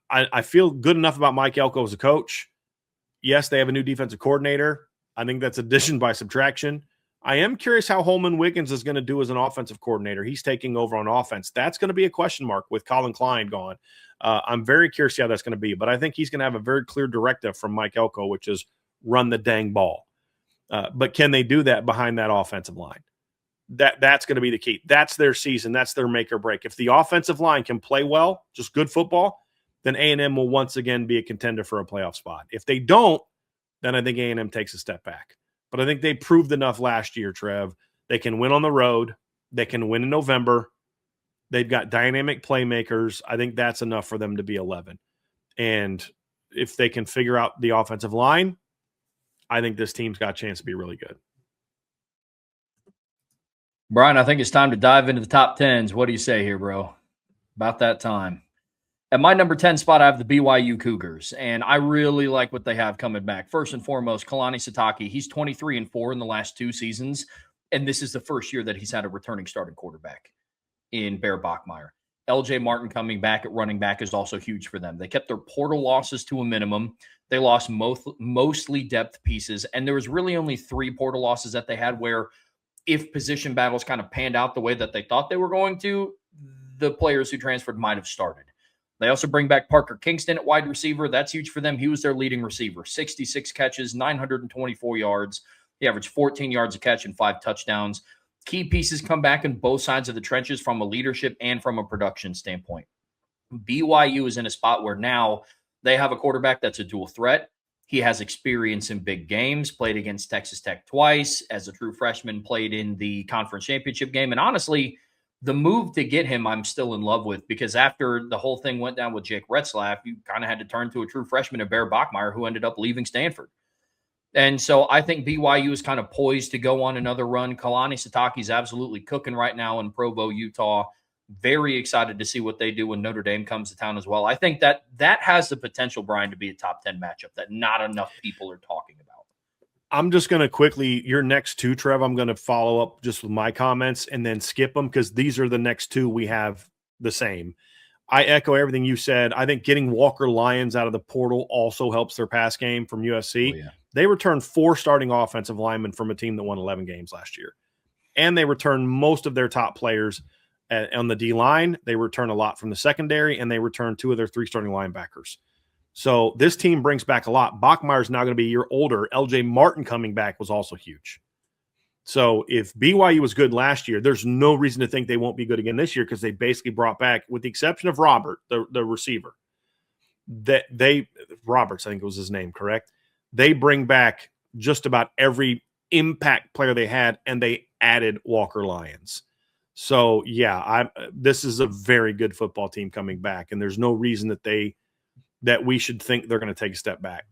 I feel good enough about Mike Elko as a coach. Yes, they have a new defensive coordinator. I think that's addition by subtraction. I am curious how Holman Wiggins is going to do as an offensive coordinator. He's taking over on offense. That's going to be a question mark with Colin Klein gone. I'm very curious how that's going to be, but I think he's going to have a very clear directive from Mike Elko, which is run the dang ball. But can they do that behind that offensive line? That's going to be the key. That's their season. That's their make or break. If the offensive line can play well, just good football, then A&M will once again be a contender for a playoff spot. If they don't, then I think A&M takes a step back. But I think they proved enough last year, Trev. They can win on the road. They can win in November. They've got dynamic playmakers. I think that's enough for them to be 11. And if they can figure out the offensive line, I think this team's got a chance to be really good. Brian, I think it's time to dive into the top 10s. What do you say here, bro? About that time. At my number 10 spot, I have the BYU Cougars, and I really like what they have coming back. First and foremost, Kalani Sitake. He's 23-4 in the last 2 seasons, and this is the first year that he's had a returning starting quarterback in Bear Bachmeier. LJ Martin coming back at running back is also huge for them. They kept their portal losses to a minimum. They lost mostly depth pieces, and there was really only 3 portal losses that they had where if position battles kind of panned out the way that they thought they were going to, the players who transferred might have started. They also bring back Parker Kingston at wide receiver. That's huge for them. He was their leading receiver. 66 catches, 924 yards. He averaged 14 yards a catch and 5 touchdowns. Key pieces come back in both sides of the trenches from a leadership and from a production standpoint. BYU is in a spot where now they have a quarterback that's a dual threat. He has experience in big games, played against Texas Tech twice. As a true freshman, played in the conference championship game. And honestly, the move to get him, I'm still in love with, because after the whole thing went down with Jake Retzlaff, you kind of had to turn to a true freshman at Bear Bachmeier, who ended up leaving Stanford. And so I think BYU is kind of poised to go on another run. Kalani Sitake is absolutely cooking right now in Provo, Utah. Very excited to see what they do when Notre Dame comes to town as well. I think that has the potential, Brian, to be a top 10 matchup that not enough people are talking about. I'm just going to quickly, your next two, Trev, I'm going to follow up just with my comments and then skip them because these are the next two we have the same. I echo everything you said. I think getting Walker Lyons out of the portal also helps their pass game from USC. Oh, yeah. They returned 4 starting offensive linemen from a team that won 11 games last year. And they returned most of their top players on the D-line. They return a lot from the secondary, and they return 2 of their 3 starting linebackers. So this team brings back a lot. Bachmeier's now going to be a year older. LJ Martin coming back was also huge. So if BYU was good last year, there's no reason to think they won't be good again this year because they basically brought back, with the exception of Robert, the receiver, Roberts, I think was his name, correct? They bring back just about every impact player they had, and they added Walker Lyons. So, yeah, this is a very good football team coming back, and there's no reason that we should think they're going to take a step back.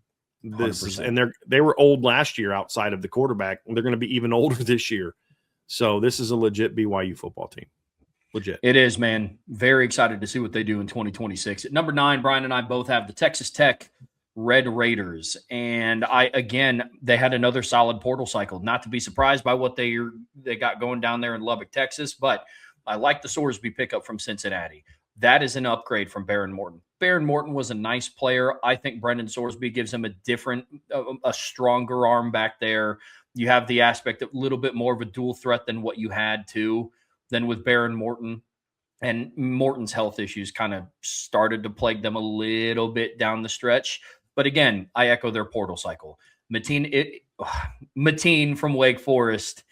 They were old last year outside of the quarterback. They're going to be even older this year. So this is a legit BYU football team. Legit. It is, man. Very excited to see what they do in 2026. At number 9, Brian and I both have the Texas Tech Red Raiders. And they had another solid portal cycle. Not to be surprised by what they got going down there in Lubbock, Texas, but I like the Sorsby pickup from Cincinnati. That is an upgrade from Baron Morton. Baron Morton was a nice player. I think Brendan Sorsby gives him a stronger arm back there. You have the aspect of a little bit more of a dual threat than what you had than with Baron Morton. And Morton's health issues kind of started to plague them a little bit down the stretch. But again, I echo their portal cycle. Mateen from Wake Forest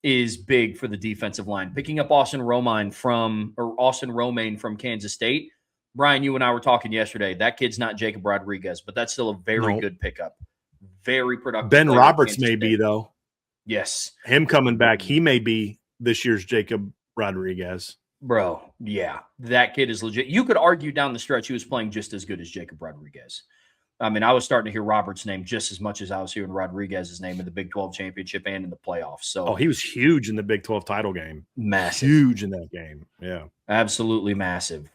is big for the defensive line. Picking up Austin Romaine from Kansas State. Brian, you and I were talking yesterday. That kid's not Jacob Rodriguez, but that's still a very good pickup. Very productive. Ben Roberts may be, though. Yes. Him coming back, he may be this year's Jacob Rodriguez. Bro, yeah. That kid is legit. You could argue down the stretch he was playing just as good as Jacob Rodriguez. I mean, I was starting to hear Roberts' name just as much as I was hearing Rodriguez's name in the Big 12 championship and in the playoffs. So, he was huge in the Big 12 title game. Massive. Huge in that game. Yeah. Absolutely massive.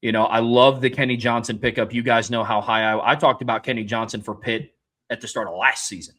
I love the Kenny Johnson pickup. You guys know how high I talked about Kenny Johnson for Pitt at the start of last season.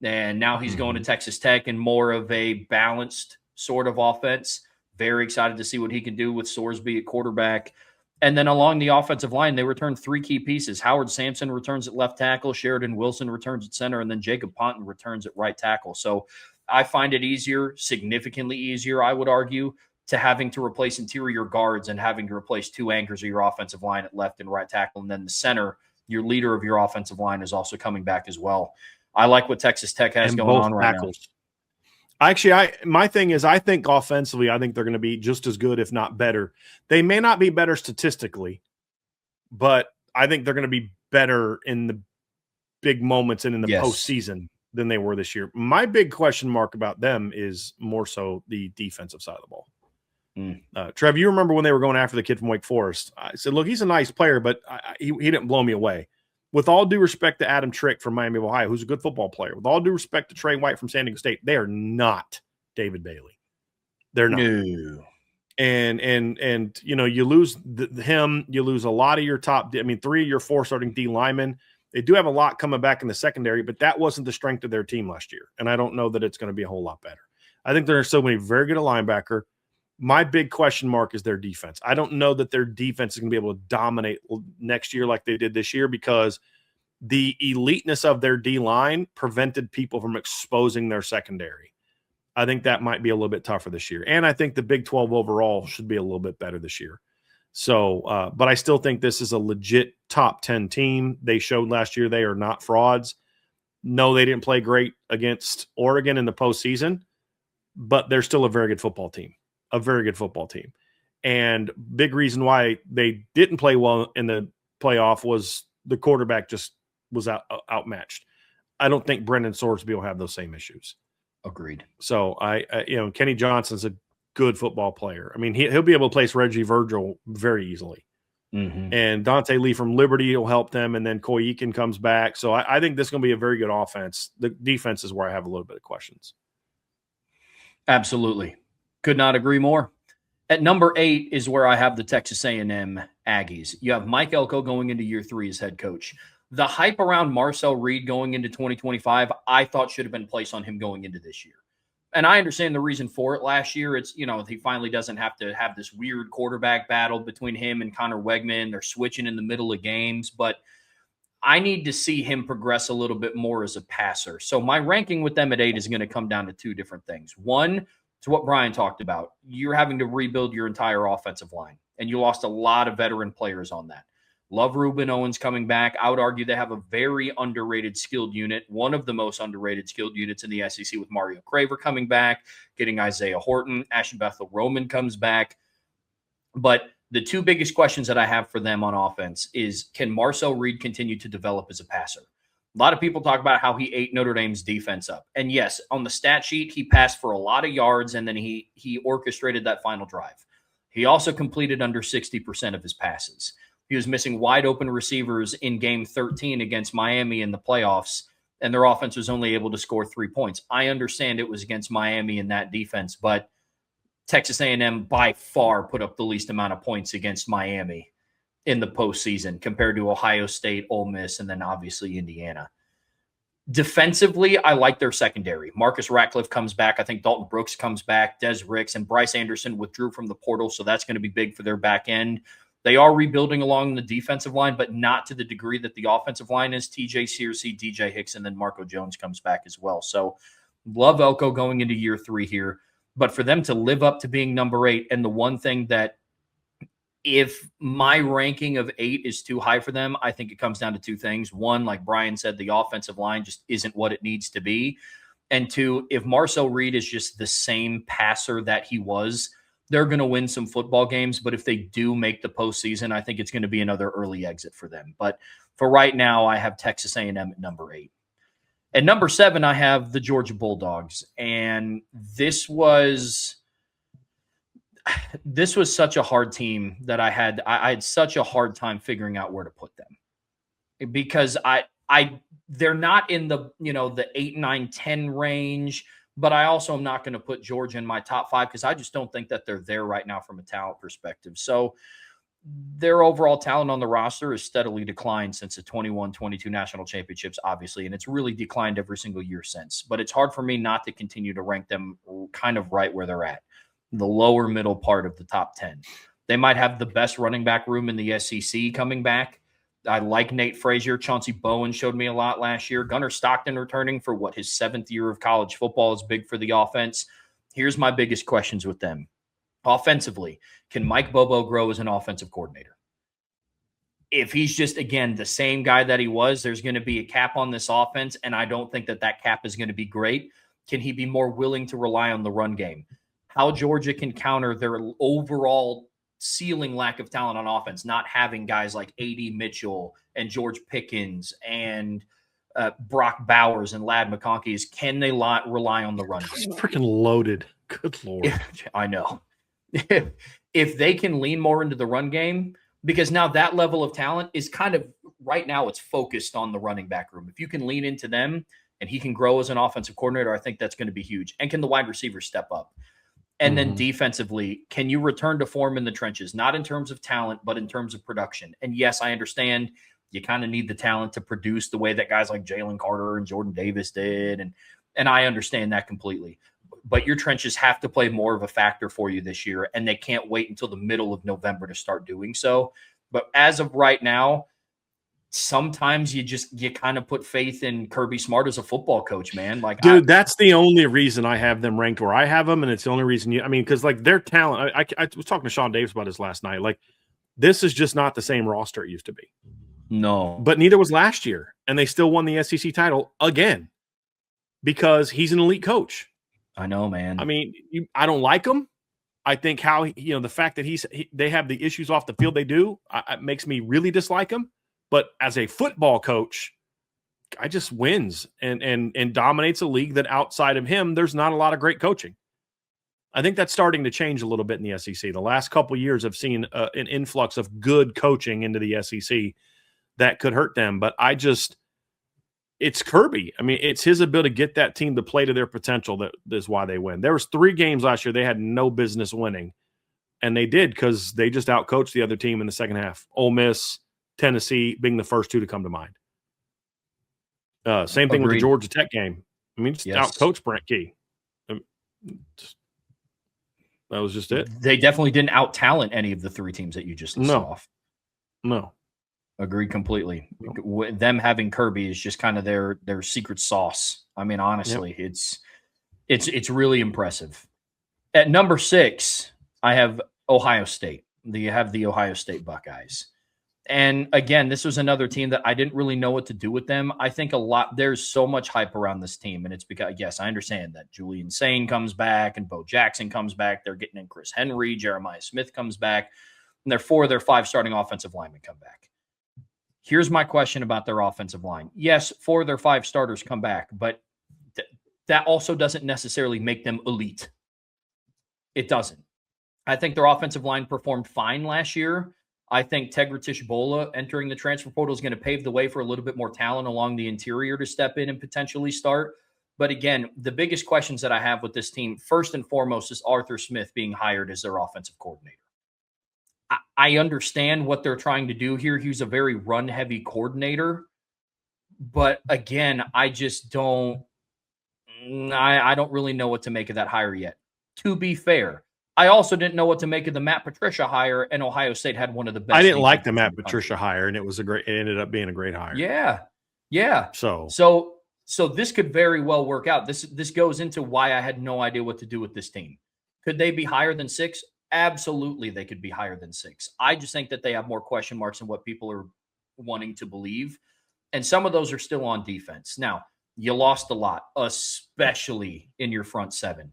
And now he's going to Texas Tech and more of a balanced sort of offense. Very excited to see what he can do with Sorsby at quarterback. And then along the offensive line, they return 3 key pieces. Howard Sampson returns at left tackle. Sheridan Wilson returns at center. And then Jacob Ponton returns at right tackle. So I find it easier, significantly easier, I would argue, to having to replace interior guards and having to replace 2 anchors of your offensive line at left and right tackle. And then the center, your leader of your offensive line, is also coming back as well. I like what Texas Tech has going on right now. Actually, my thing is, I think offensively, I think they're going to be just as good, if not better. They may not be better statistically, but I think they're going to be better in the big moments and in the postseason than they were this year. My big question mark about them is more so the defensive side of the ball. Trev, you remember when they were going after the kid from Wake Forest? I said, look, he's a nice player, but he didn't blow me away. With all due respect to Adam Trick from Miami of Ohio, who's a good football player, with all due respect to Trey White from San Diego State, they are not David Bailey. They're not. No. And you lose him, you lose a lot of your top. 3 of your 4 starting D linemen. They do have a lot coming back in the secondary, but that wasn't the strength of their team last year. And I don't know that it's going to be a whole lot better. I think there are so many very good at linebacker. My big question mark is their defense. I don't know that their defense is going to be able to dominate next year like they did this year because the eliteness of their D-line prevented people from exposing their secondary. I think that might be a little bit tougher this year. And I think the Big 12 overall should be a little bit better this year. So, but I still think this is a legit top 10 team. They showed last year they are not frauds. No, they didn't play great against Oregon in the postseason, but they're still a very good football team. A very good football team. And big reason why they didn't play well in the playoff was the quarterback just was outmatched. I don't think Brendan Sorsby will have those same issues. Agreed. So Kenny Johnson's a good football player. He'll be able to place Reggie Virgil very easily. Mm-hmm. And Dante Lee from Liberty will help them. And then Coy Eakin comes back. So I think this is going to be a very good offense. The defense is where I have a little bit of questions. Absolutely. Could not agree more. At number 8 is where I have the Texas A&M Aggies. You have Mike Elko going into year 3 as head coach. The hype around Marcel Reed going into 2025, I thought should have been placed on him going into this year. And I understand the reason for it last year. It's, he finally doesn't have to have this weird quarterback battle between him and Connor Wegman. They're switching in the middle of games, but I need to see him progress a little bit more as a passer. So my ranking with them at 8 is going to come down to two different things. One, to what Brian talked about, you're having to rebuild your entire offensive line, and you lost a lot of veteran players on that. Love Ruben Owens coming back. I would argue they have a very underrated skilled unit, one of the most underrated skilled units in the SEC, with Mario Craver coming back, getting Isaiah Horton. Ashton Bethel Roman comes back. But the two biggest questions that I have for them on offense is, can Marcel Reed continue to develop as a passer? A lot of people talk about how he ate Notre Dame's defense up. And yes, on the stat sheet, he passed for a lot of yards, and then he orchestrated that final drive. He also completed under 60% of his passes. He was missing wide open receivers in game 13 against Miami in the playoffs, and their offense was only able to score 3 points. I understand it was against Miami in that defense, but Texas A&M by far put up the least amount of points against Miami in the postseason compared to Ohio State, Ole Miss, and then obviously Indiana. Defensively, I like their secondary. Marcus Ratcliffe comes back. I think Dalton Brooks comes back. Des Ricks and Bryce Anderson withdrew from the portal, so that's going to be big for their back end. They are rebuilding along the defensive line, but not to the degree that the offensive line is. TJ Searcy, DJ Hicks, and then Marco Jones comes back as well. So love Elko going into year 3 here. But for them to live up to being number 8, and the one thing that, if my ranking of 8 is too high for them, I think it comes down to two things. One, like Brian said, the offensive line just isn't what it needs to be. And two, if Marcel Reed is just the same passer that he was, they're going to win some football games. But if they do make the postseason, I think it's going to be another early exit for them. But for right now, I have Texas A&M at number 8. At number 7, I have the Georgia Bulldogs. And this was such a hard team that I had such a hard time figuring out where to put them, because they're not in the, the 8, 9, 10 range, but I also am not going to put Georgia in my top 5 because I just don't think that they're there right now from a talent perspective. So their overall talent on the roster has steadily declined since the 21-22 national championships, obviously, and it's really declined every single year since. But it's hard for me not to continue to rank them kind of right where they're at, the lower middle part of the top 10. They might have the best running back room in the SEC coming back. I like Nate Frazier. Chauncey Bowen showed me a lot last year. Gunnar Stockton returning for his 7th year of college football is big for the offense. Here's my biggest questions with them. Offensively, can Mike Bobo grow as an offensive coordinator? If he's just, again, the same guy that he was, there's going to be a cap on this offense, and I don't think that cap is going to be great. Can he be more willing to rely on the run game? How Georgia can counter their overall ceiling lack of talent on offense, not having guys like A.D. Mitchell and George Pickens and Brock Bowers and Ladd McConkey, is can they rely on the run game? Freaking loaded. Good Lord. I know. If they can lean more into the run game, because now that level of talent is kind of, right now it's focused on the running back room. If you can lean into them and he can grow as an offensive coordinator, I think that's going to be huge. And can the wide receivers step up? And then defensively, can you return to form in the trenches? Not in terms of talent, but in terms of production. And yes, I understand you kind of need the talent to produce the way that guys like Jalen Carter and Jordan Davis did. And I understand that completely. But your trenches have to play more of a factor for you this year, and they can't wait until the middle of November to start doing so. But as of right now, sometimes you kind of put faith in Kirby Smart as a football coach, man. Like, dude, that's the only reason I have them ranked where I have them, and it's the only reason because like their talent. I was talking to Sean Davis about this last night. Like, this is just not the same roster it used to be. No, but neither was last year, and they still won the SEC title again because he's an elite coach. I know, man. I mean, I don't like him. I think how the fact that they have the issues off the field they do it makes me really dislike him. But as a football coach, guy just wins and dominates a league that outside of him, there's not a lot of great coaching. I think that's starting to change a little bit in the SEC. The last couple of years, I've seen an influx of good coaching into the SEC that could hurt them. But it's Kirby. I mean, it's his ability to get that team to play to their potential that is why they win. There was 3 games last year they had no business winning, and they did because they just outcoached the other team in the second half. Ole Miss, Tennessee being the first 2 to come to mind. Same thing with the Agreed. Georgia Tech game. I mean, just Yes. out-coach Brent Key. That was just it. They definitely didn't out-talent any of the three teams that you just listed off. No. Agreed completely. Them having Kirby is just kind of their secret sauce. I mean, honestly, it's really impressive. At number 6, I have Ohio State. You have the Ohio State Buckeyes. And again, this was another team that I didn't really know what to do with them. I think there's so much hype around this team. And it's because, yes, I understand that Julian Sain comes back and Bo Jackson comes back. They're getting in Chris Henry, Jeremiah Smith comes back. And 4 of their 5 starting offensive linemen come back. Here's my question about their offensive line. Yes, 4 of their 5 starters come back, but that also doesn't necessarily make them elite. It doesn't. I think their offensive line performed fine last year. I think Tegratish Bola entering the transfer portal is going to pave the way for a little bit more talent along the interior to step in and potentially start. But again, the biggest questions that I have with this team, first and foremost, is Arthur Smith being hired as their offensive coordinator. I understand what they're trying to do here. He's a very run-heavy coordinator. But again, I just don't I don't really know what to make of that hire yet. To be fair, I also didn't know what to make of the Matt Patricia hire, and Ohio State had one of the best. I didn't like the Matt Patricia hire, and it ended up being a great hire. Yeah. So this could very well work out. This goes into why I had no idea what to do with this team. Could they be higher than 6? Absolutely, they could be higher than 6. I just think that they have more question marks than what people are wanting to believe, and some of those are still on defense. Now, you lost a lot, especially in your front 7.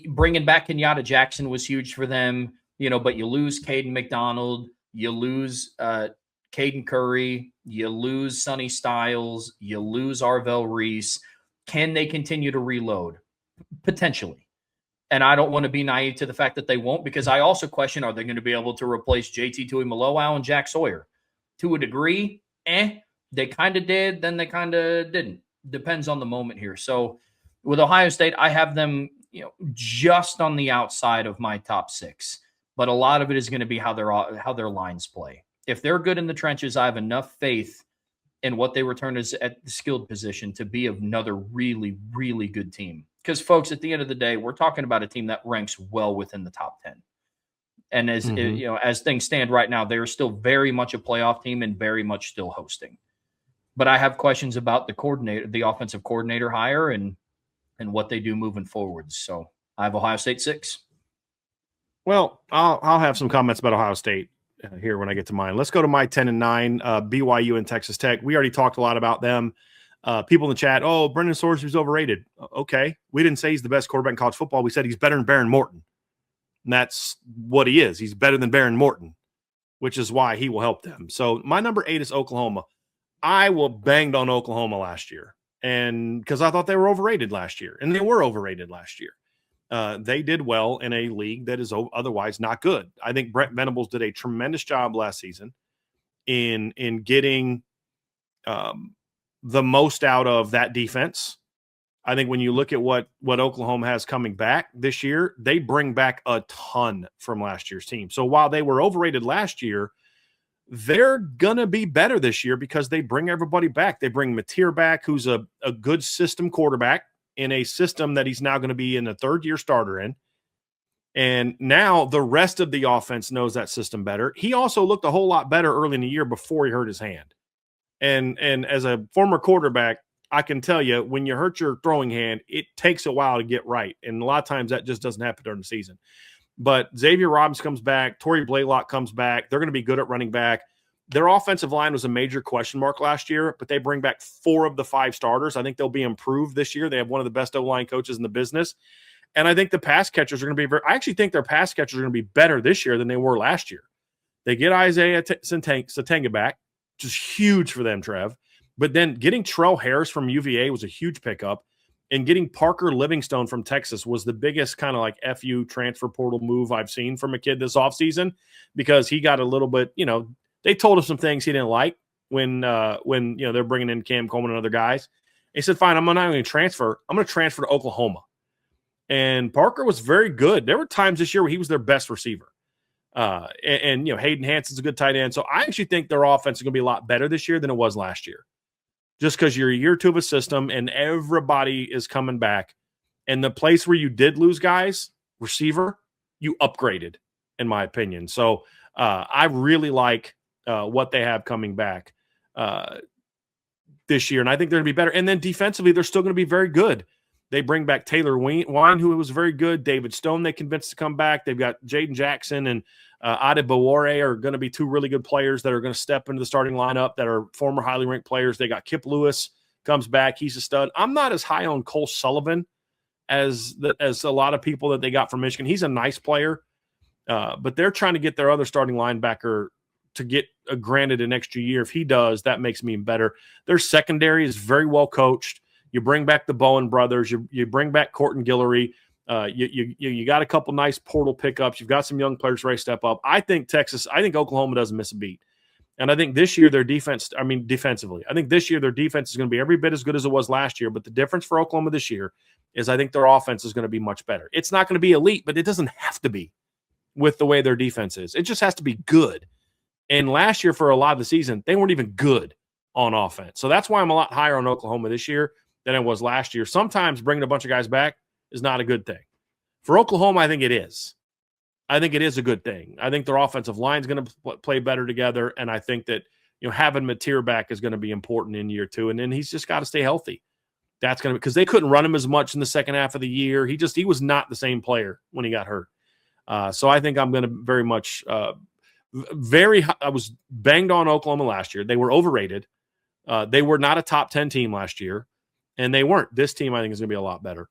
Bringing back Kenyatta Jackson was huge for them, but you lose Caden McDonald, you lose Caden Curry, you lose Sonny Styles, you lose Arvell Reese. Can they continue to reload? Potentially. And I don't want to be naive to the fact that they won't, because I also question, are they going to be able to replace JT Tuimoloau and Jack Sawyer? To a degree, they kind of did, then they kind of didn't. Depends on the moment here. So with Ohio State, I have them just on the outside of my top 6, but a lot of it is going to be how their lines play. If they're good in the trenches, I have enough faith in what they return as at the skilled position to be another really, really good team. Because folks, at the end of the day, we're talking about a team that ranks well within the top 10. And as things stand right now, they're still very much a playoff team and very much still hosting. But I have questions about the offensive coordinator hire and what they do moving forward. So I have Ohio State 6. Well, I'll have some comments about Ohio State here when I get to mine. Let's go to my 10 and 9, BYU and Texas Tech. We already talked a lot about them. People in the chat, Brendan Sorcery's overrated. Okay. We didn't say he's the best quarterback in college football. We said he's better than Baron Morton. And that's what he is. He's better than Baron Morton, which is why he will help them. So my number 8 is Oklahoma. I banged on Oklahoma last year, and because I thought they were overrated last year, and they were overrated last year. They did well in a league that is otherwise not good. I think Brent Venables did a tremendous job last season in getting the most out of that defense. I think when you look at what Oklahoma has coming back this year, they bring back a ton from last year's team. So while they were overrated last year, they're going to be better this year because they bring everybody back. They bring Mateer back, who's a good system quarterback in a system that he's now going to be in a third-year starter in. And now the rest of the offense knows that system better. He also looked a whole lot better early in the year before he hurt his hand. And as a former quarterback, I can tell you, when you hurt your throwing hand, it takes a while to get right. And a lot of times that just doesn't happen during the season. But Xavier Robbins comes back. Torrey Blaylock comes back. They're going to be good at running back. Their offensive line was a major question mark last year, but they bring back 4 of the 5 starters. I think they'll be improved this year. They have one of the best O-line coaches in the business. And I think the pass catchers are going to be I actually think their pass catchers are going to be better this year than they were last year. They get Isaiah Satenga back, which is huge for them, Trev. But then getting Trell Harris from UVA was a huge pickup. And getting Parker Livingstone from Texas was the biggest kind of like FU transfer portal move I've seen from a kid this offseason, because he got a little bit, they told him some things he didn't like when they're bringing in Cam Coleman and other guys. He said, fine, I'm not going to transfer. I'm going to transfer to Oklahoma. And Parker was very good. There were times this year where he was their best receiver. And Hayden Hanson's a good tight end. So I actually think their offense is going to be a lot better this year than it was last year. just because you're a year or two of a system and everybody is coming back. And the place where you did lose guys, receiver, you upgraded, in my opinion. So I really like what they have coming back this year, and I think they're going to be better. And then defensively, they're still going to be very good. They bring back Taylor Wine, who was very good. David Stone, they convinced to come back. They've got Jaden Jackson and Adebawore are going to be two really good players that are going to step into the starting lineup that are former highly ranked players. They got Kip Lewis comes back. He's a stud. I'm not as high on Cole Sullivan as a lot of people that they got from Michigan. He's a nice player, but they're trying to get their other starting linebacker to get granted an extra year. If he does, that makes me better. Their secondary is very well coached. You bring back the Bowen brothers. You bring back Corton Guillory. You got a couple nice portal pickups. You've got some young players ready to step up. I think Oklahoma doesn't miss a beat. And I think this year their defense, defensively, I think this year their defense is going to be every bit as good as it was last year. But the difference for Oklahoma this year is I think their offense is going to be much better. It's not going to be elite, but it doesn't have to be with the way their defense is. It just has to be good. And last year for a lot of the season, they weren't even good on offense. So that's why I'm a lot higher on Oklahoma this year than it was last year. Sometimes bringing a bunch of guys back is not a good thing. For Oklahoma, I think it is. I think it is a good thing. I think their offensive line is going to play better together, and I think that having Mateer back is going to be important in year 2. And then he's just got to stay healthy. That's going to because they couldn't run him as much in the second half of the year. He was not the same player when he got hurt. So I think I'm going to very much I was banged on Oklahoma last year. They were overrated. They were not a top 10 team last year, and they weren't. This team I think is going to be a lot better.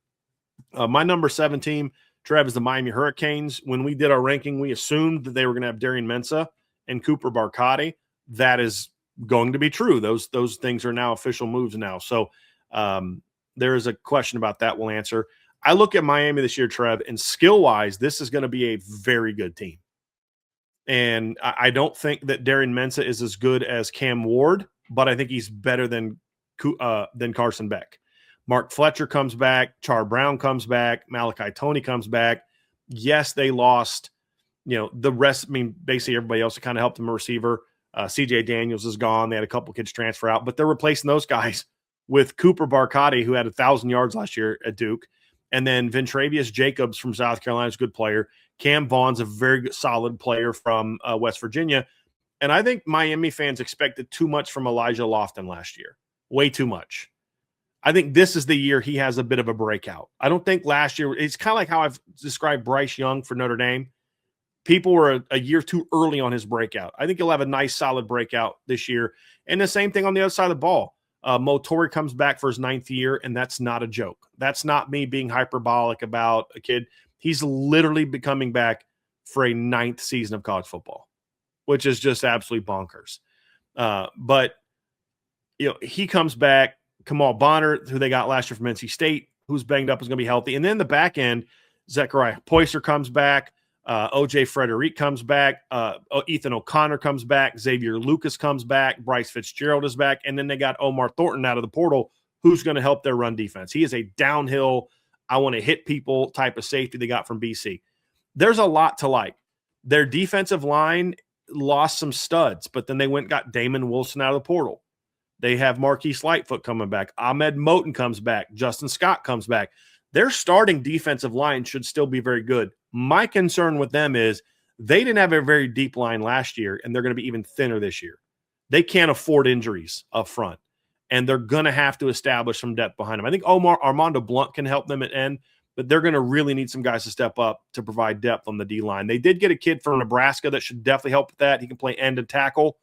My number 7 team, Trev, is the Miami Hurricanes. When we did our ranking, we assumed that they were going to have Darian Mensah and Cooper Barcotti. That is going to be true. Those things are now official moves now. So there is a question about that we'll answer. I look at Miami this year, Trev, and skill-wise, this is going to be a very good team. And I don't think that Darian Mensah is as good as Cam Ward, but I think he's better than Carson Beck. Mark Fletcher comes back. Char Brown comes back. Malachi Toney comes back. Yes, they lost, the rest. Basically everybody else that kind of helped them a receiver. CJ Daniels is gone. They had a couple kids transfer out, but they're replacing those guys with Cooper Barcotti, who had 1,000 yards last year at Duke. And then Ventravius Jacobs from South Carolina is a good player. Cam Vaughn's a very good, solid player from West Virginia. And I think Miami fans expected too much from Elijah Lofton last year. Way too much. I think this is the year he has a bit of a breakout. I don't think last year – it's kind of like how I've described Bryce Young for Notre Dame. People were a year too early on his breakout. I think he'll have a nice, solid breakout this year. And the same thing on the other side of the ball. Mo Torrey comes back for his 9th year, and that's not a joke. That's not me being hyperbolic about a kid. He's literally coming back for a 9th season of college football, which is just absolutely bonkers. But he comes back. Kamal Bonner, who they got last year from NC State, who's banged up, is going to be healthy. And then the back end, Zechariah Poyser comes back. O.J. Frederick comes back. Ethan O'Connor comes back. Xavier Lucas comes back. Bryce Fitzgerald is back. And then they got Omar Thornton out of the portal, who's going to help their run defense. He is a downhill, I want to hit people type of safety they got from BC. There's a lot to like. Their defensive line lost some studs, but then they went and got Damon Wilson out of the portal. They have Marquise Lightfoot coming back. Ahmed Moten comes back. Justin Scott comes back. Their starting defensive line should still be very good. My concern with them is they didn't have a very deep line last year, and they're going to be even thinner this year. They can't afford injuries up front, and they're going to have to establish some depth behind them. I think Armando Blunt can help them at end, but they're going to really need some guys to step up to provide depth on the D-line. They did get a kid from Nebraska that should definitely help with that. He can play end and tackle.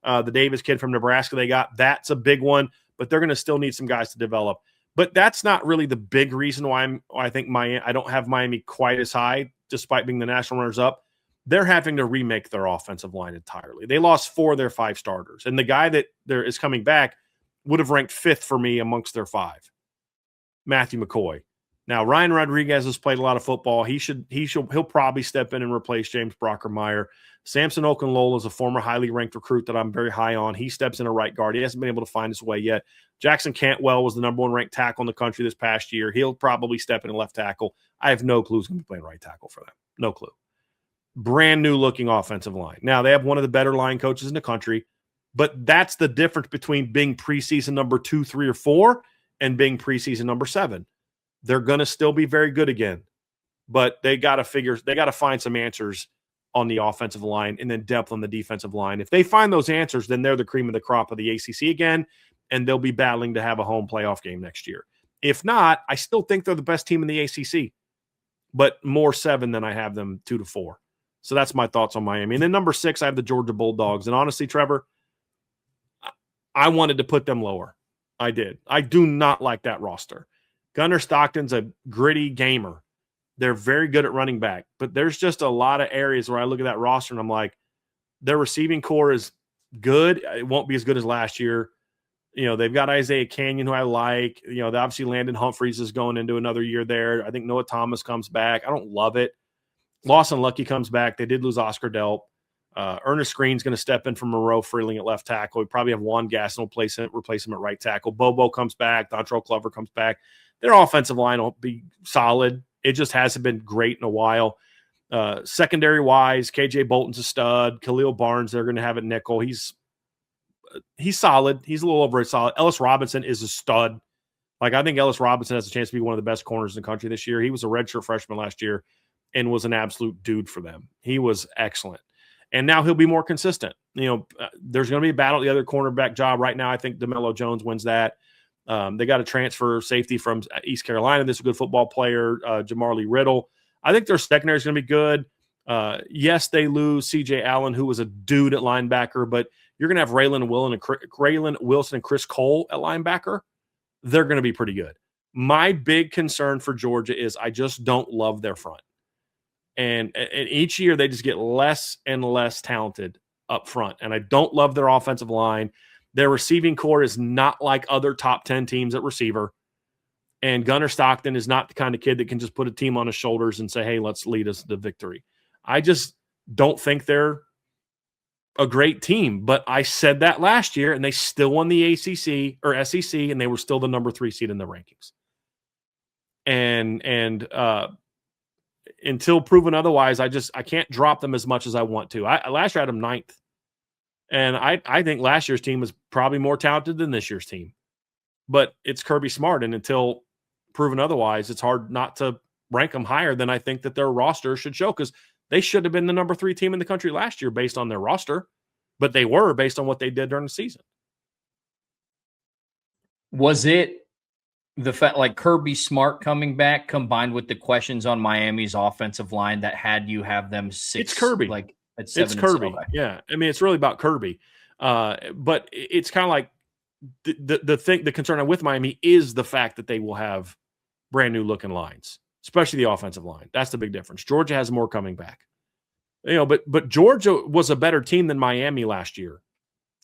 The Davis kid from Nebraska they got, that's a big one, but they're going to still need some guys to develop. But that's not really the big reason why I think I don't have Miami quite as high, despite being the national runners-up. They're having to remake their offensive line entirely. They lost 4 of their 5 starters, and the guy that there is coming back would have ranked 5th for me amongst their 5, Matthew McCoy. Now, Ryan Rodriguez has played a lot of football. He'll probably step in and replace James Brockermeyer. Samson Okunlola is a former highly ranked recruit that I'm very high on. He steps in a right guard. He hasn't been able to find his way yet. Jackson Cantwell was the number 1 ranked tackle in the country this past year. He'll probably step in a left tackle. I have no clue who's going to be playing right tackle for them. No clue. Brand new looking offensive line. Now, they have one of the better line coaches in the country. But that's the difference between being preseason number 2, 3, or 4 and being preseason number 7. They're going to still be very good again, but they got to find some answers on the offensive line and then depth on the defensive line. If they find those answers, then they're the cream of the crop of the ACC again, and they'll be battling to have a home playoff game next year. If not, I still think they're the best team in the ACC, but more 7 than I have them 2 to 4. So that's my thoughts on Miami. And then number 6, I have the Georgia Bulldogs. And honestly, Trevor, I wanted to put them lower. I did. I do not like that roster. Gunnar Stockton's a gritty gamer. They're very good at running back, but there's just a lot of areas where I look at that roster and I'm like, their receiving core is good. It won't be as good as last year. They've got Isaiah Canyon, who I like. They obviously Landon Humphreys is going into another year there. I think Noah Thomas comes back. I don't love it. Lawson Lucky comes back. They did lose Oscar Delp. Ernest Green's going to step in from Monroe Freeling at left tackle. We probably have Juan Gasson replace him at right tackle. Bobo comes back. Dontrell Glover comes back. Their offensive line will be solid. It just hasn't been great in a while. Secondary-wise, KJ Bolton's a stud. Khalil Barnes, they're going to have at nickel. He's solid. He's a little over solid. Ellis Robinson is a stud. I think Ellis Robinson has a chance to be one of the best corners in the country this year. He was a redshirt freshman last year and was an absolute dude for them. He was excellent. And now he'll be more consistent. There's going to be a battle at the other cornerback job right now. I think DeMello Jones wins that. They got a transfer safety from East Carolina. This is a good football player, Jamarlee Riddle. I think their secondary is going to be good. Yes, they lose C.J. Allen, who was a dude at linebacker, but you're going to have Raylan Wilson and Chris Cole at linebacker. They're going to be pretty good. My big concern for Georgia is I just don't love their front. And each year they just get less and less talented up front. And I don't love their offensive line. Their receiving core is not like other top 10 teams at receiver. And Gunnar Stockton is not the kind of kid that can just put a team on his shoulders and say, hey, let's lead us to victory. I just don't think they're a great team. But I said that last year, and they still won the ACC or SEC, and they were still the number 3 seed in the rankings. And until proven otherwise, I can't drop them as much as I want to. Last year I had them 9th. And I think last year's team was probably more talented than this year's team. But it's Kirby Smart, and until proven otherwise, it's hard not to rank them higher than I think that their roster should show, because they should have been the number 3 team in the country last year based on their roster, but they were based on what they did during the season. Was it the fact Kirby Smart coming back combined with the questions on Miami's offensive line that had you have them 6? It's Kirby. At 7. It's Kirby. Yeah. I mean, it's really about Kirby. But it's kind of like the concern with Miami is the fact that they will have brand new looking lines, especially the offensive line. That's the big difference. Georgia has more coming back. But Georgia was a better team than Miami last year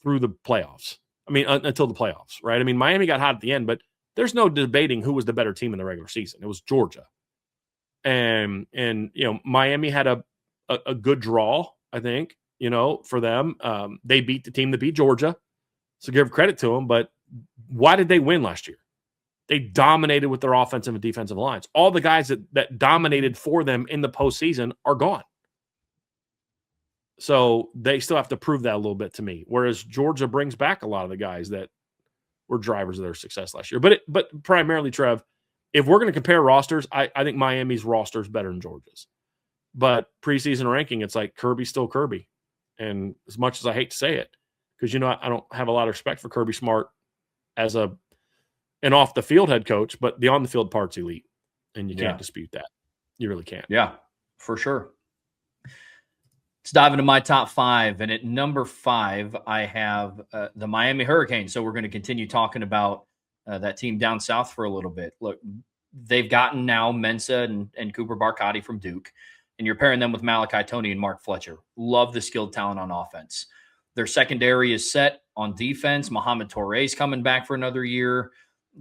through the playoffs. I mean, until the playoffs, right? I mean, Miami got hot at the end, but there's no debating who was the better team in the regular season. It was Georgia. And Miami had a good draw, I think, for them. They beat the team that beat Georgia. So give credit to them. But why did they win last year? They dominated with their offensive and defensive lines. All the guys that dominated for them in the postseason are gone. So they still have to prove that a little bit to me. Whereas Georgia brings back a lot of the guys that were drivers of their success last year. But primarily, Trev, if we're going to compare rosters, I think Miami's roster is better than Georgia's. But preseason ranking, it's like Kirby's still Kirby. And as much as I hate to say it, because, I don't have a lot of respect for Kirby Smart as an off-the-field head coach, but the on-the-field part's elite. And you can't dispute that. You really can't. Yeah, for sure. Let's dive into my top 5. And at number 5, I have the Miami Hurricanes. So we're going to continue talking about that team down south for a little bit. Look, they've gotten now Mensah and Cooper Barcotti from Duke, and you're pairing them with Malachi Toney and Mark Fletcher. Love the skilled talent on offense. Their secondary is set on defense. Mohamed Touré's coming back for another year.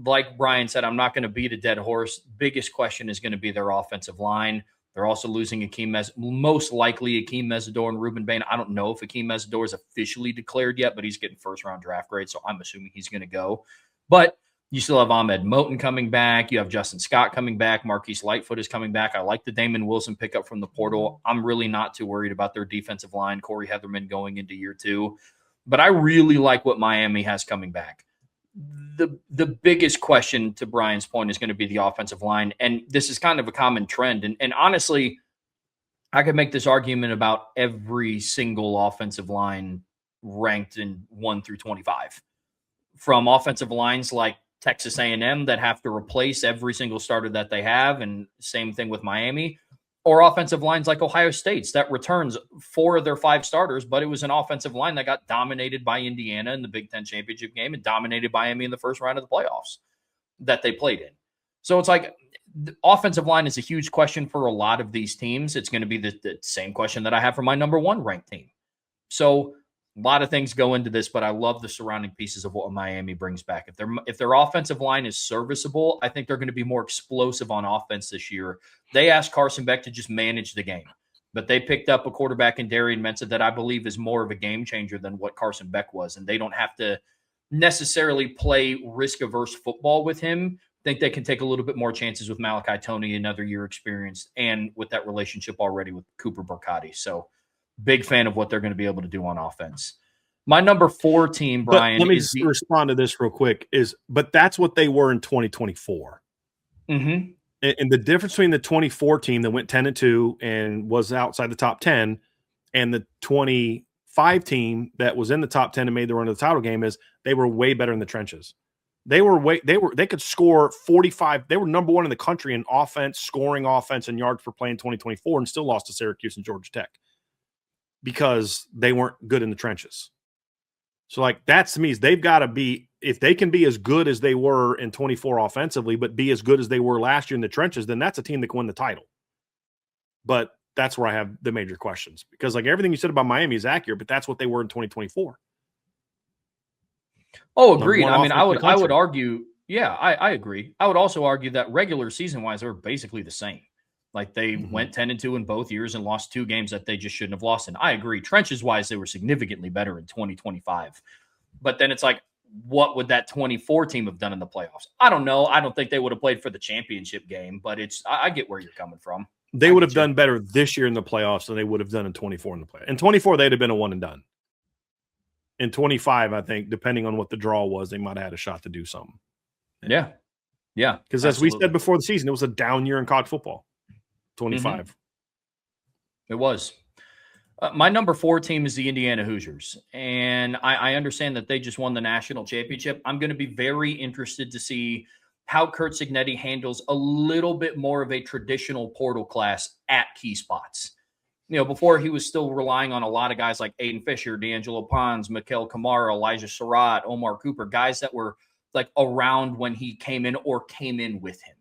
Like Brian said, I'm not going to beat a dead horse. Biggest question is going to be their offensive line. They're also losing most likely Akeem Mesidor and Ruben Bain. I don't know if Akeem Mesidor is officially declared yet, but he's getting first-round draft grade, so I'm assuming he's going to go. But you still have Ahmed Moten coming back. You have Justin Scott coming back. Marquise Lightfoot is coming back. I like the Damon Wilson pickup from the portal. I'm really not too worried about their defensive line. Corey Heatherman going into year 2. But I really like what Miami has coming back. The biggest question, to Brian's point, is going to be the offensive line. And this is kind of a common trend. And honestly, I could make this argument about every single offensive line ranked in 1 through 25. From offensive lines like Texas A&M that have to replace every single starter that they have, and same thing with Miami, or offensive lines like Ohio State's that returns 4 of their 5 starters, but it was an offensive line that got dominated by Indiana in the Big Ten championship game and dominated Miami in the first round of the playoffs that they played in. So it's like the offensive line is a huge question for a lot of these teams. It's going to be the same question that I have for my number 1 ranked team. So a lot of things go into this, but I love the surrounding pieces of what Miami brings back. If their offensive line is serviceable, I think they're going to be more explosive on offense this year. They asked Carson Beck to just manage the game, but they picked up a quarterback in Darian Mensah that I believe is more of a game changer than what Carson Beck was, and they don't have to necessarily play risk-averse football with him. I think they can take a little bit more chances with Malachi Toney, another year experience, and with that relationship already with Cooper Burkhardt. So big fan of what they're going to be able to do on offense. My number 4 team, Brian. But let me respond to this real quick. But that's what they were in 2024. Mm-hmm. And the difference between the 24 team that went 10-2 and was outside the top 10 and the 25 team that was in the top 10 and made the run to the title game is they were way better in the trenches. They could score 45. They were number 1 in the country in offense, scoring offense and yards per play in 2024 and still lost to Syracuse and Georgia Tech because they weren't good in the trenches. So like that to me is they've got to be, if they can be as good as they were in 24 offensively, but be as good as they were last year in the trenches, then that's a team that can win the title. But that's where I have the major questions because like everything you said about Miami is accurate, but that's what they were in 2024. Oh, agreed. I mean, I would argue, yeah, I agree. I would also argue that regular season wise, they were basically the same. Like they went 10-2 in both years and lost 2 games that they just shouldn't have lost. And I agree. Trenches wise, they were significantly better in 2025. But then it's like, what would that 24 team have done in the playoffs? I don't know. I don't think they would have played for the championship game, but I get where you're coming from. They would have done better this year in the playoffs than they would have done in 24 in the playoffs. In 24, they'd have been a one and done. In 25, I think, depending on what the draw was, they might have had a shot to do something. Yeah. Yeah. Because as we said before the season, it was a down year in college football. 25. It was. My number 4 team is the Indiana Hoosiers, and I understand that they just won the national championship. I'm going to be very interested to see how Curt Cignetti handles a little bit more of a traditional portal class at key spots. You know, before he was still relying on a lot of guys like Aiden Fisher, D'Angelo Pons, Mikael Kamara, Elijah Surratt, Omar Cooper, guys that were like around when he came in or came in with him.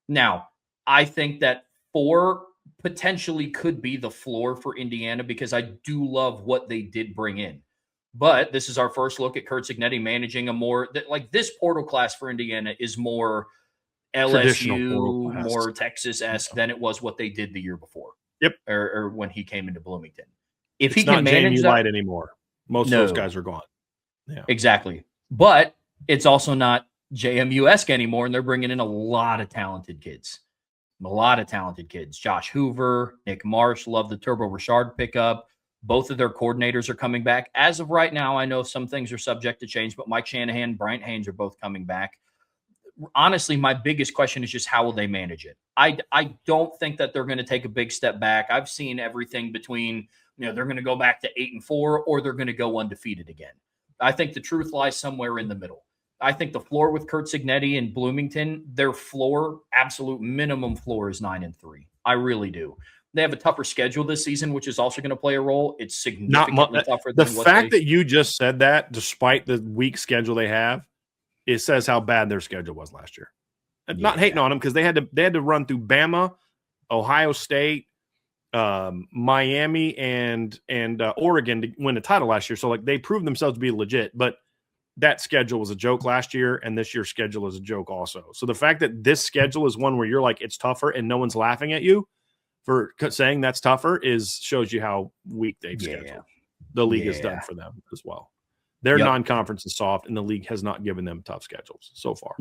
Now, I think that 4 potentially could be the floor for Indiana because I do love what they did bring in. But this is our first look at Curt Cignetti managing a more like this portal class for Indiana is more LSU, more Texas-esque than it was what they did the year before. Yep. Or when he came into Bloomington. If it's he can not manage JMU that Light anymore. Most of those guys are gone. Yeah. Exactly. But it's also not JMU-esque anymore, and they're bringing in a lot of talented kids. Josh Hoover, Nick Marsh, love the Turbo Richard pickup. Both of their coordinators are coming back. As of right now, I know some things are subject to change, but Mike Shanahan, Bryant Haynes are both coming back. Honestly, my biggest question is just how will they manage it? I don't think that they're going to take a big step back. I've seen everything between, they're going to go back to 8-4 or they're going to go undefeated again. I think the truth lies somewhere in the middle. I think the floor with Curt Cignetti and Bloomington, their floor, absolute minimum floor is 9-3. I really do. They have a tougher schedule this season, which is also going to play a role. It's significantly tougher. The fact that you just said that, despite the weak schedule they have, it says how bad their schedule was last year. Yeah. Not hating on them because they had to run through Bama, Ohio State, Miami, and Oregon to win the title last year. So like they proved themselves to be legit, but that schedule was a joke last year, and this year's schedule is a joke also. So the fact that this schedule is one where you're like it's tougher and no one's laughing at you for saying that's tougher shows you how weak they've scheduled. The league has done for them as well. Their non-conference is soft, and the league has not given them tough schedules so far.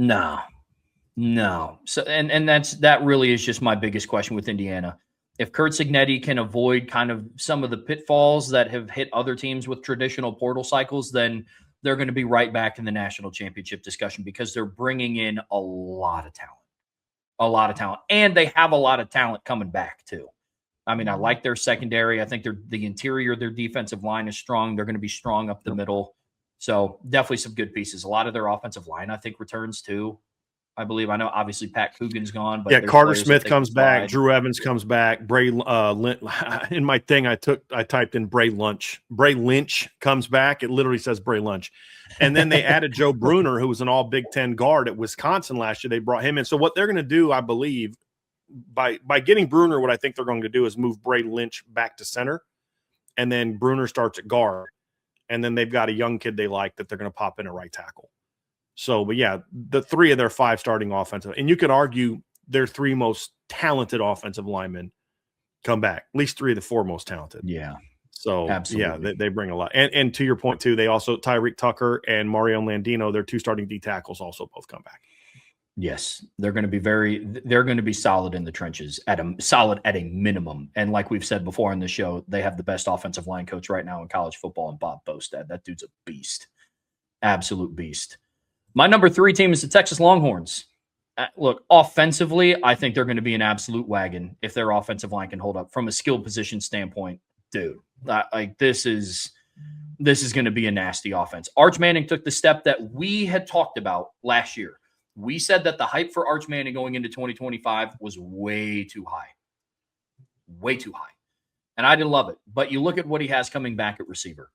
No. So and that really is just my biggest question with Indiana. If Kurt Cignetti can avoid kind of some of the pitfalls that have hit other teams with traditional portal cycles, then they're going to be right back in the national championship discussion because they're bringing in a lot of talent, and they have a lot of talent coming back too. I mean, I like their secondary. I think the interior of their defensive line is strong. They're going to be strong up the middle. So definitely some good pieces. A lot of their offensive line, I think, returns too. I believe. I know obviously Pat Coogan's gone, but Carter Smith comes back. Drew Evans comes back. Bray in my thing I typed in Bray Lynch. Bray Lynch comes back. It literally says Bray Lynch. And then they added Joe Bruner, who was an all Big Ten guard at Wisconsin last year. They brought him in. So what they're going to do, I believe, by getting Bruner, what I think they're going to do is move Bray Lynch back to center, and then Bruner starts at guard. And then they've got a young kid they like that they're going to pop in at right tackle. So, but yeah, the 3 of their 5 starting offensive, and you could argue their 3 most talented offensive linemen come back, at least 3 of the 4 most talented. Yeah. So, absolutely. yeah, they bring a lot. And to your point, too, they also, Tyreek Tucker and Mario Landino, their 2 starting D tackles also both come back. Yes, they're going to be solid in the trenches at a minimum. And like we've said before on the show, they have the best offensive line coach right now in college football, and Bob Bostad. That dude's a beast, absolute beast. My number 3 team is the Texas Longhorns. Look, offensively, I think they're going to be an absolute wagon if their offensive line can hold up from a skill position standpoint. Dude, this is going to be a nasty offense. Arch Manning took the step that we had talked about last year. We said that the hype for Arch Manning going into 2025 was way too high. Way too high. And I didn't love it. But you look at what he has coming back at receiver.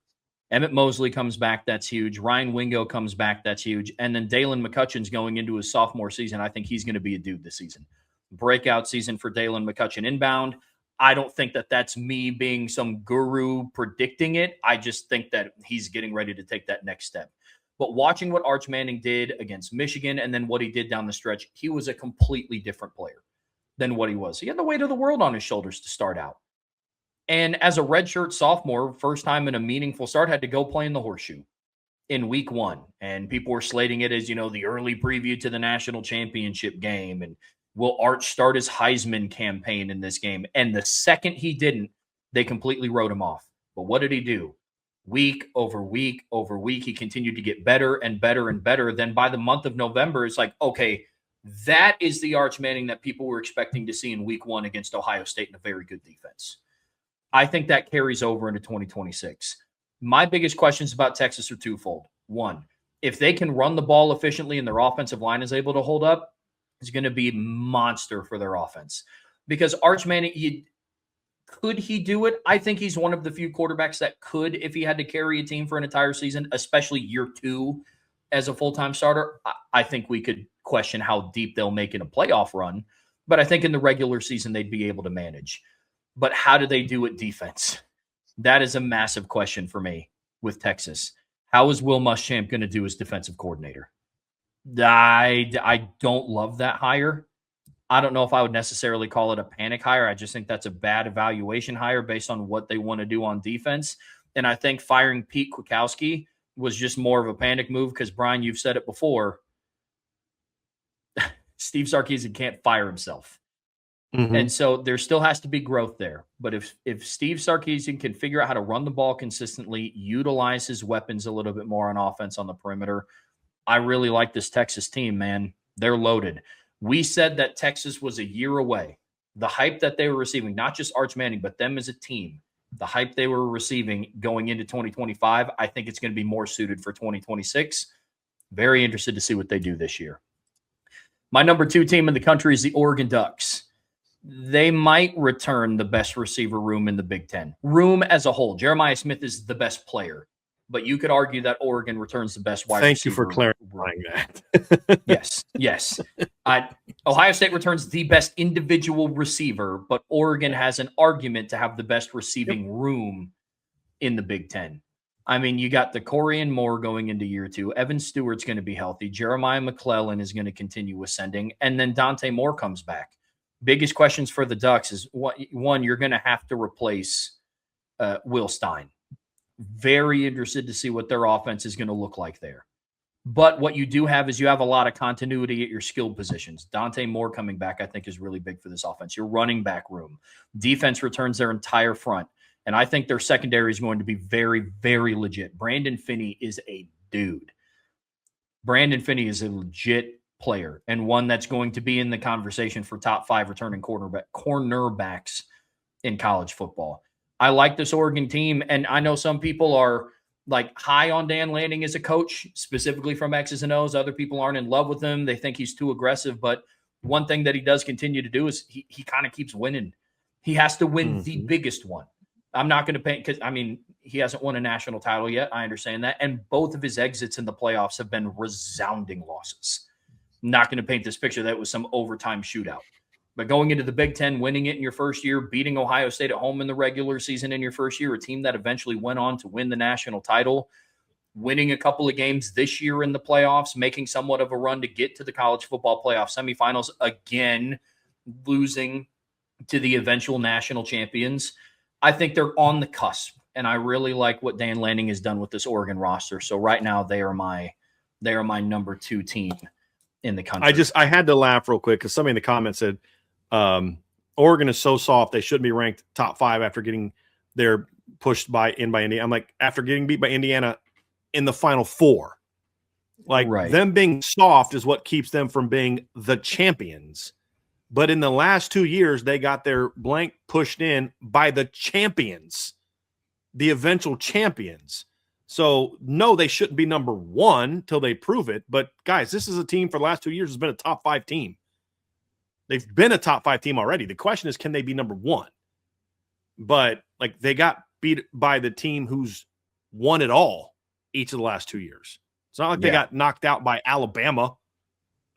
Emmett Mosley comes back. That's huge. Ryan Wingo comes back. That's huge. And then Dalen McCutcheon's going into his sophomore season. I think he's going to be a dude this season. Breakout season for Dalen McCutcheon inbound. I don't think that that's me being some guru predicting it. I just think that he's getting ready to take that next step. But watching what Arch Manning did against Michigan and then what he did down the stretch, he was a completely different player than what he was. He had the weight of the world on his shoulders to start out. And as a redshirt sophomore, first time in a meaningful start, had to go play in the horseshoe in week 1. And people were slating it as, the early preview to the national championship game. And will Arch start his Heisman campaign in this game? And the second he didn't, they completely wrote him off. But what did he do? Week over week over week, he continued to get better and better and better. Then by the month of November, it's like, okay, that is the Arch Manning that people were expecting to see in week 1 against Ohio State in a very good defense. I think that carries over into 2026. My biggest questions about Texas are twofold. 1, if they can run the ball efficiently and their offensive line is able to hold up, it's going to be a monster for their offense. Because Arch Manning, could he do it? I think he's one of the few quarterbacks that could if he had to carry a team for an entire season, especially year 2 as a full-time starter. I think we could question how deep they'll make in a playoff run. But I think in the regular season, they'd be able to manage. But how do they do it defense? That is a massive question for me with Texas. How is Will Muschamp going to do as defensive coordinator? I don't love that hire. I don't know if I would necessarily call it a panic hire. I just think that's a bad evaluation hire based on what they want to do on defense. And I think firing Pete Kwiatkowski was just more of a panic move because, Brian, you've said it before. Steve Sarkisian can't fire himself. Mm-hmm. And so there still has to be growth there. But if Steve Sarkisian can figure out how to run the ball consistently, utilize his weapons a little bit more on offense on the perimeter, I really like this Texas team, man. They're loaded. We said that Texas was a year away. The hype that they were receiving, not just Arch Manning, but them as a team, the hype they were receiving going into 2025, I think it's going to be more suited for 2026. Very interested to see what they do this year. My number 2 team in the country is the Oregon Ducks. They might return the best receiver room in the Big Ten. Room as a whole. Jeremiah Smith is the best player, but you could argue that Oregon returns the best wide receiver. Thank you for clarifying that. Yes. Ohio State returns the best individual receiver, but Oregon has an argument to have the best receiving room in the Big Ten. I mean, you got the Corian Moore going into year 2. Evan Stewart's going to be healthy. Jeremiah McClellan is going to continue ascending. And then Dante Moore comes back. Biggest questions for the Ducks is, one, you're going to have to replace Will Stein. Very interested to see what their offense is going to look like there. But what you do have is you have a lot of continuity at your skilled positions. Dante Moore coming back, I think, is really big for this offense. Your running back room. Defense returns their entire front. And I think their secondary is going to be very, very legit. Brandon Finney is a dude. Brandon Finney is a legit player and one that's going to be in the conversation for top 5 returning cornerbacks in college football. I like this Oregon team, and I know some people are like high on Dan Lanning as a coach, specifically from X's and O's. Other people aren't in love with him. They think he's too aggressive. But one thing that he does continue to do is he kind of keeps winning. He has to win the biggest one. I'm not going to paint because, I mean, he hasn't won a national title yet. I understand that. And both of his exits in the playoffs have been resounding losses. I'm not going to paint this picture that it was some overtime shootout. But going into the Big Ten, winning it in your first year, beating Ohio State at home in the regular season in your first year, a team that eventually went on to win the national title, winning a couple of games this year in the playoffs, making somewhat of a run to get to the college football playoff semifinals, again, losing to the eventual national champions. I think they're on the cusp, and I really like what Dan Lanning has done with this Oregon roster. So right now they are my number 2 team in the country. I had to laugh real quick because somebody in the comments said Oregon is so soft they shouldn't be ranked top 5 after getting their pushed by Indiana. I'm like, after getting beat by Indiana in the Final Four. Like, them being soft is what keeps them from being the champions. But in the last 2 years, they got their blank pushed in by the champions, the eventual champions. So, no, they shouldn't be number 1 till they prove it. But, guys, this is a team for the last 2 years has been a top 5 team. They've been a top 5 team already. The question is, can they be number 1? But, like, they got beat by the team who's won it all each of the last 2 years. It's not like they got knocked out by Alabama,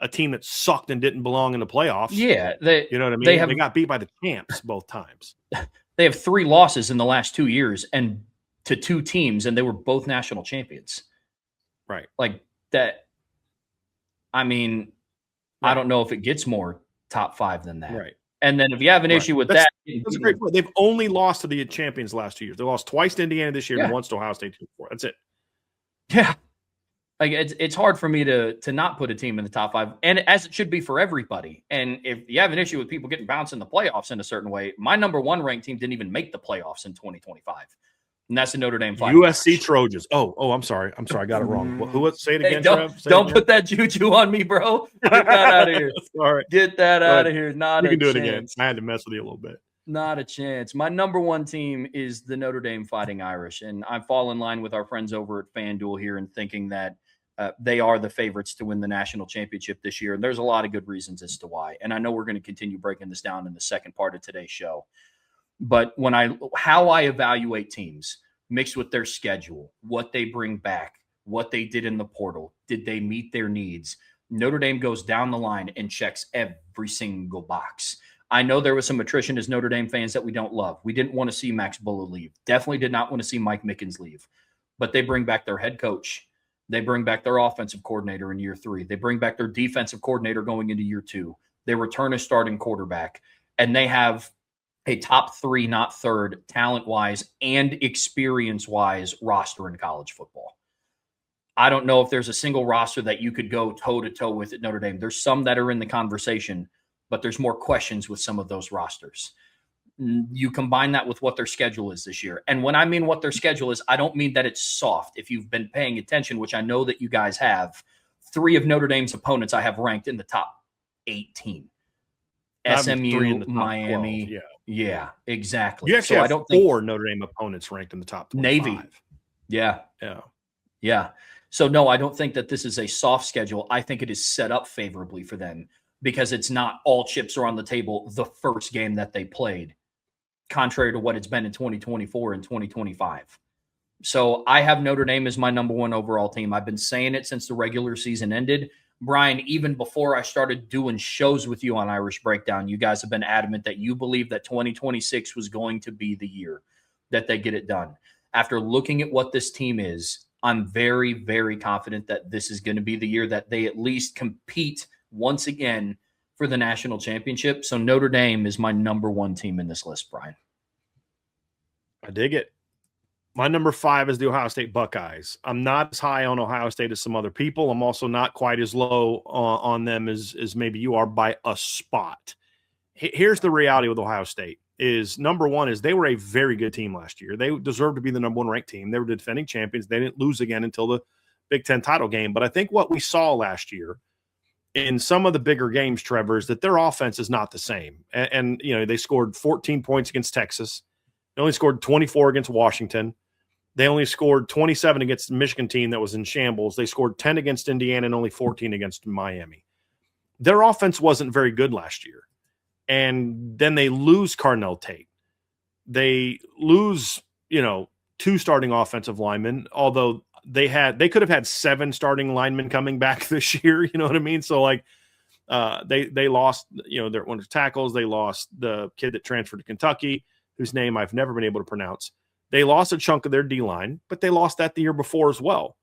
a team that sucked and didn't belong in the playoffs. Yeah. You know what I mean? They got beat by the champs both times. They have 3 losses in the last 2 years and to 2 teams, and they were both national champions. Right. Like that. I mean, I don't know if it gets more top 5 than that. Right. And then if you have an issue with that's a great point. They've only lost to the champions the last 2 years. They lost twice to Indiana this year and once to Ohio State before. That's it. Yeah. Like it's hard for me to not put a team in the top 5, and as it should be for everybody. And if you have an issue with people getting bounced in the playoffs in a certain way, my number 1 ranked team didn't even make the playoffs in 2025, and that's the Notre Dame Fighting USC Irish. Trojans. Oh, I'm sorry, I got it wrong. Who? Say it again. Don't put that juju on me, bro. Get that out of here. Sorry, get that out of here. Not you can a do chance. it again. I had to mess with you a little bit. Not a chance. My number 1 team is the Notre Dame Fighting Irish, and I fall in line with our friends over at FanDuel here in thinking that they are the favorites to win the national championship this year. And there's a lot of good reasons as to why. And I know we're going to continue breaking this down in the second part of today's show. But how I evaluate teams mixed with their schedule, what they bring back, what they did in the portal, did they meet their needs? Notre Dame goes down the line and checks every single box. I know there was some attrition as Notre Dame fans that we don't love. We didn't want to see Max Bulla leave. Definitely did not want to see Mike Mickens leave. But they bring back their head coach. They bring back their offensive coordinator in year 3. They bring back their defensive coordinator going into year 2. They return a starting quarterback. And they have a top 3, not third, talent-wise and experience-wise roster in college football. I don't know if there's a single roster that you could go toe-to-toe with at Notre Dame. There's some that are in the conversation, but there's more questions with some of those rosters. You combine that with what their schedule is this year. And when I mean what their schedule is, I don't mean that it's soft. If you've been paying attention, which I know that you guys have, 3 of Notre Dame's opponents I have ranked in the top 18. SMU, Miami. Yeah, exactly. You actually have 4 Notre Dame opponents ranked in the top 25. Navy. Yeah. So, no, I don't think that this is a soft schedule. I think it is set up favorably for them because it's not all chips are on the table the first game that they played, contrary to what it's been in 2024 and 2025. So I have Notre Dame as my number 1 overall team. I've been saying it since the regular season ended. Brian, even before I started doing shows with you on Irish Breakdown, you guys have been adamant that you believe that 2026 was going to be the year that they get it done. After looking at what this team is, I'm very, very confident that this is going to be the year that they at least compete once again for the national championship. So Notre Dame is my number 1 team in this list, Brian. I dig it. My number 5 is the Ohio State Buckeyes. I'm not as high on Ohio State as some other people. I'm also not quite as low on them as maybe you are by a spot. Here's the reality with Ohio State is number one is they were a very good team last year. They deserved to be the number 1 ranked team. They were the defending champions. They didn't lose again until the Big Ten title game. But I think what we saw last year in some of the bigger games, Trevor, is that their offense is not the same. And you know, they scored 14 points against Texas. They only scored 24 against Washington. They only scored 27 against the Michigan team that was in shambles. They scored 10 against Indiana and only 14 against Miami. Their offense wasn't very good last year. And then they lose Carnell Tate. They lose, 2 starting offensive linemen, although they could have had 7 starting linemen coming back this year. You know what I mean? So they lost, their one of the tackles. They lost the kid that transferred to Kentucky, whose name I've never been able to pronounce. They lost a chunk of their D-line, but they lost that the year before as well.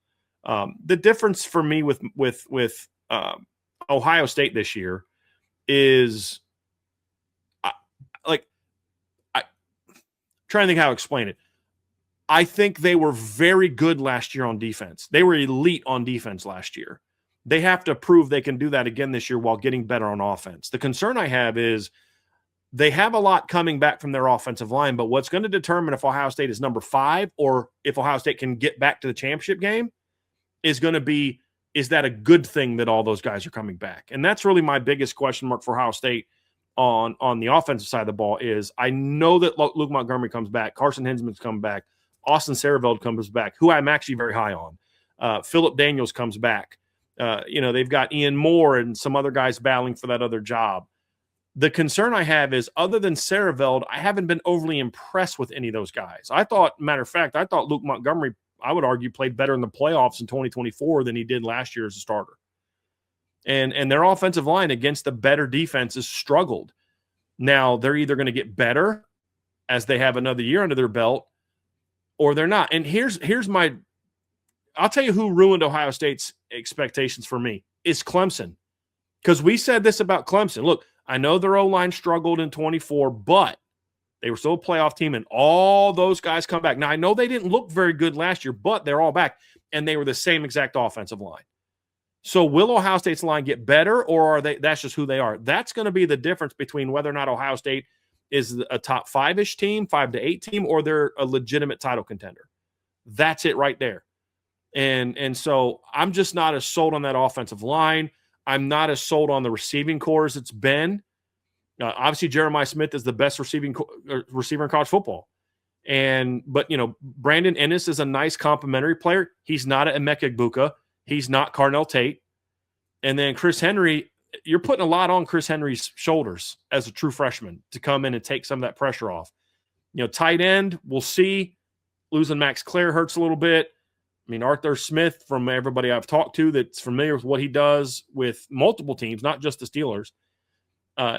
The difference for me with Ohio State this year is trying to think how to explain it. I think they were very good last year on defense. They were elite on defense last year. They have to prove they can do that again this year while getting better on offense. The concern I have is they have a lot coming back from their offensive line, but what's going to determine if Ohio State is number 5 or if Ohio State can get back to the championship game is going to be, is that a good thing that all those guys are coming back? And that's really my biggest question mark for Ohio State on the offensive side of the ball is I know that Luke Montgomery comes back. Carson Hinsman's coming back. Austin Sareveld comes back, who I'm actually very high on. Philip Daniels comes back. They've got Ian Moore and some other guys battling for that other job. The concern I have is other than Sareveld, I haven't been overly impressed with any of those guys. Matter of fact, I thought Luke Montgomery, I would argue, played better in the playoffs in 2024 than he did last year as a starter. And their offensive line against the better defenses struggled. Now, they're either going to get better as they have another year under their belt, or they're not. And I'll tell you who ruined Ohio State's expectations for me is Clemson. Because we said this about Clemson. Look, I know their O-line struggled in 24, but they were still a playoff team, and all those guys come back. Now, I know they didn't look very good last year, but they're all back, and they were the same exact offensive line. So will Ohio State's line get better, or are that's just who they are? That's going to be the difference between whether or not Ohio State is a top 5-ish team, 5 to 8 team, or they're a legitimate title contender. That's it right there. And so I'm just not as sold on that offensive line. I'm not as sold on the receiving corps as it's been. Obviously, Jeremiah Smith is the best receiver in college football. But Brandon Ennis is a nice complementary player. He's not an Emeka Egbuka. He's not Carnell Tate. And then Chris Henry, you're putting a lot on Chris Henry's shoulders as a true freshman to come in and take some of that pressure off. Tight end, we'll see. Losing Max Clare hurts a little bit. I mean, Arthur Smith, from everybody I've talked to that's familiar with what he does with multiple teams, not just the Steelers,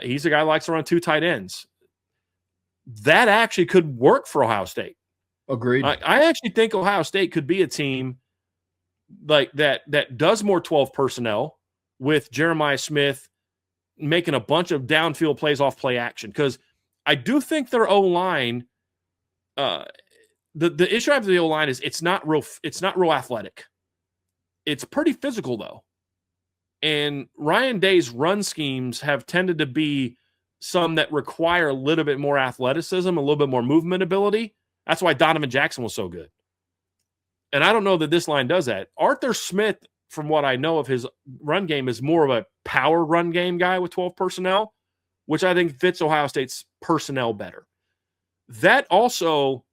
he's a guy who likes to run 2 tight ends. That actually could work for Ohio State. Agreed. I actually think Ohio State could be a team like that does more 12 personnel with Jeremiah Smith making a bunch of downfield plays off play action. Because I do think their O-line, the issue I have with the O-line is it's not real athletic. It's pretty physical though. And Ryan Day's run schemes have tended to be some that require a little bit more athleticism, a little bit more movement ability. That's why Donovan Jackson was so good. And I don't know that this line does that. Arthur Smith, from what I know of his run game, is more of a power run game guy with 12 personnel, which I think fits Ohio State's personnel better. That also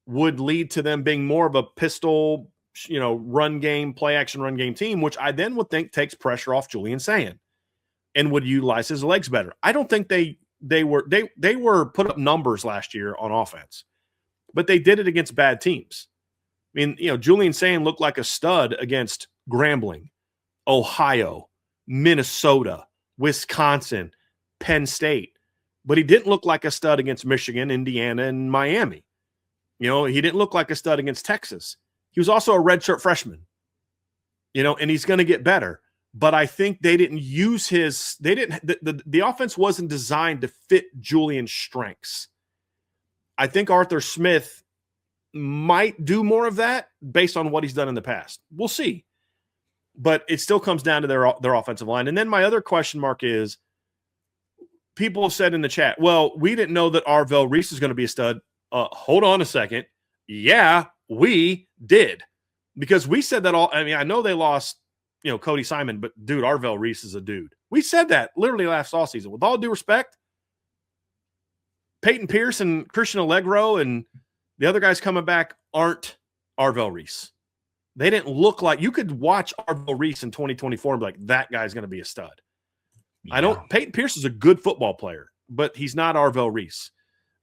would lead to them being more of a pistol, run game, play action run game team, which I then would think takes pressure off Julian Sayin and would utilize his legs better. I don't think they were put up numbers last year on offense, but they did it against bad teams. I mean, Julian Sayin looked like a stud against Grambling, Ohio, Minnesota, Wisconsin, Penn State, but he didn't look like a stud against Michigan, Indiana, and Miami. He didn't look like a stud against Texas. He was also a redshirt freshman, and he's going to get better. But I think they didn't use the offense wasn't designed to fit Julian's strengths. I think Arthur Smith might do more of that based on what he's done in the past. We'll see. But it still comes down to their offensive line. And then my other question mark is, people have said in the chat, well, we didn't know that Arvell Reese is going to be a stud. Hold on a second. Yeah, we did. Because we said that all. I mean, I know they lost, Cody Simon, but dude, Arvell Reese is a dude. We said that literally last offseason. With all due respect, Peyton Pierce and Christian Allegro and the other guys coming back aren't Arvell Reese. They didn't look like, you could watch Arvell Reese in 2024 and be like, that guy's going to be a stud. Yeah. Peyton Pierce is a good football player, but he's not Arvell Reese.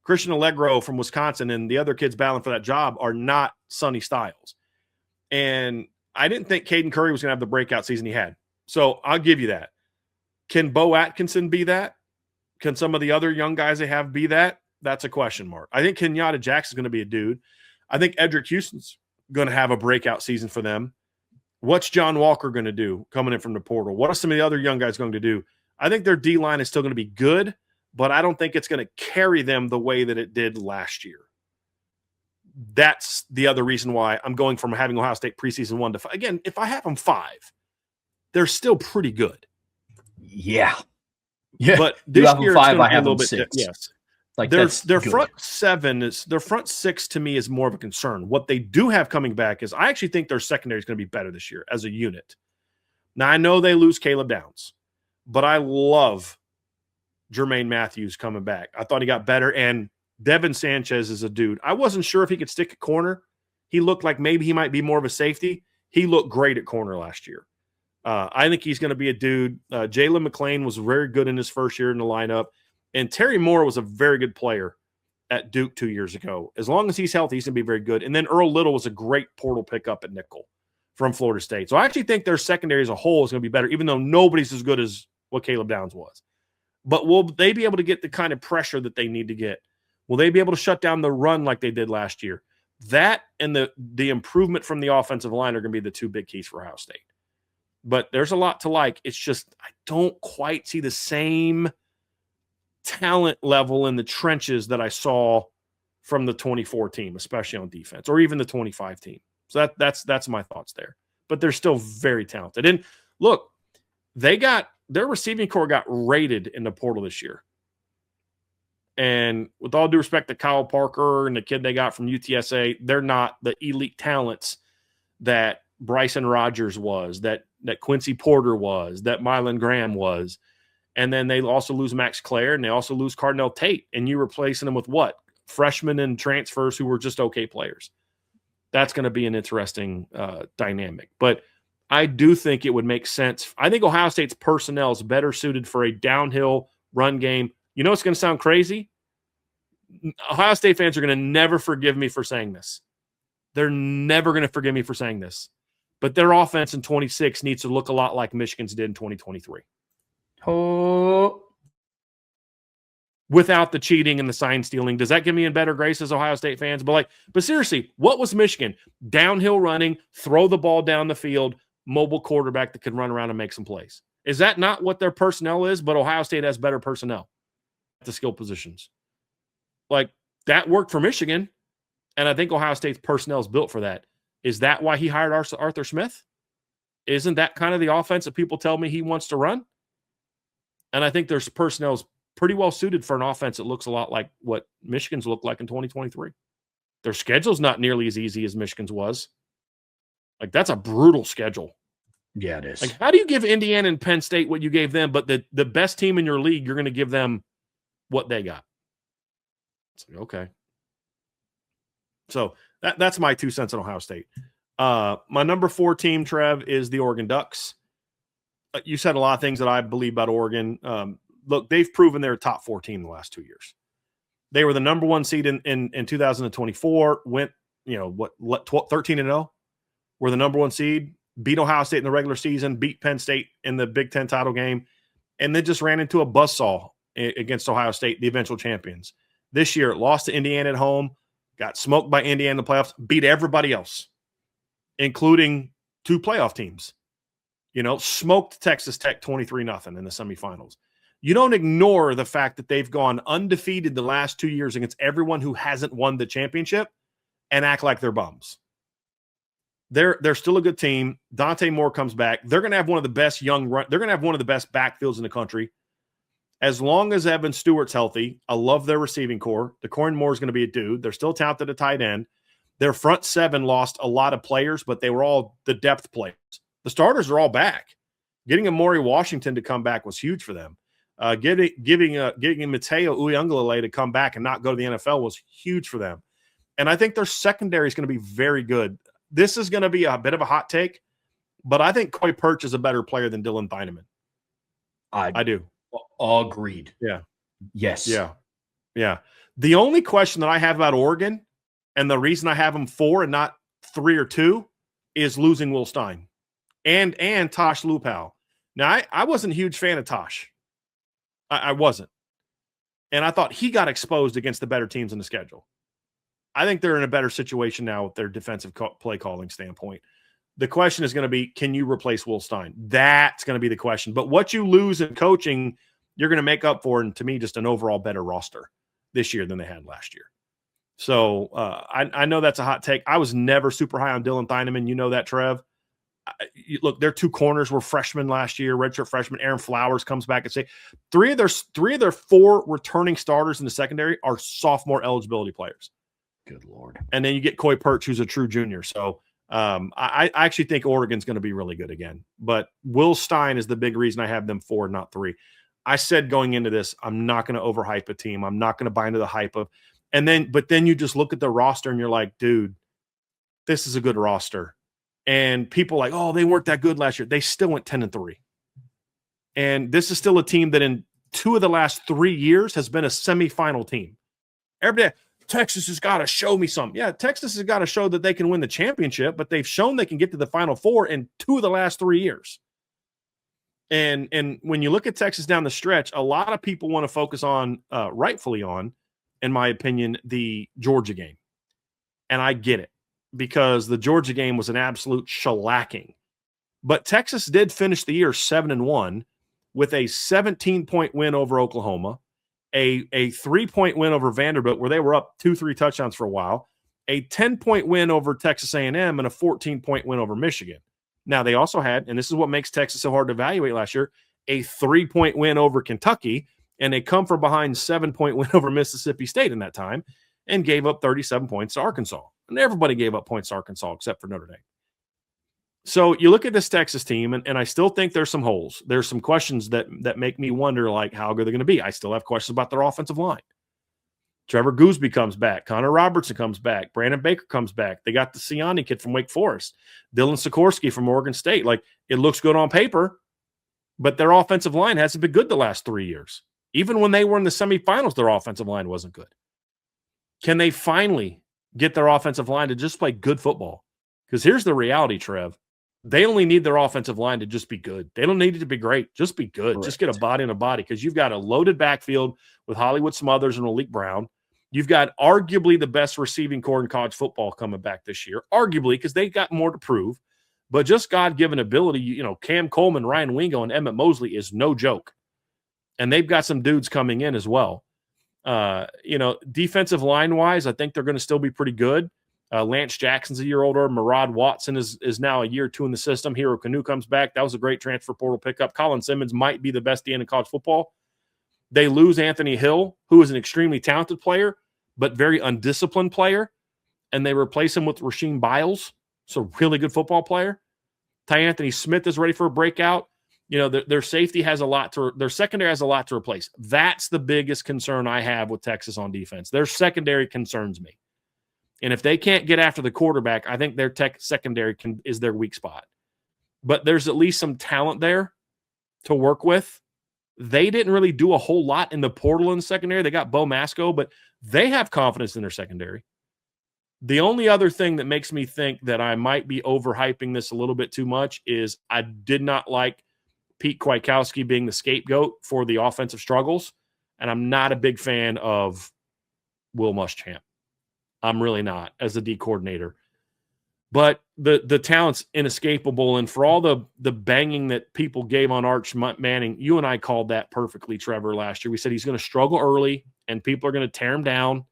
Christian Allegro from Wisconsin and the other kids battling for that job are not Sonny Styles. And I didn't think Caden Curry was going to have the breakout season he had. So I'll give you that. Can Bo Atkinson be that? Can some of the other young guys they have be that? That's a question mark. I think Kenyatta Jackson's going to be a dude. I think Edric Houston's going to have a breakout season for them. What's John Walker going to do coming in from the portal? What are some of the other young guys going to do? I think their D-line is still going to be good, but I don't think it's going to carry them the way that it did last year. That's the other reason why I'm going from having Ohio State preseason 1 to 5. Again, if I have them 5, they're still pretty good. Yeah. But this year, 5, I have them 6. Yes. Like their front 7 is their front 6 to me is more of a concern. What they do have coming back is I actually think their secondary is going to be better this year as a unit. Now I know they lose Caleb Downs, but I love Jermaine Matthews coming back. I thought he got better, and Devin Sanchez is a dude. I wasn't sure if he could stick at corner. He looked like maybe he might be more of a safety. He looked great at corner last year. I think he's going to be a dude. Jalen McClain was very good in his first year in the lineup. And Terry Moore was a very good player at Duke 2 years ago. As long as he's healthy, he's going to be very good. And then Earl Little was a great portal pickup at nickel from Florida State. So I actually think their secondary as a whole is going to be better, even though nobody's as good as what Caleb Downs was. But will they be able to get the kind of pressure that they need to get? Will they be able to shut down the run like they did last year? That and the improvement from the offensive line are going to be the 2 big keys for Ohio State. But there's a lot to like. It's just I don't quite see the same talent level in the trenches that I saw from the 24 team, especially on defense, or even the 25 team. So that's my thoughts there. But they're still very talented. And look, their receiving core got rated in the portal this year. And with all due respect to Kyle Parker and the kid they got from UTSA, they're not the elite talents that Bryson Rogers was, that Quincy Porter was, that Mylan Graham was. And then they also lose Max Clare, and they also lose Cardinal Tate. And you're replacing them with what? Freshmen and transfers who were just okay players. That's going to be an interesting dynamic. But I do think it would make sense. I think Ohio State's personnel is better suited for a downhill run game. You know it's going to sound crazy? Ohio State fans are going to never forgive me for saying this. They're never going to forgive me for saying this. But their offense in 26 needs to look a lot like Michigan's did in 2023. Oh. Without the cheating and the sign stealing. Does that give me in better graces, Ohio State fans? But seriously, what was Michigan? Downhill running, throw the ball down the field, mobile quarterback that can run around and make some plays. Is that not what their personnel is? But Ohio State has better personnel at the skill positions. That worked for Michigan, and I think Ohio State's personnel is built for that. Is that why he hired Arthur Smith? Isn't that kind of the offense that people tell me he wants to run? And I think their personnel is pretty well suited for an offense that looks a lot like what Michigan's looked like in 2023. Their schedule's not nearly as easy as Michigan's was. That's a brutal schedule. Yeah, it is. How do you give Indiana and Penn State what you gave them, but the best team in your league, you're going to give them what they got? It's okay. So that's my 2 cents on Ohio State. My number 4 team, Trev, is the Oregon Ducks. You said a lot of things that I believe about Oregon. Look, they've proven they're a top 4 team the last 2 years. They were the number 1 seed in 2024, went, 13-0, were the number 1 seed, beat Ohio State in the regular season, beat Penn State in the Big Ten title game, and then just ran into a buzzsaw against Ohio State, the eventual champions. This year, lost to Indiana at home, got smoked by Indiana in the playoffs, beat everybody else, including 2 playoff teams. Smoked Texas Tech 23-0 in the semifinals. You don't ignore the fact that they've gone undefeated the last 2 years against everyone who hasn't won the championship, and act like they're bums. They're still a good team. Dante Moore comes back. They're going to have one of the best they're going to have one of the best backfields in the country. As long as Evan Stewart's healthy, I love their receiving core. DeCorin Moore is going to be a dude. They're still talented at tight end. Their front seven lost a lot of players, but they were all the depth players. The starters are all back. Getting Amari Washington to come back was huge for them. Getting Mateo Uiagalelei to come back and not go to the NFL was huge for them. And I think their secondary is going to be very good. This is going to be a bit of a hot take, but I think Coy Perch is a better player than Dylan Theineman. I do. Agreed. Yeah. Yes. Yeah. Yeah. The only question that I have about Oregon, and the reason I have them 4 and not 3 or 2, is losing Will Stein and Tosh Lupau. Now, I wasn't a huge fan of Tosh. I wasn't. And I thought he got exposed against the better teams in the schedule. I think they're in a better situation now with their defensive play calling standpoint. The question is going to be, can you replace Will Stein? That's going to be the question. But what you lose in coaching, you're going to make up for, and to me, just an overall better roster this year than they had last year. So I know that's a hot take. I was never super high on Dylan Theineman. You know that, Trev. Look, their 2 corners were freshmen last year, redshirt freshman. Aaron Flowers comes back and say 3 of their 4 returning starters in the secondary are sophomore eligibility players. Good Lord. And then you get Coy Perch, who's a true junior. So I actually think Oregon's going to be really good again. But Will Stein is the big reason I have them 4, not 3. I said going into this, I'm not going to overhype a team. I'm not going to buy into the hype of – but then you just look at the roster and you're like, dude, this is a good roster. And people like, oh, they weren't that good last year. They still went 10-3. And this is still a team that in 2 of the last 3 years has been a semifinal team. Everybody – Texas has got to show me something. Yeah, Texas has got to show that they can win the championship, but they've shown they can get to the Final Four in 2 of the last 3 years. And when you look at Texas down the stretch, a lot of people want to focus on, rightfully on, in my opinion, the Georgia game. And I get it, because the Georgia game was an absolute shellacking. But Texas did finish the year 7-1 with a 17-point win over Oklahoma, a 3-point win over Vanderbilt where they were up 2-3 touchdowns for a while, a 10-point win over Texas A&M, and a 14-point win over Michigan. Now, they also had, and this is what makes Texas so hard to evaluate last year, a 3-point win over Kentucky, and a come from behind 7-point win over Mississippi State in that time, and gave up 37 points to Arkansas. And everybody gave up points to Arkansas except for Notre Dame. So you look at this Texas team, and I still think there's some holes. There's some questions that make me wonder, like, how good they're going to be. I still have questions about their offensive line. Trevor Gooseby comes back. Connor Robertson comes back. Brandon Baker comes back. They got the Siani kid from Wake Forest. Dylan Sikorsky from Oregon State. Like, it looks good on paper, but their offensive line hasn't been good the last 3 years. Even when they were in the semifinals, their offensive line wasn't good. Can they finally get their offensive line to just play good football? Because here's the reality, Trev. They only need their offensive line to just be good. They don't need it to be great. Just be good. Correct. Just get a body and a body, because you've got a loaded backfield with Hollywood Smothers and Malik Brown. You've got arguably the best receiving core in college football coming back this year, arguably, because they got more to prove. But just God-given ability, Cam Coleman, Ryan Wingo, and Emmett Mosley is no joke. And they've got some dudes coming in as well. Defensive line-wise, I think they're going to still be pretty good. Lance Jackson's a year older. Murad Watson is now a year or 2 in the system. Hero Kanu comes back. That was a great transfer portal pickup. Colin Simmons might be the best DN in college football. They lose Anthony Hill, who is an extremely talented player, but very undisciplined player, and they replace him with Rasheem Biles, so really good football player. Ty Anthony Smith is ready for a breakout. Their safety has a lot their secondary has a lot to replace. That's the biggest concern I have with Texas on defense. Their secondary concerns me. And if they can't get after the quarterback, I think their secondary is their weak spot. But there's at least some talent there to work with. They didn't really do a whole lot in the portal in the secondary. They got Bo Masco, but they have confidence in their secondary. The only other thing that makes me think that I might be overhyping this a little bit too much is I did not like Pete Kwiatkowski being the scapegoat for the offensive struggles, and I'm not a big fan of Will Muschamp. I'm really not, as the D coordinator. But the talent's inescapable, and for all the banging that people gave on Arch Manning, you and I called that perfectly, Trevor, last year. We said he's going to struggle early, and people are going to tear him down,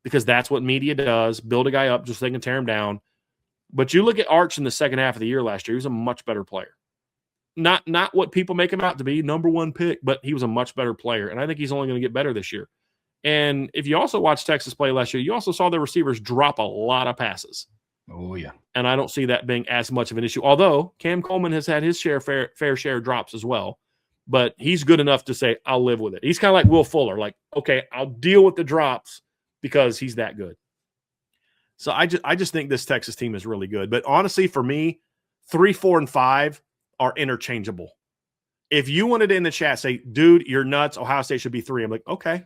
because that's what media does, build a guy up just so they can tear him down. But you look at Arch in the second half of the year last year, he was a much better player. Not what people make him out to be, number one pick, but he was a much better player. And I think he's only going to get better this year. And if you also watched Texas play last year, you also saw their receivers drop a lot of passes. Oh, yeah. And I don't see that being as much of an issue. Although Cam Coleman has had his fair share of drops as well. But he's good enough to say, I'll live with it. He's kind of like Will Fuller. Like, okay, I'll deal with the drops because he's that good. So I just think this Texas team is really good. But honestly, for me, 3, 4, and 5 are interchangeable. If you wanted to in the chat say, dude, you're nuts, Ohio State should be 3, I'm like, okay.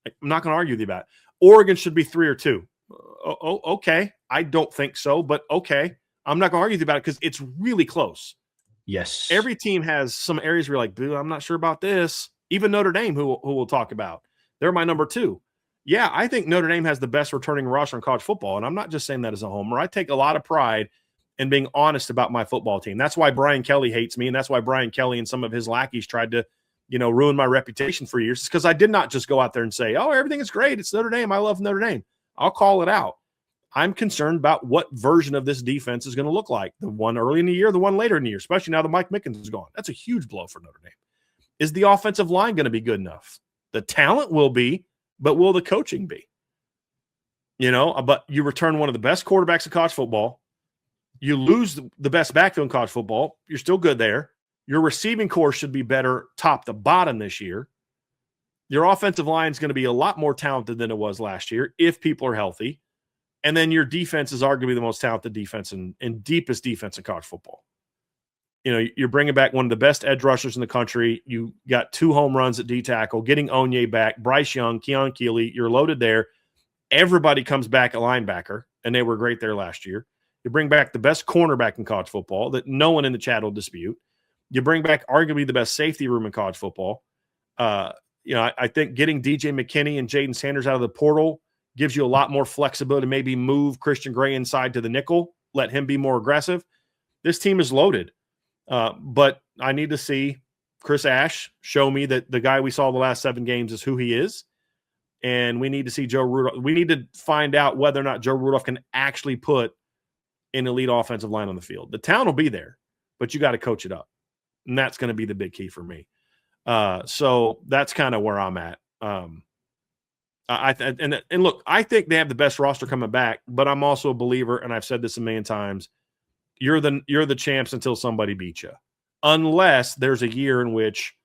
I'm not going to argue with you about it. Oregon should be 3 or 2. Okay. I don't think so, but okay. I'm not going to argue with you about it because it's really close. Yes. Every team has some areas where you're like, dude, I'm not sure about this. Even Notre Dame, who we'll talk about. They're my number 2. Yeah, I think Notre Dame has the best returning roster in college football, and I'm not just saying that as a homer. I take a lot of pride in being honest about my football team. That's why Brian Kelly hates me, and that's why Brian Kelly and some of his lackeys tried to, ruin my reputation for years. It's because I did not just go out there and say, oh, everything is great. It's Notre Dame. I love Notre Dame. I'll call it out. I'm concerned about what version of this defense is going to look like. The one early in the year, the one later in the year, especially now that Mike Mickens is gone. That's a huge blow for Notre Dame. Is the offensive line going to be good enough? The talent will be, but will the coaching be? But you return one of the best quarterbacks in college football. You lose the best backfield in college football. You're still good there. Your receiving core should be better top to bottom this year. Your offensive line is going to be a lot more talented than it was last year if people are healthy. And then your defense is arguably the most talented defense and deepest defense in college football. You're bringing back one of the best edge rushers in the country. You got 2 home runs at D tackle, getting Onye back, Bryce Young, Keon Keeley. You're loaded there. Everybody comes back at linebacker, and they were great there last year. You bring back the best cornerback in college football that no one in the chat will dispute. You bring back arguably the best safety room in college football. I think getting DJ McKinney and Jaden Sanders out of the portal gives you a lot more flexibility to maybe move Christian Gray inside to the nickel, let him be more aggressive. This team is loaded. But I need to see Chris Ash show me that the guy we saw the last 7 games is who he is. And we need to see Joe Rudolph. We need to find out whether or not Joe Rudolph can actually put an elite offensive line on the field. The talent will be there, but you got to coach it up. And that's going to be the big key for me. So that's kind of where I'm at. And look, I think they have the best roster coming back, but I'm also a believer, and I've said this a million times, you're the champs until somebody beats you. Unless there's a year in which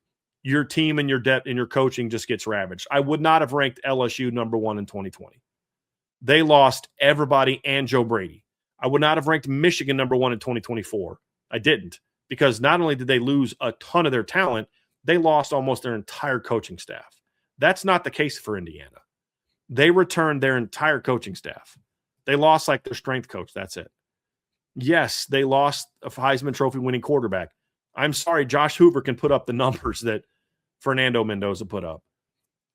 your team and your depth and your coaching just gets ravaged. I would not have ranked LSU number 1 in 2020. They lost everybody and Joe Brady. I would not have ranked Michigan number 1 in 2024. I didn't, because not only did they lose a ton of their talent, they lost almost their entire coaching staff. That's not the case for Indiana. They returned their entire coaching staff. They lost like their strength coach. That's it. Yes, they lost a Heisman Trophy winning quarterback. I'm sorry, Josh Hoover can put up the numbers that Fernando Mendoza put up.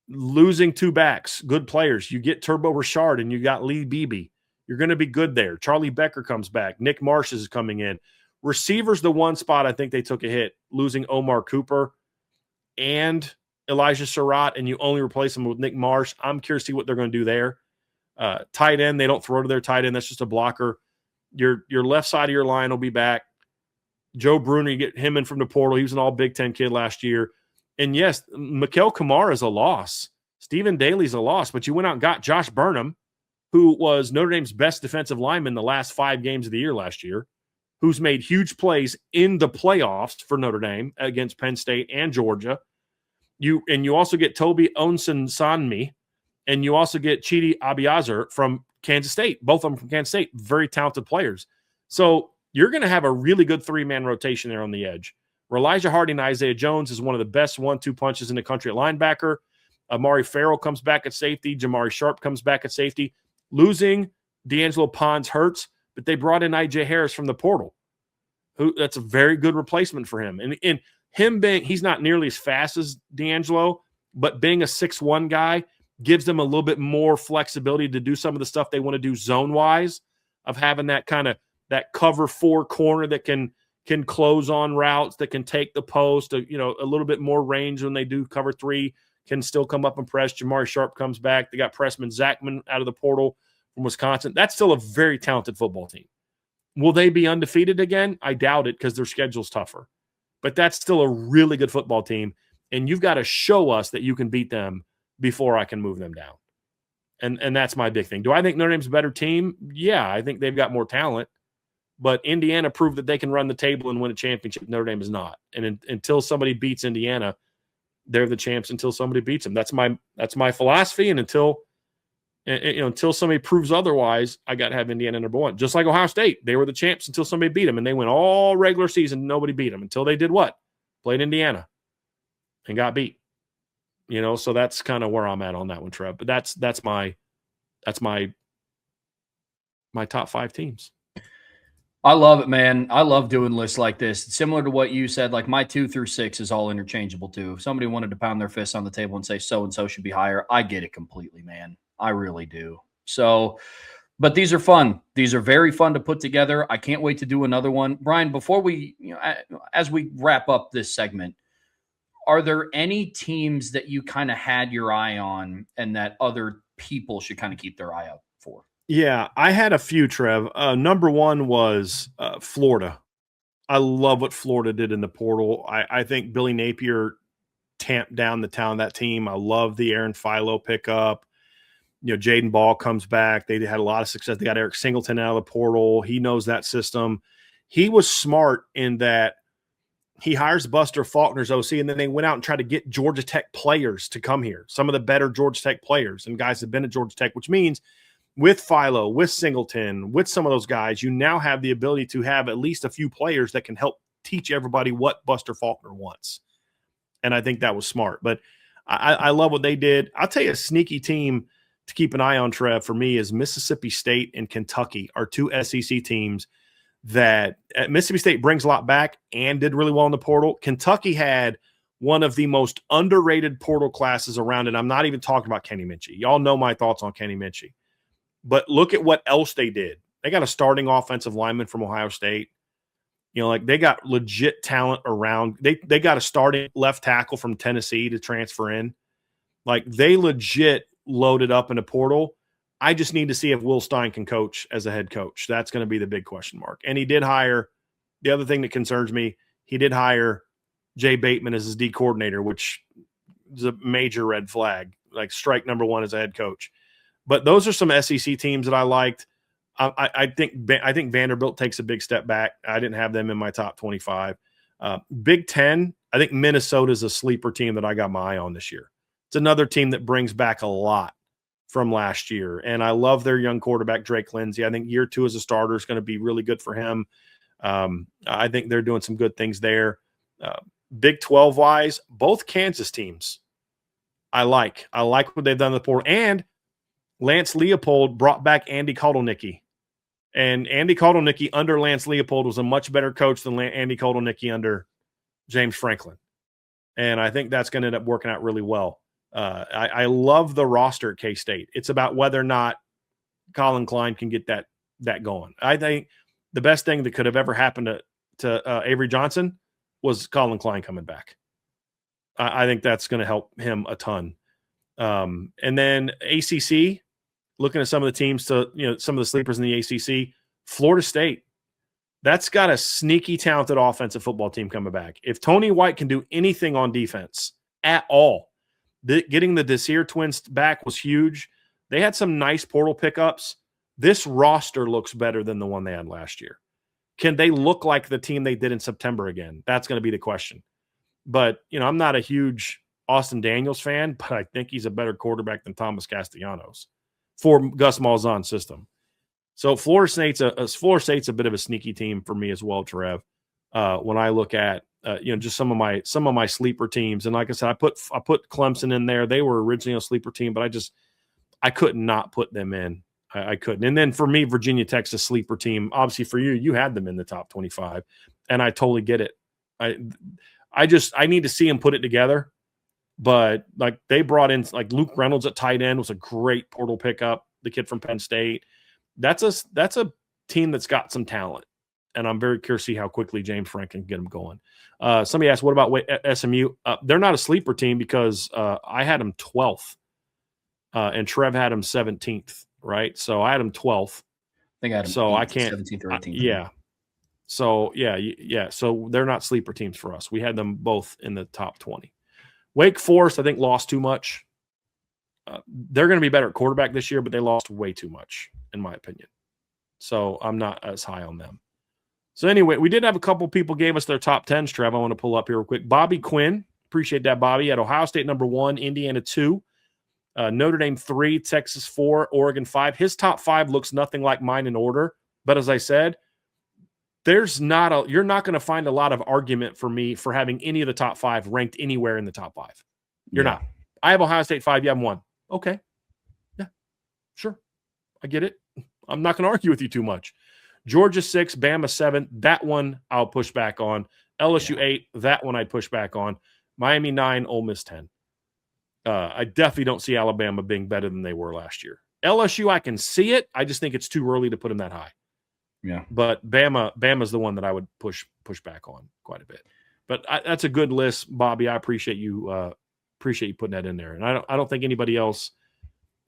Losing 2 backs, good players. You get Turbo Richard and you got Lee Beebe. You're going to be good there. Charlie Becker comes back. Nick Marsh is coming in. Receivers, the one spot I think they took a hit, losing Omar Cooper and Elijah Surratt, and you only replace them with Nick Marsh. I'm curious to see what they're going to do there. Tight end, they don't throw to their tight end. That's just a blocker. Your left side of your line will be back. Joe Bruner, you get him in from the portal. He was an all Big Ten kid last year. And yes, Mikael Kamara is a loss. Stephen Daly's a loss, but you went out and got Josh Burnham, who was Notre Dame's best defensive lineman the last 5 games of the year last year, who's made huge plays in the playoffs for Notre Dame against Penn State and Georgia. You also get Toby Onsen-Sanmi, and you also get Chidi Abiazar from Kansas State, both of them from Kansas State, very talented players. So you're going to have a really good 3-man rotation there on the edge. Elijah Hardy and Isaiah Jones is one of the best 1-2 punches in the country at linebacker. Amari Farrell comes back at safety. Jamari Sharp comes back at safety. Losing D'Angelo Pons hurts, but they brought in I.J. Harris from the portal. That's a very good replacement for him. And him being, he's not nearly as fast as D'Angelo, but being a 6'1" guy gives them a little bit more flexibility to do some of the stuff they want to do zone-wise, of having that kind of that cover 4 corner that can close on routes, that can take the post, a little bit more range when they do cover 3, can still come up and press. Jamari Sharp comes back. They got Pressman Zachman out of the portal from Wisconsin. That's still a very talented football team. Will they be undefeated again? I doubt it because their schedule's tougher. But that's still a really good football team, and you've got to show us that you can beat them before I can move them down. And that's my big thing. Do I think Notre Dame's a better team? Yeah, I think they've got more talent. But Indiana proved that they can run the table and win a championship. Notre Dame is not. And until somebody beats Indiana, they're the champs until somebody beats them. That's my philosophy. And until somebody proves otherwise, I got to have Indiana number one. Just like Ohio State, they were the champs until somebody beat them, and they went all regular season. Nobody beat them until they did what? Played Indiana and got beat. So that's kind of where I'm at on that one, Trev. But that's my top 5 teams. I love it, man. I love doing lists like this. Similar to what you said, like my 2 through 6 is all interchangeable too. If somebody wanted to pound their fist on the table and say so-and-so should be higher, I get it completely, man. I really do. So, but these are fun. These are very fun to put together. I can't wait to do another one. Brian, before we, as we wrap up this segment, are there any teams that you kind of had your eye on and that other people should kind of keep their eye out for? Yeah, I had a few, Trev. Number one was Florida. I love what Florida did in the portal. I think Billy Napier tamped down the talent of that team. I love the Aaron Philo pickup. Jaden Ball comes back. They had a lot of success. They got Eric Singleton out of the portal. He knows that system. He was smart in that he hires Buster Faulkner's OC, and then they went out and tried to get Georgia Tech players to come here, some of the better Georgia Tech players and guys that have been at Georgia Tech, which means with Philo, with Singleton, with some of those guys, you now have the ability to have at least a few players that can help teach everybody what Buster Faulkner wants. And I think that was smart. But I love what they did. I'll tell you a sneaky team to keep an eye on, Trev, for me is Mississippi State and Kentucky are 2 SEC teams that Mississippi State brings a lot back and did really well in the portal. Kentucky had one of the most underrated portal classes around, and I'm not even talking about Kenny Minchie. Y'all know my thoughts on Kenny Minchie. But look at what else they did. They got a starting offensive lineman from Ohio State. They got legit talent around. They got a starting left tackle from Tennessee to transfer in. They legit loaded up in a portal. I just need to see if Will Stein can coach as a head coach. That's going to be the big question mark. And he did hire – the other thing that concerns me, he did hire Jay Bateman as his D coordinator, which is a major red flag, strike number 1 as a head coach. But those are some SEC teams that I liked. I think Vanderbilt takes a big step back. I didn't have them in my top 25. Big Ten, I think Minnesota is a sleeper team that I got my eye on this year. It's another team that brings back a lot from last year. And I love their young quarterback, Drake Lindsey. I think year 2 as a starter is going to be really good for him. I think they're doing some good things there. Big 12-wise, both Kansas teams I like. I like what they've done in the portal. And Lance Leopold brought back Andy Kotelnicki. And Andy Kotelnicki under Lance Leopold was a much better coach than Andy Kotelnicki under James Franklin. And I think that's going to end up working out really well. I love the roster at K-State. It's about whether or not Colin Klein can get that going. I think the best thing that could have ever happened to Avery Johnson was Colin Klein coming back. I think that's going to help him a ton. And then ACC, looking at some of the teams some of the sleepers in the ACC, Florida State, that's got a sneaky talented offensive football team coming back. If Tony White can do anything on defense at all, getting the Desir twins back was huge. They had some nice portal pickups. This roster looks better than the one they had last year. Can they look like the team they did in September again? That's going to be the question. But, I'm not a huge Austin Daniels fan, but I think he's a better quarterback than Thomas Castellanos for Gus Malzahn's system. So Florida State's a bit of a sneaky team for me as well, Trev. When I look at just some of my sleeper teams, and like I said, I put Clemson in there. They were originally a sleeper team, but I could not put them in. I couldn't. And then for me, Virginia Tech's a sleeper team. Obviously for you had them in the top 25, and I totally get it. I need to see them put it together. But they brought in Luke Reynolds at tight end was a great portal pickup. The kid from Penn State. That's a team that's got some talent. and I'm very curious to see how quickly James Frank can get them going. Somebody asked, what about SMU? They're not a sleeper team because I had them 12th, and Trev had them 17th, right? So I had them 12th. I think I had them so 8th, I can't 17th or 18th. Yeah. So yeah. So they're not sleeper teams for us. We had them both in the top 20. Wake Forest, I think, lost too much. They're going to be better at quarterback this year, but they lost way too much, in my opinion. So I'm not as high on them. So anyway, we did have a couple people gave us their top 10s, Trev. I want to pull up here real quick. Bobby Quinn, appreciate that, Bobby. At Ohio State, number 1, Indiana 2, Notre Dame 3, Texas 4, Oregon 5. His top 5 looks nothing like mine in order. But as I said, you're not going to find a lot of argument for me for having any of the top 5 ranked anywhere in the top 5. You're not. I have Ohio State 5. You have 1. Okay. Yeah, sure. I get it. I'm not going to argue with you too much. Georgia 6, Bama 7. That one I'll push back on. LSU 8. That one I'd push back on. Miami 9, Ole Miss 10. I definitely don't see Alabama being better than they were last year. LSU, I can see it. I just think it's too early to put them that high. Yeah. But Bama's the one that I would push back on quite a bit. But that's a good list, Bobby. I appreciate you putting that in there. And I don't think anybody else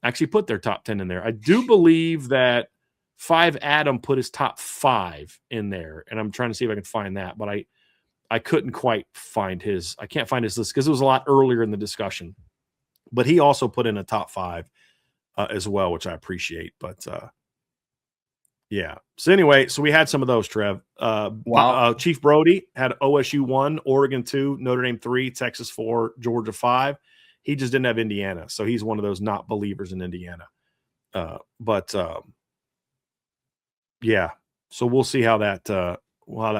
actually put their top 10 in there. I do believe that 5 Adam put his top 5 in there, and I'm trying to see if I can find that, but I couldn't quite find his. I can't find his list because it was a lot earlier in the discussion. But he also put in a top 5 as well, which I appreciate. But yeah. So anyway, so we had some of those, Trev. Wow. Chief Brody had OSU 1, Oregon 2, Notre Dame 3, Texas 4, Georgia 5. He just didn't have Indiana, so he's one of those not believers in Indiana. Yeah, so we'll see how that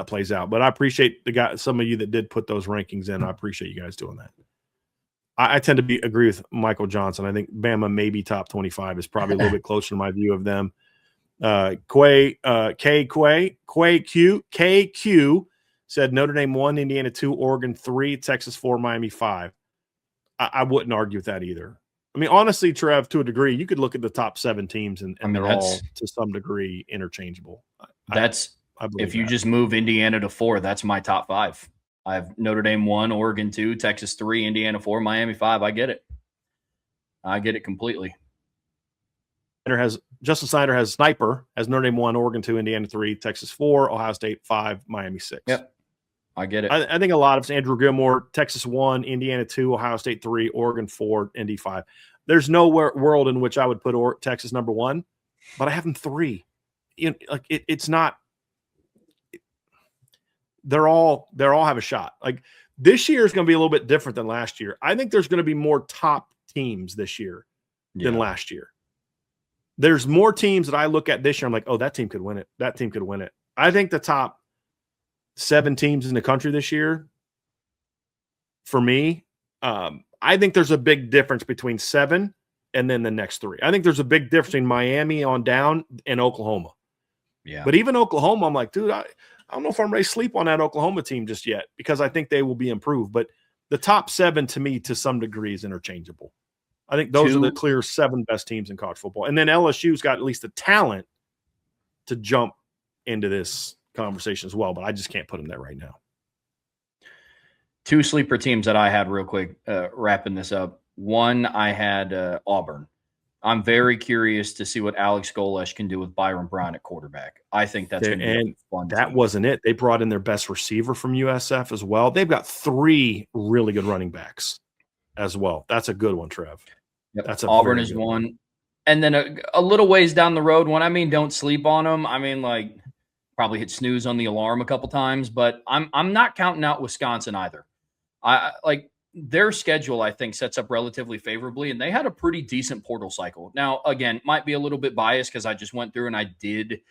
plays out. But I appreciate some of you that did put those rankings in. I appreciate you guys doing that. I tend to agree with Michael Johnson. I think Bama maybe top 25 is probably a little bit closer to my view of them. KQ said Notre Dame 1, Indiana 2, Oregon 3, Texas 4, Miami 5. I wouldn't argue with that either. I mean, honestly, Trev, to a degree, you could look at the top 7 teams and they're all to some degree interchangeable. If you just move Indiana to 4, that's my top 5. I have Notre Dame 1, Oregon 2, Texas 3, Indiana 4, Miami 5. I get it. I get it completely. Justin Snyder has Sniper as Notre Dame 1, Oregon 2, Indiana 3, Texas 4, Ohio State 5, Miami 6. Yep. I get it. I think a lot of it's Andrew Gilmore, Texas 1, Indiana 2, Ohio State 3, Oregon 4, Indy 5. There's no world in which I would put Texas number 1, but I have them 3. It's not. They're all have a shot. Like this year is going to be a little bit different than last year. I think there's going to be more top teams this year than last year. There's more teams that I look at this year. I'm like, oh, that team could win it. That team could win it. I think the top 7 teams in the country this year, for me, I think there's a big difference between 7 and then the next 3. I think there's a big difference between Miami on down and Oklahoma. Yeah. But even Oklahoma, I'm like, dude, I don't know if I'm ready to sleep on that Oklahoma team just yet because I think they will be improved. But the top 7 to me, to some degree, is interchangeable. I think those are the clear 7 best teams in college football. And then LSU's got at least the talent to jump into this conversation as well, but I just can't put them there right now. 2 sleeper teams that I had real quick, wrapping this up. 1, I had Auburn. I'm very curious to see what Alex Golesh can do with Byron Brown at quarterback. I think that's going to be fun. That wasn't it. They brought in their best receiver from USF as well. They've got 3 really good running backs as well. That's a good one, Trev. Yep. That's Auburn is one. And then a little ways down the road, when I mean don't sleep on them, I mean like probably hit snooze on the alarm a couple times, but I'm not counting out Wisconsin either. I like their schedule, I think, sets up relatively favorably, and they had a pretty decent portal cycle. Now, again, might be a little bit biased because I just went through and I did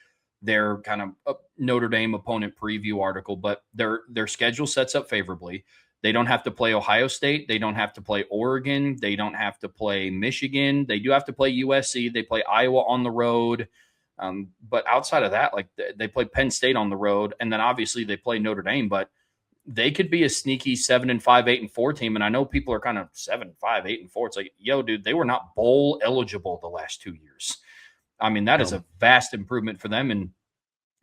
their kind of Notre Dame opponent preview article, but their schedule sets up favorably. They don't have to play Ohio State. They don't have to play Oregon. They don't have to play Michigan. They do have to play USC. They play Iowa on the road. But outside of that, like they play Penn State on the road, and then obviously they play Notre Dame, but they could be a sneaky 7-5, 8-4 team. And I know people are kind of 7-5, 8-4. It's like, yo, dude, they were not bowl eligible the last 2 years. I mean, that is a vast improvement for them. And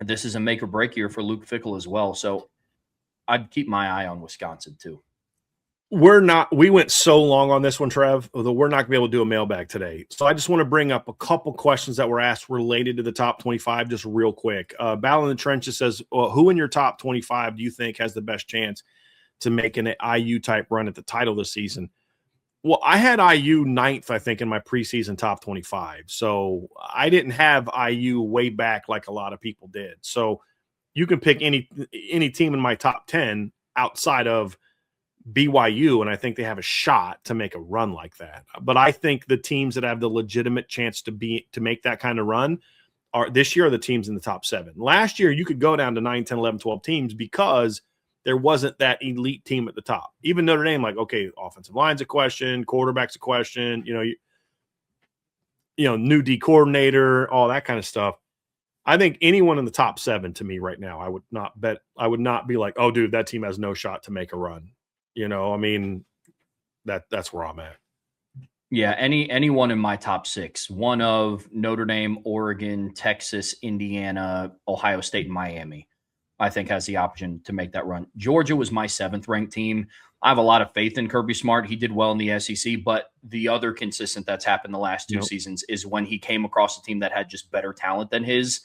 this is a make or break year for Luke Fickell as well. So I'd keep my eye on Wisconsin too. We went so long on this one, Trev, although we're not going to be able to do a mailbag today. So I just want to bring up a couple questions that were asked related to the top 25 just real quick. Battle in the Trenches says, well, who in your top 25 do you think has the best chance to make an IU type run at the title this season? Well, I had IU 9th, I think, in my preseason top 25. So I didn't have IU way back like a lot of people did. So you can pick any team in my top 10 outside of BYU, and I think they have a shot to make a run like that. But I think the teams that have the legitimate chance to make that kind of run are this year are the teams in the top 7. Last year, you could go down to 9, 10, 11, 12 teams because there wasn't that elite team at the top. Even Notre Dame, like, okay, offensive line's a question, quarterback's a question, you know, new D coordinator, all that kind of stuff. I think anyone in the top 7 to me right now, I would not be like, oh, dude, that team has no shot to make a run. You know, I mean, that's where I'm at. Yeah, anyone in my top 6, one of Notre Dame, Oregon, Texas, Indiana, Ohio State, and Miami, I think has the option to make that run. Georgia was my 7th ranked team. I have a lot of faith in Kirby Smart. He did well in the SEC, but the other consistent that's happened the last 2 seasons is when he came across a team that had just better talent than his,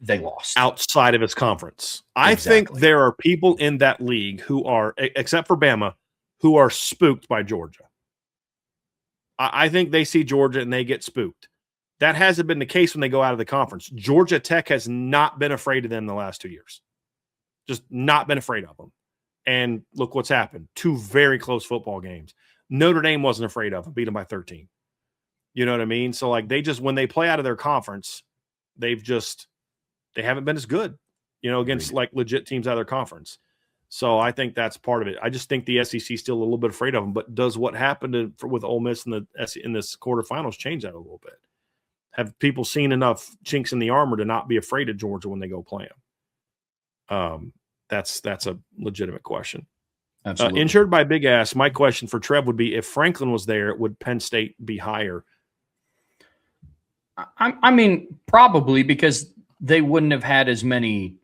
they lost. Outside of his conference. Exactly. I think there are people in that league who are, except for Bama, who are spooked by Georgia. I think they see Georgia and they get spooked. That hasn't been the case when they go out of the conference. Georgia Tech has not been afraid of them the last 2 years. Just not been afraid of them. And look what's happened. 2 very close football games. Notre Dame wasn't afraid of them, beat them by 13. You know what I mean? So, like, they just, when they play out of their conference, they haven't been as good, you know, against like legit teams out of their conference. So I think that's part of it. I just think the SEC is still a little bit afraid of them, but does what happened with Ole Miss in this quarterfinals change that a little bit? Have people seen enough chinks in the armor to not be afraid of Georgia when they go play them? That's a legitimate question. Absolutely. Insured by Big Ass, my question for Trev would be, if Franklin was there, would Penn State be higher? I mean, probably, because they wouldn't have had as many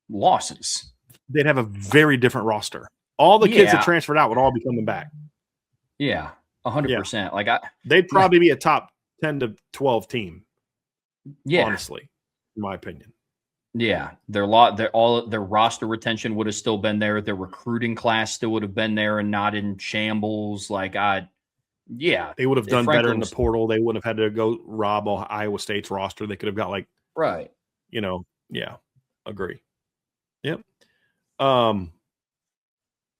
losses. They'd have a very different roster. All the kids that transferred out would all be coming back. Yeah, 100%. Like they'd probably be a top 10 to 12 team. Yeah, honestly, in my opinion. Yeah, their roster retention would have still been there. Their recruiting class still would have been there and not in shambles. Like they would have done better in the portal. They wouldn't have had to go rob Iowa State's roster. They could have got right. You know, yeah, agree. Yep. And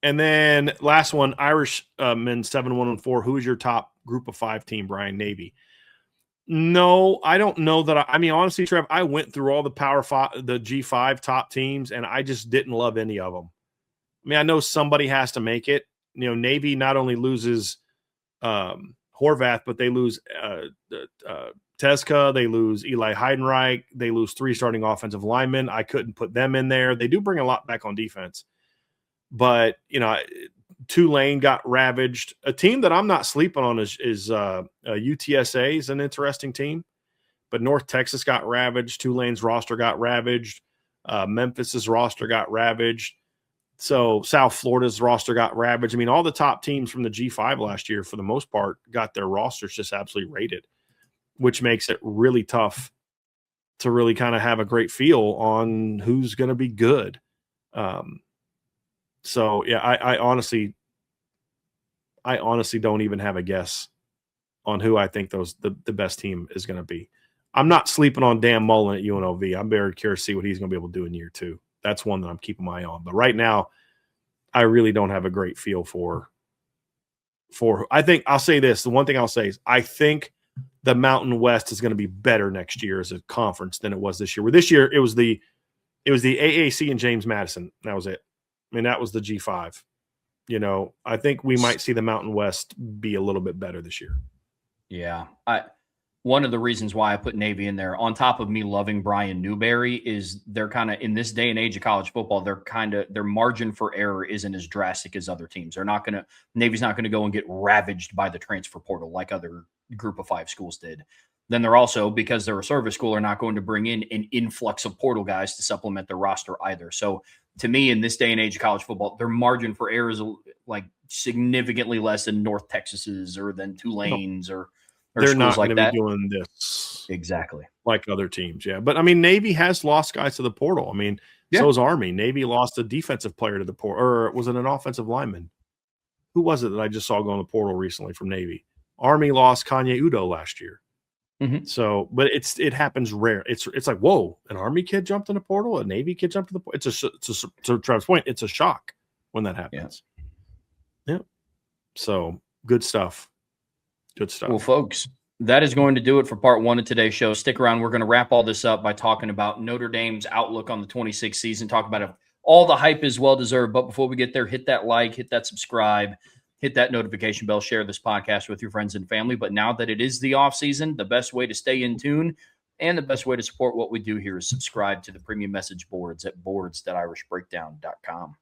then last one, Irish men 7-1-4. Who is your top group of 5 team, Brian? Navy. No, I don't know that. I mean, honestly, Trev, I went through all the the G5 top teams, and I just didn't love any of them. I mean, I know somebody has to make it. You know, Navy not only loses Horvath, but they lose Teska. They lose Eli Heidenreich. They lose 3 starting offensive linemen. I couldn't put them in there. They do bring a lot back on defense. But, you know, Tulane got ravaged. A team that I'm not sleeping on is UTSA is an interesting team. But North Texas got ravaged. Tulane's roster got ravaged. Memphis's roster got ravaged. So South Florida's roster got ravaged. I mean, all the top teams from the G5 last year, for the most part, got their rosters just absolutely rated, which makes it really tough to really kind of have a great feel on who's going to be good. So yeah, I honestly don't even have a guess on who I think the best team is going to be. I'm not sleeping on Dan Mullen at UNLV. I'm very curious to see what he's going to be able to do in year 2. That's one that I'm keeping my eye on. But right now, I really don't have a great feel for. I think I'll say this. The one thing I'll say is I think the Mountain West is going to be better next year as a conference than it was this year. Where this year it was the AAC and James Madison. That was it. I mean, that was the G5. You know, I think we might see the Mountain West be a little bit better this year. Yeah. One of the reasons why I put Navy in there, on top of me loving Brian Newberry, is they're kind of, in this day and age of college football, their margin for error isn't as drastic as other teams. Navy's not going to go and get ravaged by the transfer portal like other group of 5 schools did. then they're also, because they're a service school, are not going to bring in an influx of portal guys to supplement their roster either. So to me, in this day and age of college football, their margin for error is like significantly less than North Texas's or than Tulane's or they're not schools going like to that. be doing this Exactly. like other teams. Yeah. But I mean, Navy has lost guys to the portal. I mean, Yeah. so is Army. Navy lost a defensive player to the portal, or was it an offensive lineman? Who was it that I just saw go in the portal recently from Navy? Army lost Kanye Udo last year. Mhm. So, but it happens rare. It's like, whoa, an Army kid jumped in the portal, a Navy kid jumped in the portal. To Travis' point, it's a shock when that happens. Yeah. So good stuff. Good stuff. Well, folks, that is going to do it for part one of today's show. Stick around. We're going to wrap all this up by talking about Notre Dame's outlook on the 26th season, talk about if all the hype is well-deserved. But before we get there, hit that like, hit that subscribe, hit that notification bell, share this podcast with your friends and family. But now that it is the off season, the best way to stay in tune and the best way to support what we do here is subscribe to the premium message boards at boards.irishbreakdown.com.